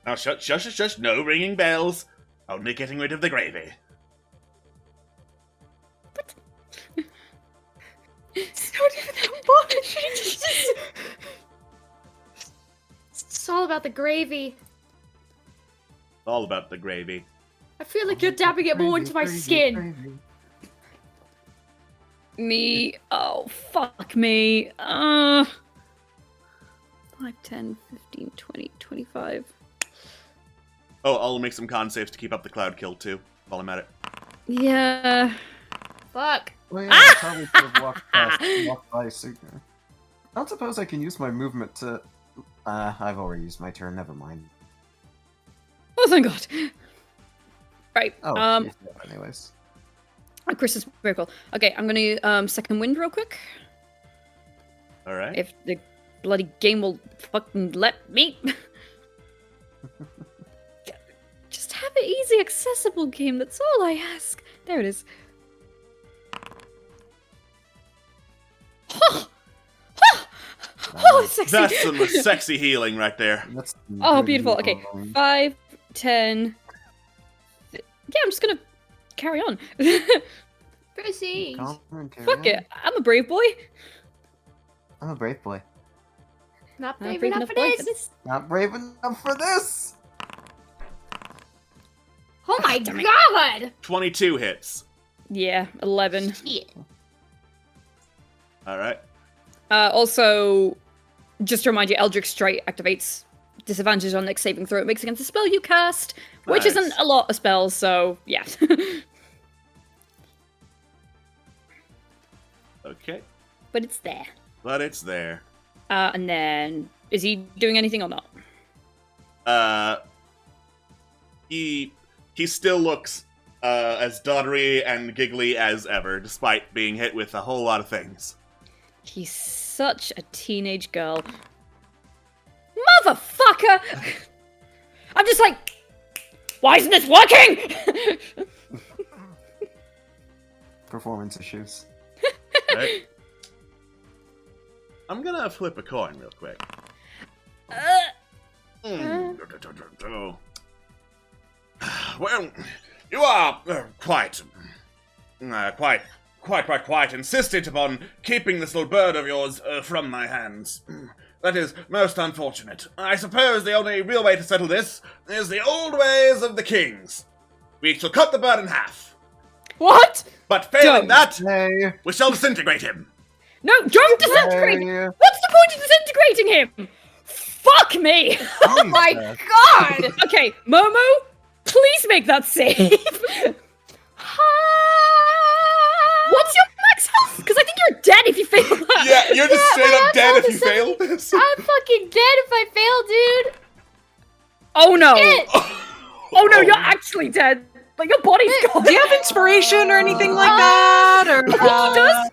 Now shush, no ringing bells. Only getting rid of the gravy. It's not even that much! It's all about the gravy. All about the gravy. I feel like you're dabbing it more into my skin. Me. Oh, fuck me. 5, 10, 15, 20, 25. Oh, I'll make some con saves to keep up the cloud kill too, while I'm at it. Yeah. Fuck. Well, yeah, I probably could have walked by sooner. I don't suppose I can use my movement to... I've already used my turn, never mind. Oh, thank God. Right. Oh, anyways. Chris is very cool. Okay, I'm gonna second wind real quick. Alright. If the bloody game will fucking let me. Just have an easy, accessible game. That's all I ask. There it is. Oh, it's sexy. That's some sexy healing right there. That's Oh, good beautiful. Okay, wrong. 5, 10. Yeah, I'm just gonna carry on. Proceed. Calm and carry Fuck on. it. I'm a brave boy. I'm a brave boy. Not I'm brave brave enough for boy this. Not brave enough for this! Oh my Damn it. god! 22 hits. Yeah, 11. Shit. All right. Also, just to remind you, Eldritch Strike activates disadvantage on next saving throw it makes against a spell you cast, which Nice. isn't a lot of spells, so yeah. Okay. But it's there. But it's there. And then, is he doing anything or not? He still looks as doddery and giggly as ever, despite being hit with a whole lot of things. He's such a teenage girl. Motherfucker! I'm just like, why isn't this working? Performance issues. Right? I'm gonna flip a coin real quick. Well, you are quite insistent upon keeping this little bird of yours from my hands. That is most unfortunate. I suppose the only real way to settle this is the old ways of the kings. We shall cut the bird in half, What? but failing Don't. that, Hey, we shall disintegrate him. No, don't disintegrate him! hey. What's the point of disintegrating him? Fuck me! Oh my god! Okay, Momo, please make that save. What's your max health? Because I think you're dead if you fail that. Yeah, you're just straight up my dead if health you is fail this. I'm fucking dead if I fail, dude. Oh no! Shit. Oh no, you're actually dead. Like your body's gone. Do you have inspiration or anything like that? Or He does.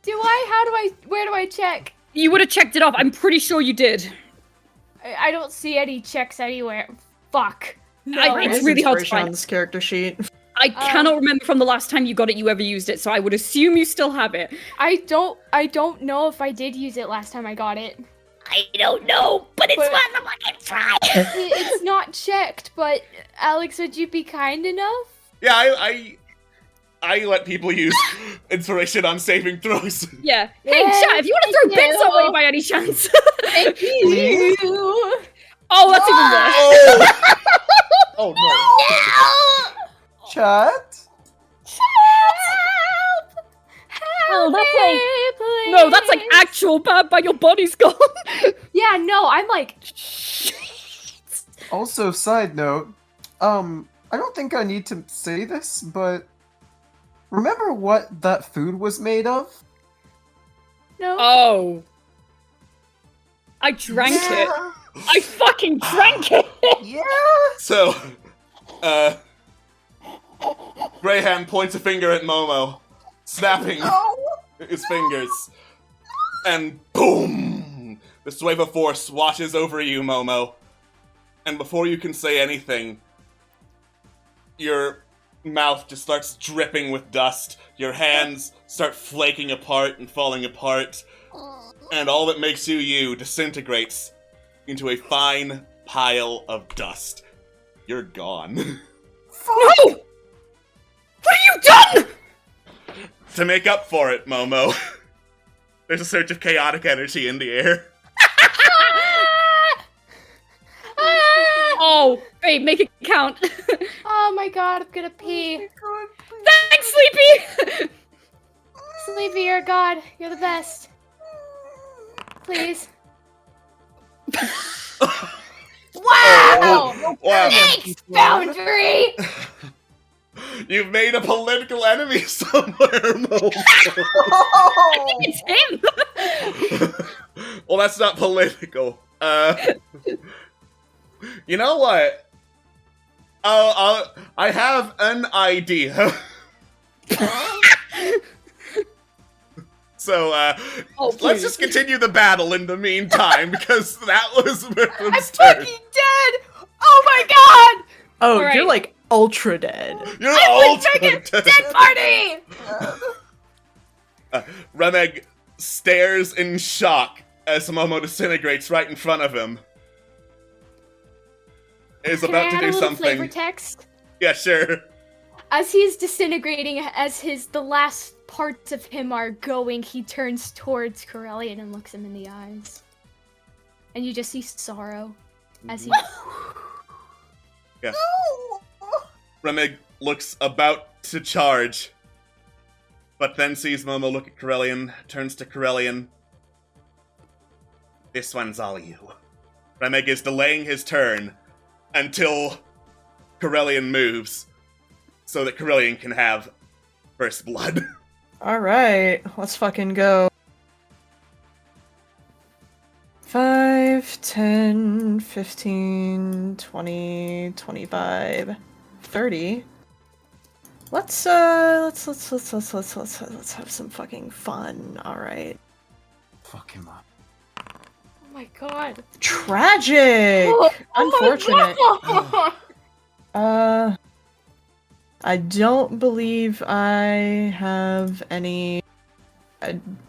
Do I? Where do I check? You would have checked it off. I'm pretty sure you did. I don't see any checks anywhere. Fuck. It's really hard to inspiration on find. this character sheet. I cannot remember from the last time you got it you ever used it, so I would assume you still have it. I don't know if I did use it last time I got it. I don't know, but it's But- worth a fucking try. It's not checked, but Alex, would you be kind enough? Yeah, I let people use inspiration on saving throws. Yeah. Hey, Yeah, chat, if you want to throw thank bits you. our way by any chance. Thank you. Oh, that's even worse. Oh no. Chat? Help! Oh, that's me, like- please. No, that's like actual bad, but your body's gone. Yeah, no, I'm like, Also, side note, I don't think I need to say this, but remember what that food was made of? no. Oh. I drank it. I fucking drank it. Yeah. So, Greyhand points a finger at Momo, snapping his fingers, and boom! This wave of force washes over you, Momo. And before you can say anything, your mouth just starts dripping with dust. Your hands start flaking apart and falling apart. And all that makes you you disintegrates into a fine pile of dust. You're gone. No! What have you done? To make up for it, Momo, there's a surge of chaotic energy in the air. Oh, babe, make it count. Oh my god, I'm gonna pee. Thanks, Sleepy! Sleepy, you're a god. You're the best. Please. Wow! Wow. Thanks, Boundary! You've made a political enemy somewhere, Momo. It's him! Well, that's not political. You know what? I have an idea. So, let's just continue the battle in the meantime, because that was Berthram's turn. Fucking dead! Oh my god! Oh, Alright. you're like ultra dead. You're I'm all with freaking dead party! Remeg stares in shock as Momo disintegrates right in front of him. Is Can I about to add do a little flavor something. text? Yeah, sure. As he's disintegrating, as the last parts of him are going, he turns towards Corellian and looks him in the eyes. And you just see sorrow as he. Yeah. Remig looks about to charge but then sees Momo look at Corellian, turns to Corellian. This one's all you. Remig is delaying his turn until Corellian moves, so that Corellian can have first blood. Alright, let's fucking go. 5, 10, 15, 20, 25, 30. Let's have some fucking fun. Alright. Fuck him up. Oh my god. Tragic! Unfortunate. Oh my god. I don't believe I have any.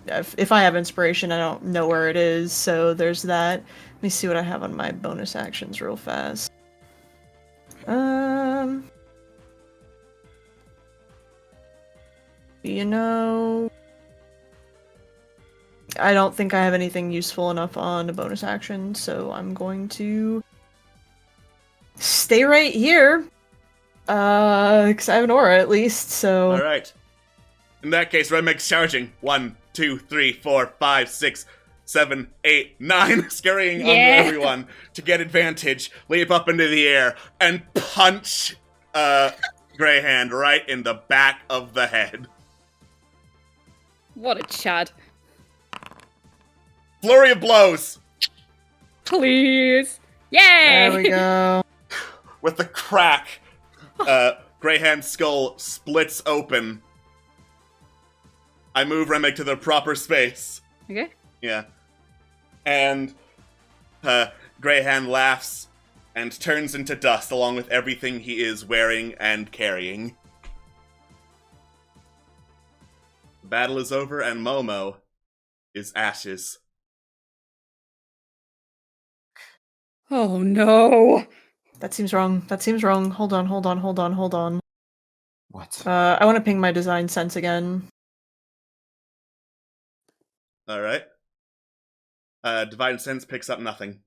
If I have inspiration, I don't know where it is, so there's that. Let me see what I have on my bonus actions real fast. You know, I don't think I have anything useful enough on a bonus action, so I'm going to stay right here. Because I have an aura at least, so. Alright. In that case, Remig's charging. 1, 2, 3, 4, 5, 6, 7, 8, 9, scurrying onto everyone to get advantage, leap up into the air, and punch Greyhand right in the back of the head. What a Chad. Flurry of blows! Please. Yay! There we go. With the crack, Greyhand's skull splits open. I move Remig to the proper space. Okay. Yeah. And Greyhand laughs and turns into dust along with everything he is wearing and carrying. The battle is over and Momo is ashes. Oh no. That seems wrong. That seems wrong. Hold on. What? I want to ping my design sense again. Alright. Divine Sense picks up nothing.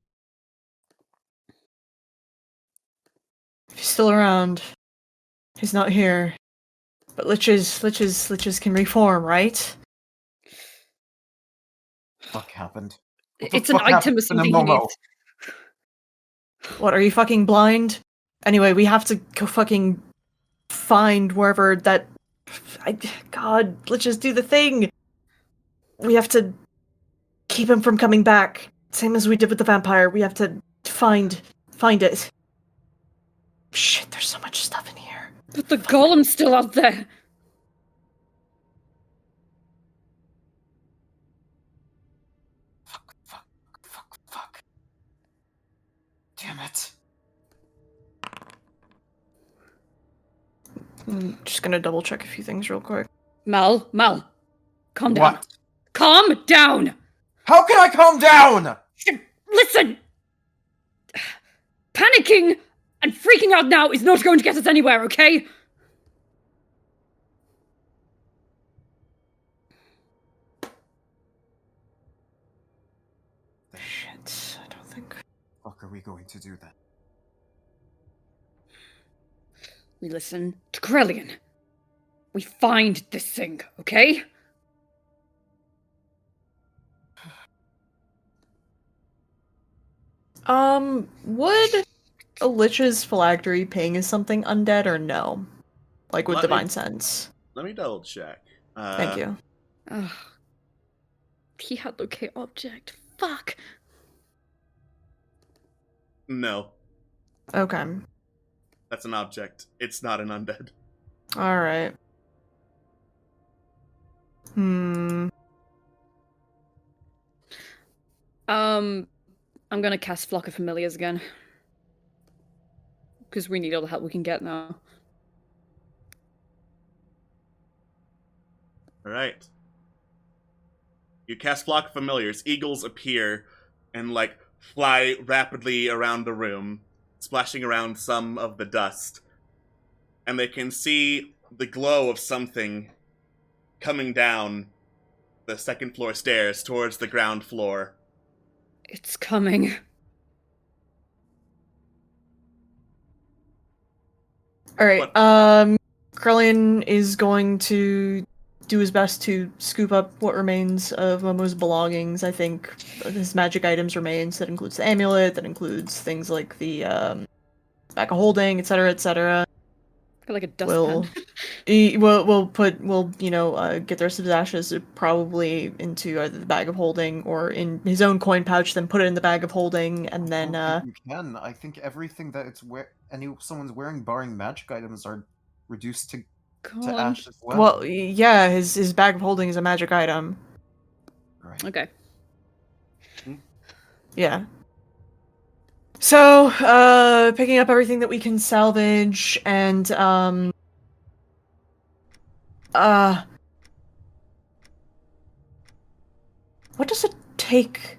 If he's still around, he's not here. But Liches can reform, right? Fuck happened? It's an item or something he needs. What, are you fucking blind? Anyway, we have to go fucking find wherever that... God, let's just do the thing! We have to keep him from coming back. Same as we did with the vampire. We have to find it. Shit, there's so much stuff in here. But the golem's still out there. Fuck. Damn it. I'm just gonna double check a few things real quick. Mal, calm down. What? Calm down! How can I calm down? Listen! Panicking and freaking out now is not going to get us anywhere, okay? Shit, I don't think... Fuck are we going to do then? We listen to Corellian. We find this thing, okay? Would a Lich's phylactery ping as something undead or no? Like with Divine Sense? Let me double check. Thank you. Ugh. He had locate object. Fuck. No. Okay. That's an object. It's not an undead. Alright. I'm gonna cast Flock of Familiars again. Because we need all the help we can get now. Alright. You cast Flock of Familiars. Eagles appear and, fly rapidly around the room, splashing around some of the dust. And they can see the glow of something coming down the second floor stairs towards the ground floor. It's coming. Alright, Corellian is going to do his best to scoop up what remains of Momo's belongings. I think his magic items remains. That includes the amulet, that includes things like the bag of holding, etc., etc. Like a dustpan. We'll get the rest of his ashes probably into either the bag of holding or in his own coin pouch, then put it in the bag of holding, and then Well, you can. I think everything that someone's wearing, barring magic items, are reduced to God. ash as well. well, yeah, his bag of holding is a magic item. Right. Okay. Yeah. So, picking up everything that we can salvage and what does it take?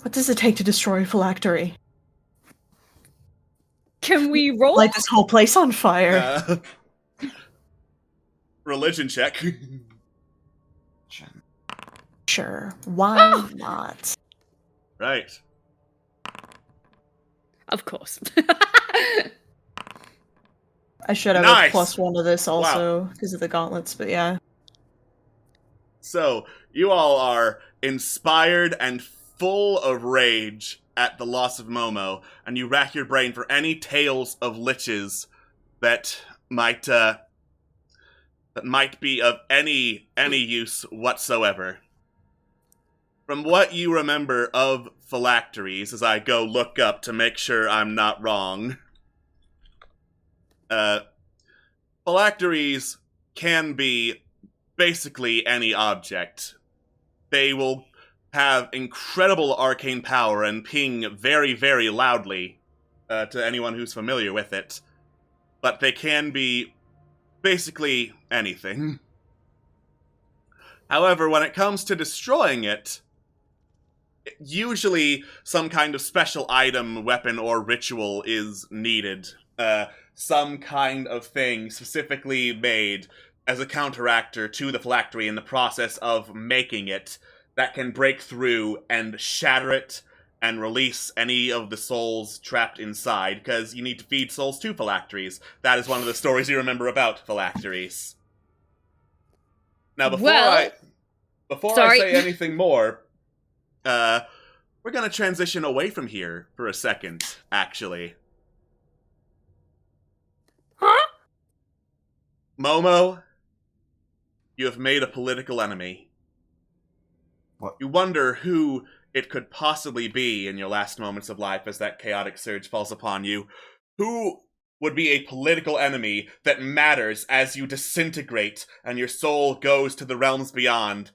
What does it take to destroy a phylactery? Can we roll? Light this whole place on fire. Religion check. Sure, why not? Right. Of course. I should have Nice! a +1 to this also because of the gauntlets, but yeah. So, you all are inspired and full of rage at the loss of Momo, and you rack your brain for any tales of liches that might be of any use whatsoever. From what you remember of phylacteries, as I go look up to make sure I'm not wrong, phylacteries can be basically any object. They will have incredible arcane power and ping very, very loudly to anyone who's familiar with it. But they can be basically anything. However, when it comes to destroying it, usually some kind of special item, weapon, or ritual is needed. Some kind of thing specifically made as a counteractor to the phylactery in the process of making it that can break through and shatter it and release any of the souls trapped inside, because you need to feed souls to phylacteries. That is one of the stories you remember about phylacteries. Now, before I say anything more, we're gonna transition away from here for a second, actually. Huh? Momo, you have made a political enemy. What? You wonder who it could possibly be in your last moments of life as that chaotic surge falls upon you. Who would be a political enemy that matters as you disintegrate and your soul goes to the realms beyond?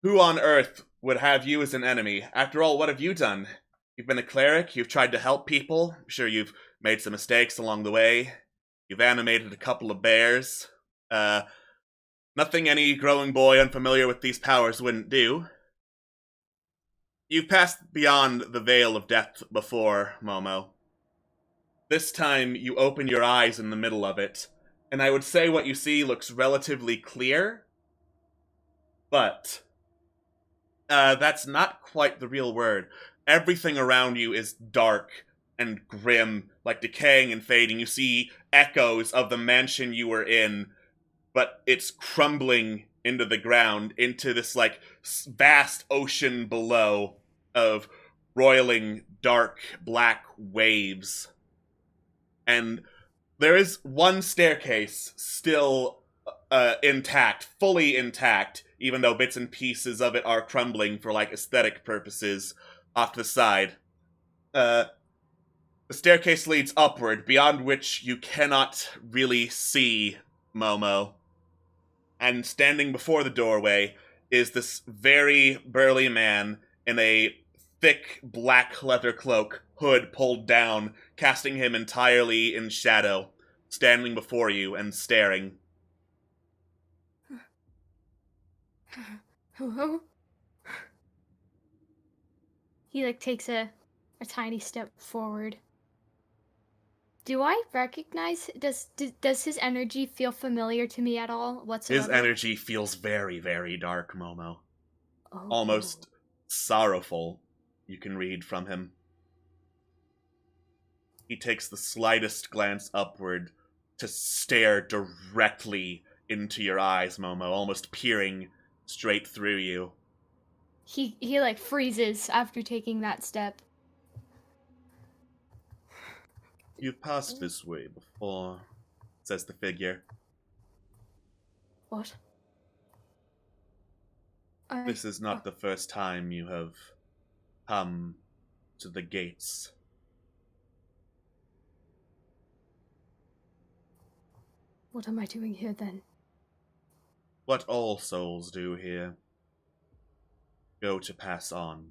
Who on earth would have you as an enemy? After all, what have you done? You've been a cleric, you've tried to help people. I'm sure you've made some mistakes along the way. You've animated a couple of bears. Nothing any growing boy unfamiliar with these powers wouldn't do. You've passed beyond the veil of death before, Momo. This time, you open your eyes in the middle of it, and I would say what you see looks relatively clear, but that's not quite the real word. Everything around you is dark and grim, like decaying and fading. You see echoes of the mansion you were in, but it's crumbling into the ground, into this, like, vast ocean below of roiling, dark, black waves. And there is one staircase still intact, fully intact, even though bits and pieces of it are crumbling for, like, aesthetic purposes off to the side. The staircase leads upward, beyond which you cannot really see Momo. And standing before the doorway is this very burly man in a thick black leather cloak, hood pulled down, casting him entirely in shadow, standing before you and staring. Hello? He takes a tiny step forward. Do I recognize, does his energy feel familiar to me at all whatsoever? His energy feels very, very dark, Momo. Oh. Almost sorrowful, you can read from him. He takes the slightest glance upward to stare directly into your eyes, Momo, almost peering straight through you. He like freezes after taking that step. You've passed this way before, says the figure. What? This is not the first time you have come to the gates. What am I doing here then? What all souls do here. Go to pass on.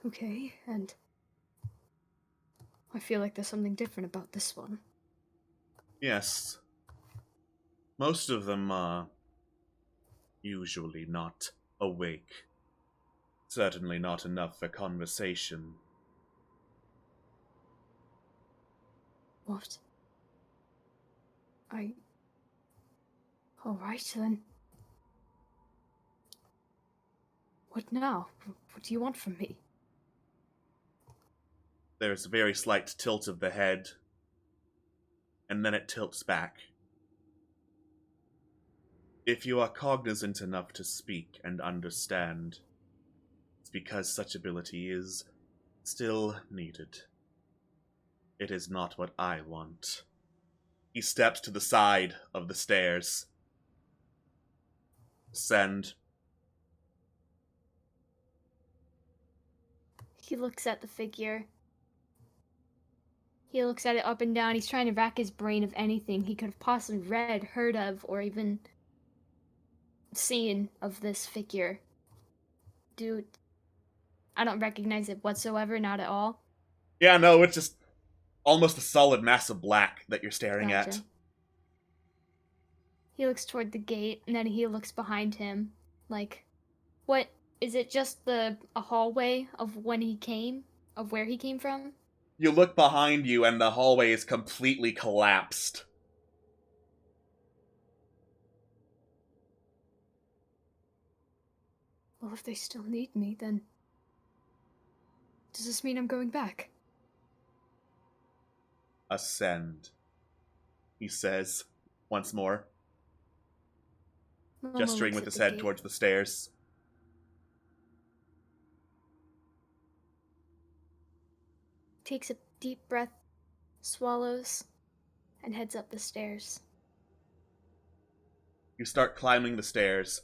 Okay, and I feel like there's something different about this one. Yes. Most of them are usually not awake. Certainly not enough for conversation. What? Alright then. What now? What do you want from me? There's a very slight tilt of the head, and then it tilts back. If you are cognizant enough to speak and understand, it's because such ability is still needed. It is not what I want. He steps to the side of the stairs. Ascend. He looks at the figure. He looks at it up and down. He's trying to rack his brain of anything he could have possibly read, heard of, or even seen of this figure. Dude, I don't recognize it whatsoever, not at all. Yeah, no, it's just almost a solid mass of black that you're staring Gotcha. at. He looks toward the gate, and then he looks behind him. Like, what? Is it just a hallway of when he came? Of where he came from? You look behind you and the hallway is completely collapsed. Well, if they still need me, then does this mean I'm going back? Ascend, he says, once more, Momo gesturing looks with at his the head gate. towards the stairs. Takes a deep breath, swallows, and heads up the stairs. You start climbing the stairs.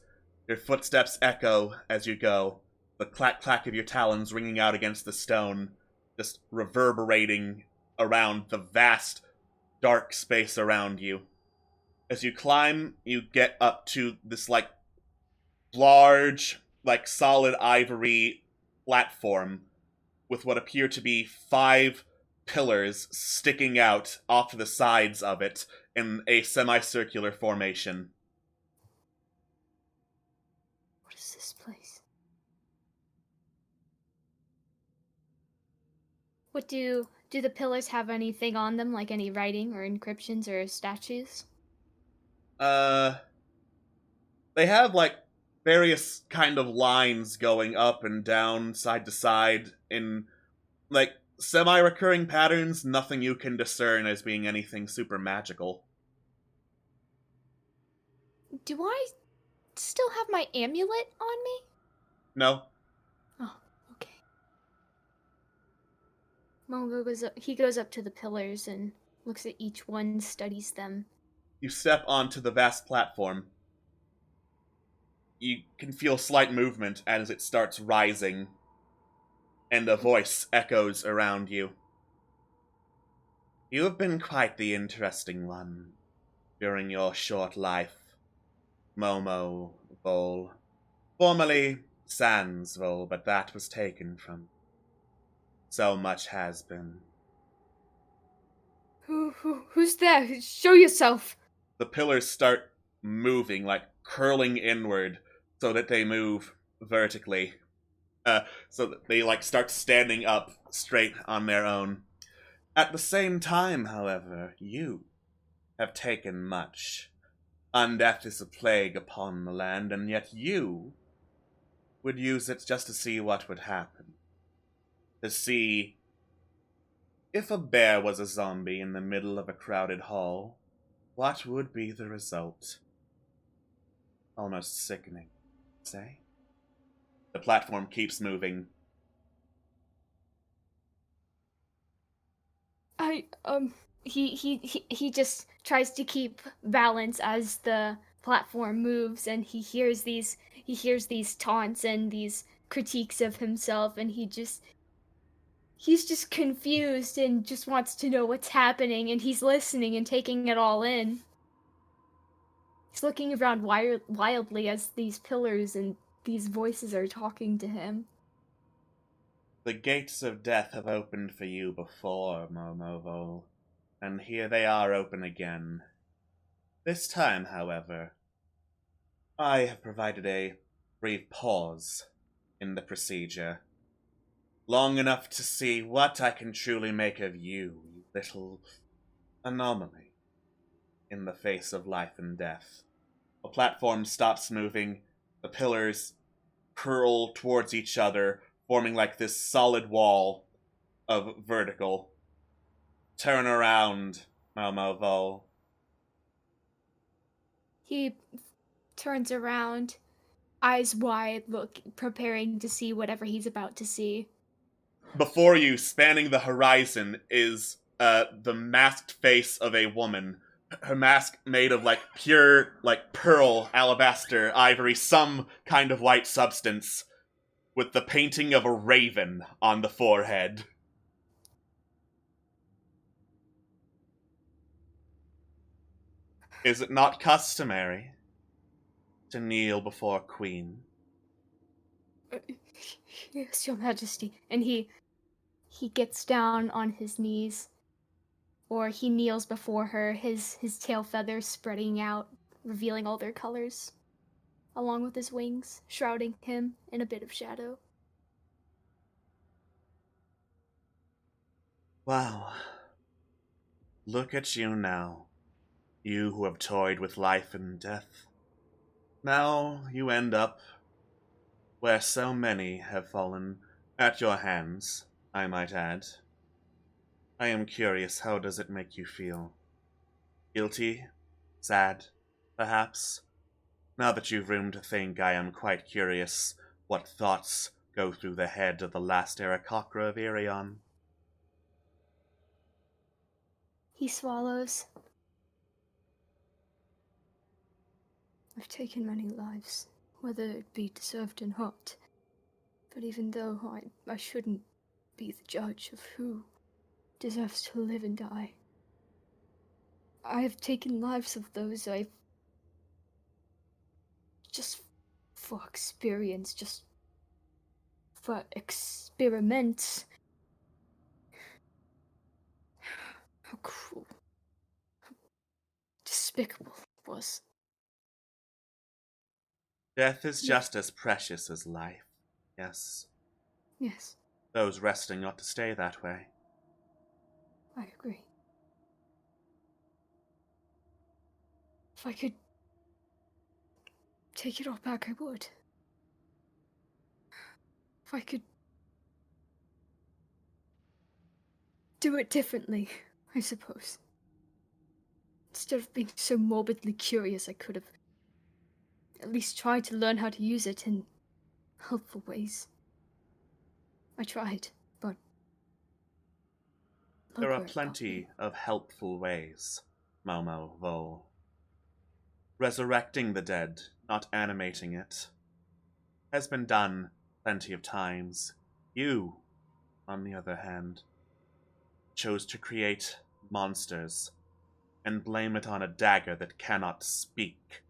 Your footsteps echo as you go, the clack-clack of your talons ringing out against the stone, just reverberating around the vast, dark space around you. As you climb, you get up to this, large, solid ivory platform with what appear to be 5 pillars sticking out off to the sides of it in a semicircular formation. What is this place? What do the pillars have anything on them, like any writing or encryptions or statues? They have, various kind of lines going up and down, side to side, in, semi-recurring patterns, nothing you can discern as being anything super magical. Do I still have my amulet on me? No? Oh, okay. Mongo goes up to the pillars and looks at each one, studies them. You step onto the vast platform. You can feel slight movement as it starts rising, and a voice echoes around you. You have been quite the interesting one during your short life, Momo Vol. Formerly Sans Vol, but that was taken from. So much has been. Who's there? Show yourself! The pillars start moving, curling inward, so that they move vertically. So that they, start standing up straight on their own. At the same time, however, you have taken much. Undeath is a plague upon the land, and yet you would use it just to see what would happen. To see If a bear was a zombie in the middle of a crowded hall, what would be the result? Almost sickening, say? The platform keeps moving. He just tries to keep balance as the platform moves, and he hears these taunts and these critiques of himself, and he's just confused and just wants to know what's happening, and he's listening and taking it all in. He's looking around wildly as these pillars and these voices are talking to him. The gates of death have opened for you before, Momovol, and here they are open again. This time, however, I have provided a brief pause in the procedure, long enough to see what I can truly make of you, you little anomaly, in the face of life and death. The platform stops moving, the pillars curl towards each other, forming like this solid wall of vertical. Turn around, Momovol. He turns around, eyes wide, preparing to see whatever he's about to see. Before you, spanning the horizon, is the masked face of a woman. Her mask made of like pure, like pearl, alabaster, ivory, some kind of white substance, with the painting of a raven on the forehead. Is it not customary to kneel before a queen? Yes, Your Majesty. And he gets down on his knees, or he kneels before her, his tail feathers spreading out, revealing all their colors, along with his wings, shrouding him in a bit of shadow. Wow. Look at you now, you who have toyed with life and death. Now you end up where so many have fallen at your hands, I might add. I am curious, how does it make you feel? Guilty? Sad? Perhaps? Now that you've room to think, I am quite curious what thoughts go through the head of the last Aarakocra of Irion. He swallows. I've taken many lives, whether it be deserved or not. But even though I shouldn't be the judge of who deserves to live and die, I have taken lives of those I've just for experience, just for experiments. How cruel, how despicable it was. Death is just as precious as life, yes. Yes, Those resting ought to stay that way. I agree. If I could take it all back, I would. If I could do it differently, I suppose. Instead of being so morbidly curious, I could have at least tried to learn how to use it in helpful ways. I tried, but There are look where it got me. plenty of helpful ways, Momovol. Resurrecting the dead, not animating it, has been done plenty of times. You, on the other hand, chose to create monsters and blame it on a dagger that cannot speak.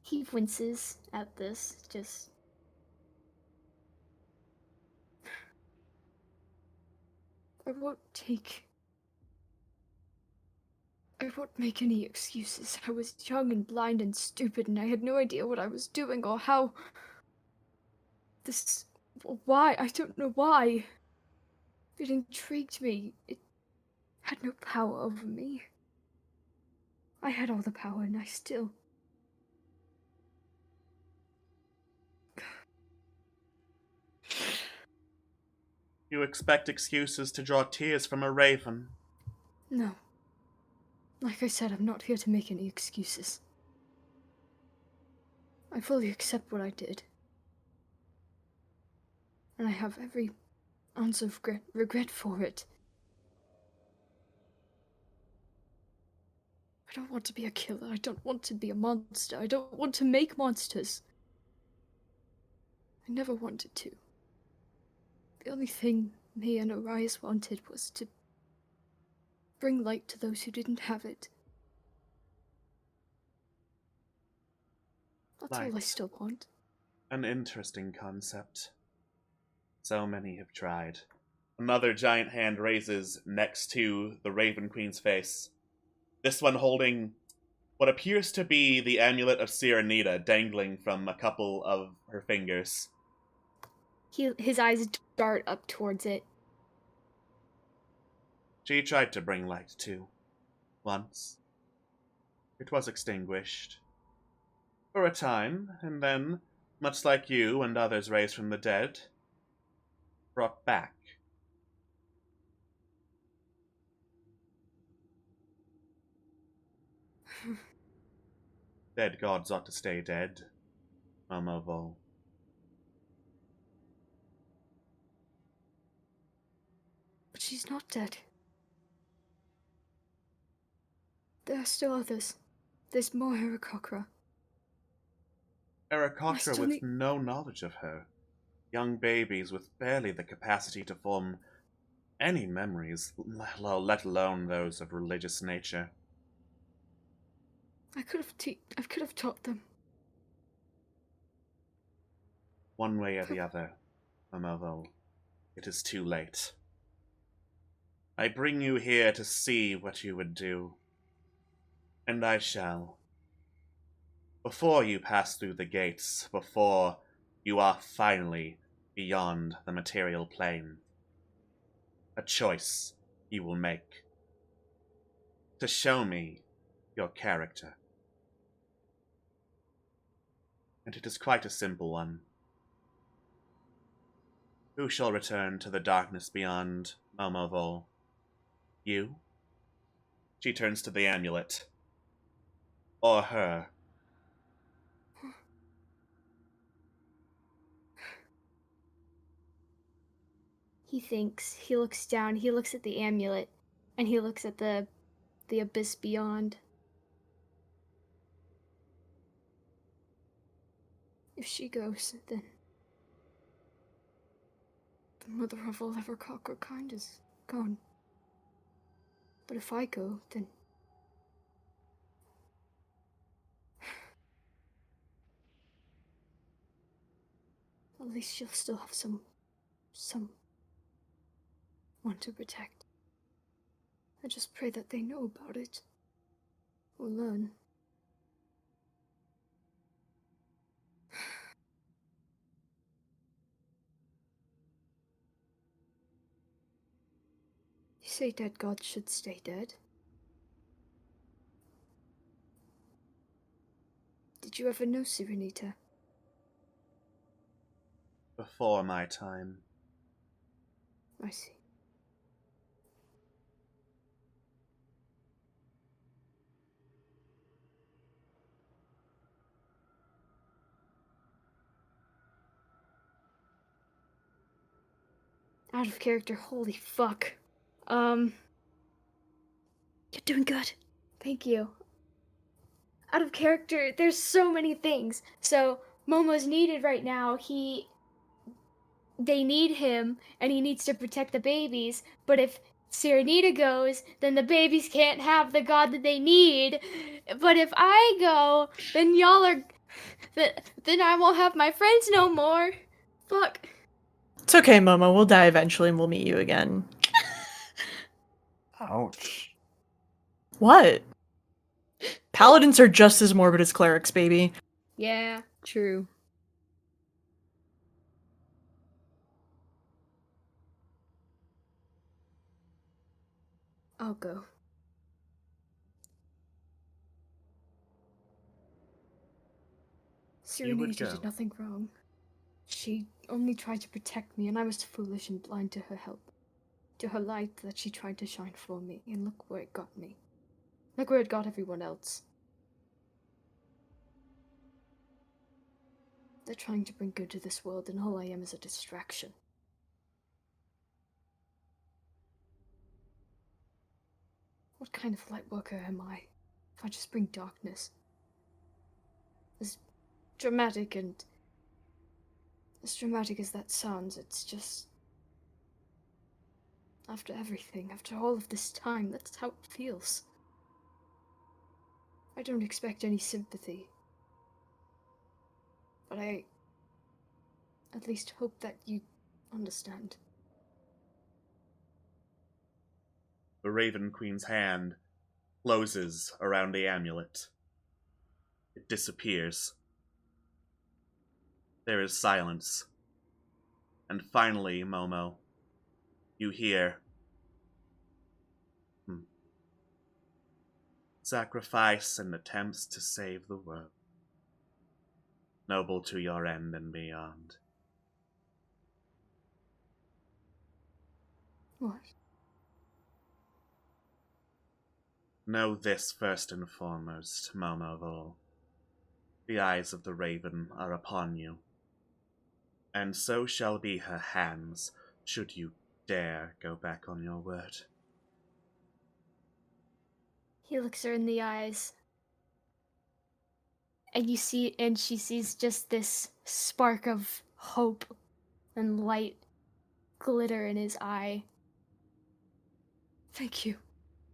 He winces at this, just. I won't make any excuses. I was young and blind and stupid, and I had no idea what I was doing or how. Why? I don't know why. It intrigued me. It had no power over me. I had all the power, and I still. You expect excuses to draw tears from a raven. No. Like I said, I'm not here to make any excuses. I fully accept what I did. And I have every ounce of regret for it. I don't want to be a killer. I don't want to be a monster. I don't want to make monsters. I never wanted to. The only thing me and Arias wanted was to bring light to those who didn't have it. That's all I Light. still want. An interesting concept. So many have tried. Another giant hand raises next to the Raven Queen's face. This one holding what appears to be the amulet of Cyrenita dangling from a couple of her fingers. His eyes dart up towards it. She tried to bring light too. Once. It was extinguished. For a time, and then, much like you and others raised from the dead, brought back. Dead gods ought to stay dead, Momo. But she's not dead. There are still others. There's more Heracocra. Aarakocra with no knowledge of her. Young babies with barely the capacity to form any memories, let alone those of religious nature. I could have taught them. One way or the other, Momo, it is too late. I bring you here to see what you would do. And I shall. Before you pass through the gates, before you are finally beyond the material plane. A choice you will make. To show me your character. And it is quite a simple one. Who shall return to the darkness beyond, Momo? You? She turns to the amulet. Or her? He thinks. He looks down. He looks at the amulet. And he looks at the abyss beyond. If she goes, then the mother of all Heracocra kind is gone. But if I go, then at least she'll still have someone to protect. I just pray that they know about it. Or learn. You say dead gods should stay dead? Did you ever know Cyrenita? Before my time. I see. Out of character, holy fuck. You're doing good. Thank you. Out of character, there's so many things. So, Momo's needed right now. They need him, and he needs to protect the babies. But if Cyrenita goes, then the babies can't have the god that they need. But if I go, then y'all are... Then I won't have my friends no more. Fuck. It's okay, Momo. We'll die eventually and we'll meet you again. Ouch. What? Paladins are just as morbid as clerics, baby. Yeah. True. I'll go. You would Cyrenita go. did nothing wrong. She only tried to protect me, and I was foolish and blind to her help. To her light that she tried to shine for me, and look where it got me. Look where it got everyone else. They're trying to bring good to this world, and all I am is a distraction. What kind of light worker am I, if I just bring darkness? As dramatic as that sounds, it's just... After everything, after all of this time, that's how it feels. I don't expect any sympathy. But I at least hope that you understand. The Raven Queen's hand closes around the amulet. It disappears. There is silence. And finally, Momo, you hear... Sacrifice and attempts to save the world. Noble to your end and beyond. What? Know this first and foremost, Momo Vol. The eyes of the Raven are upon you, and so shall be her hands, should you dare go back on your word. He looks her in the eyes. And she sees just this spark of hope and light glitter in his eye. Thank you.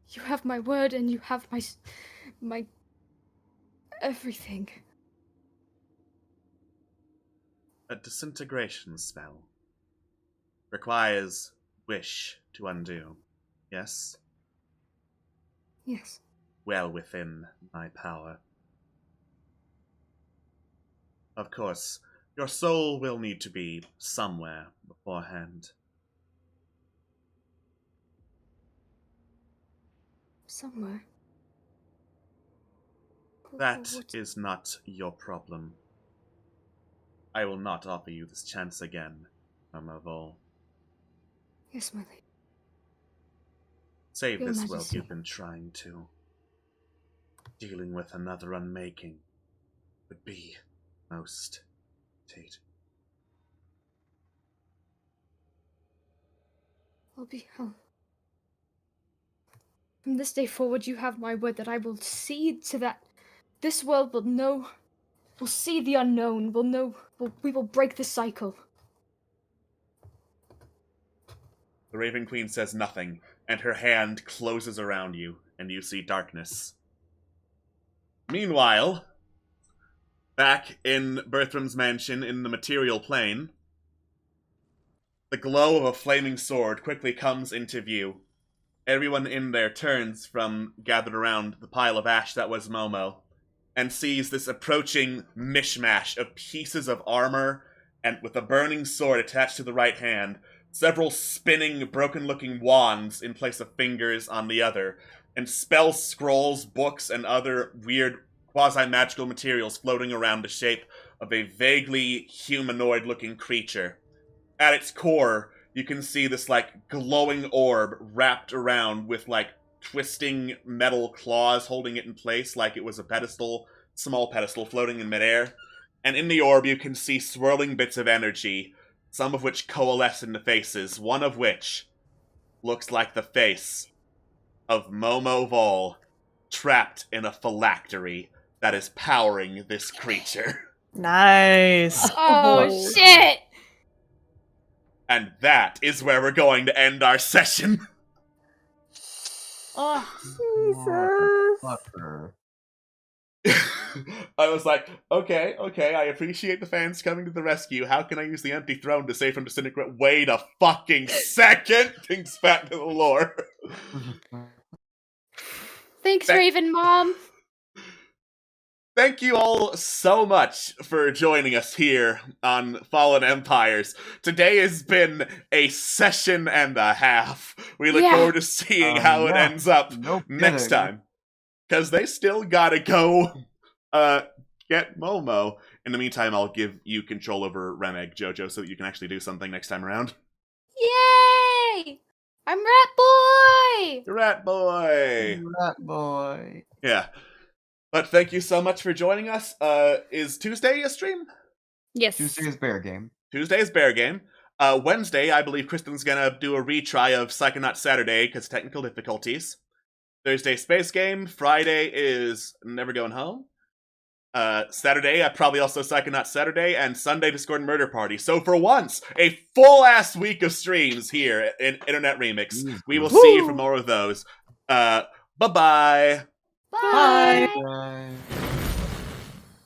You have my word, and you have my everything. A disintegration spell requires wish to undo, yes? Yes. Well within my power. Of course, your soul will need to be somewhere beforehand. Somewhere. That is not your problem. I will not offer you this chance again, Momo Vol. Yes, my lady. Save Your this Majesty. world you've been trying to. Dealing with another unmaking would be most irritating. I'll be held. From this day forward, you have my word that I will see to that this world will know, will see the unknown, we will break the cycle. The Raven Queen says nothing, and her hand closes around you, and you see darkness. Meanwhile, back in Berthram's mansion in the material plane, the glow of a flaming sword quickly comes into view. Everyone in there turns from gathered around the pile of ash that was Momo, and sees this approaching mishmash of pieces of armor, and with a burning sword attached to the right hand, several spinning, broken-looking wands in place of fingers on the other, and spell scrolls, books, and other weird quasi-magical materials floating around the shape of a vaguely humanoid-looking creature. At its core, you can see this, glowing orb wrapped around with, twisting metal claws holding it in place like it was a pedestal, small pedestal floating in midair. And in the orb, you can see swirling bits of energy, some of which coalesce into faces, one of which looks like the face of Momo Vol, trapped in a phylactery that is powering this creature. Nice. Oh, shit! And that is where we're going to end our session. Oh, Motherfucker. I was like, okay, I appreciate the fans coming to the rescue. How can I use the empty throne to save from disintegrate? Wait a fucking second! Thinks back to the lore. thanks, Raven Mom. Thank you all so much for joining us here on Fallen Empires. Today has been a session and a half. We look forward to seeing how it ends up next time. Because they still gotta go get Momo. In the meantime, I'll give you control over Remeg, Jojo, so that you can actually do something next time around. Yay! I'm Rat Boy! Rat Boy! Rat boy. Yeah. But thank you so much for joining us. Is Tuesday a stream? Yes. Tuesday's bear game. Tuesday is Bear Game. Wednesday, I believe Kristen's gonna do a retry of Psychonaut Saturday, because technical difficulties. Thursday, Space Game. Friday is Never Going Home. Saturday, probably also Psychonaut Saturday, and Sunday, Discord Murder Party. So for once, a full-ass week of streams here in Internet Remix. We will see you for more of those. Bye-bye! Bye! Bye. Bye.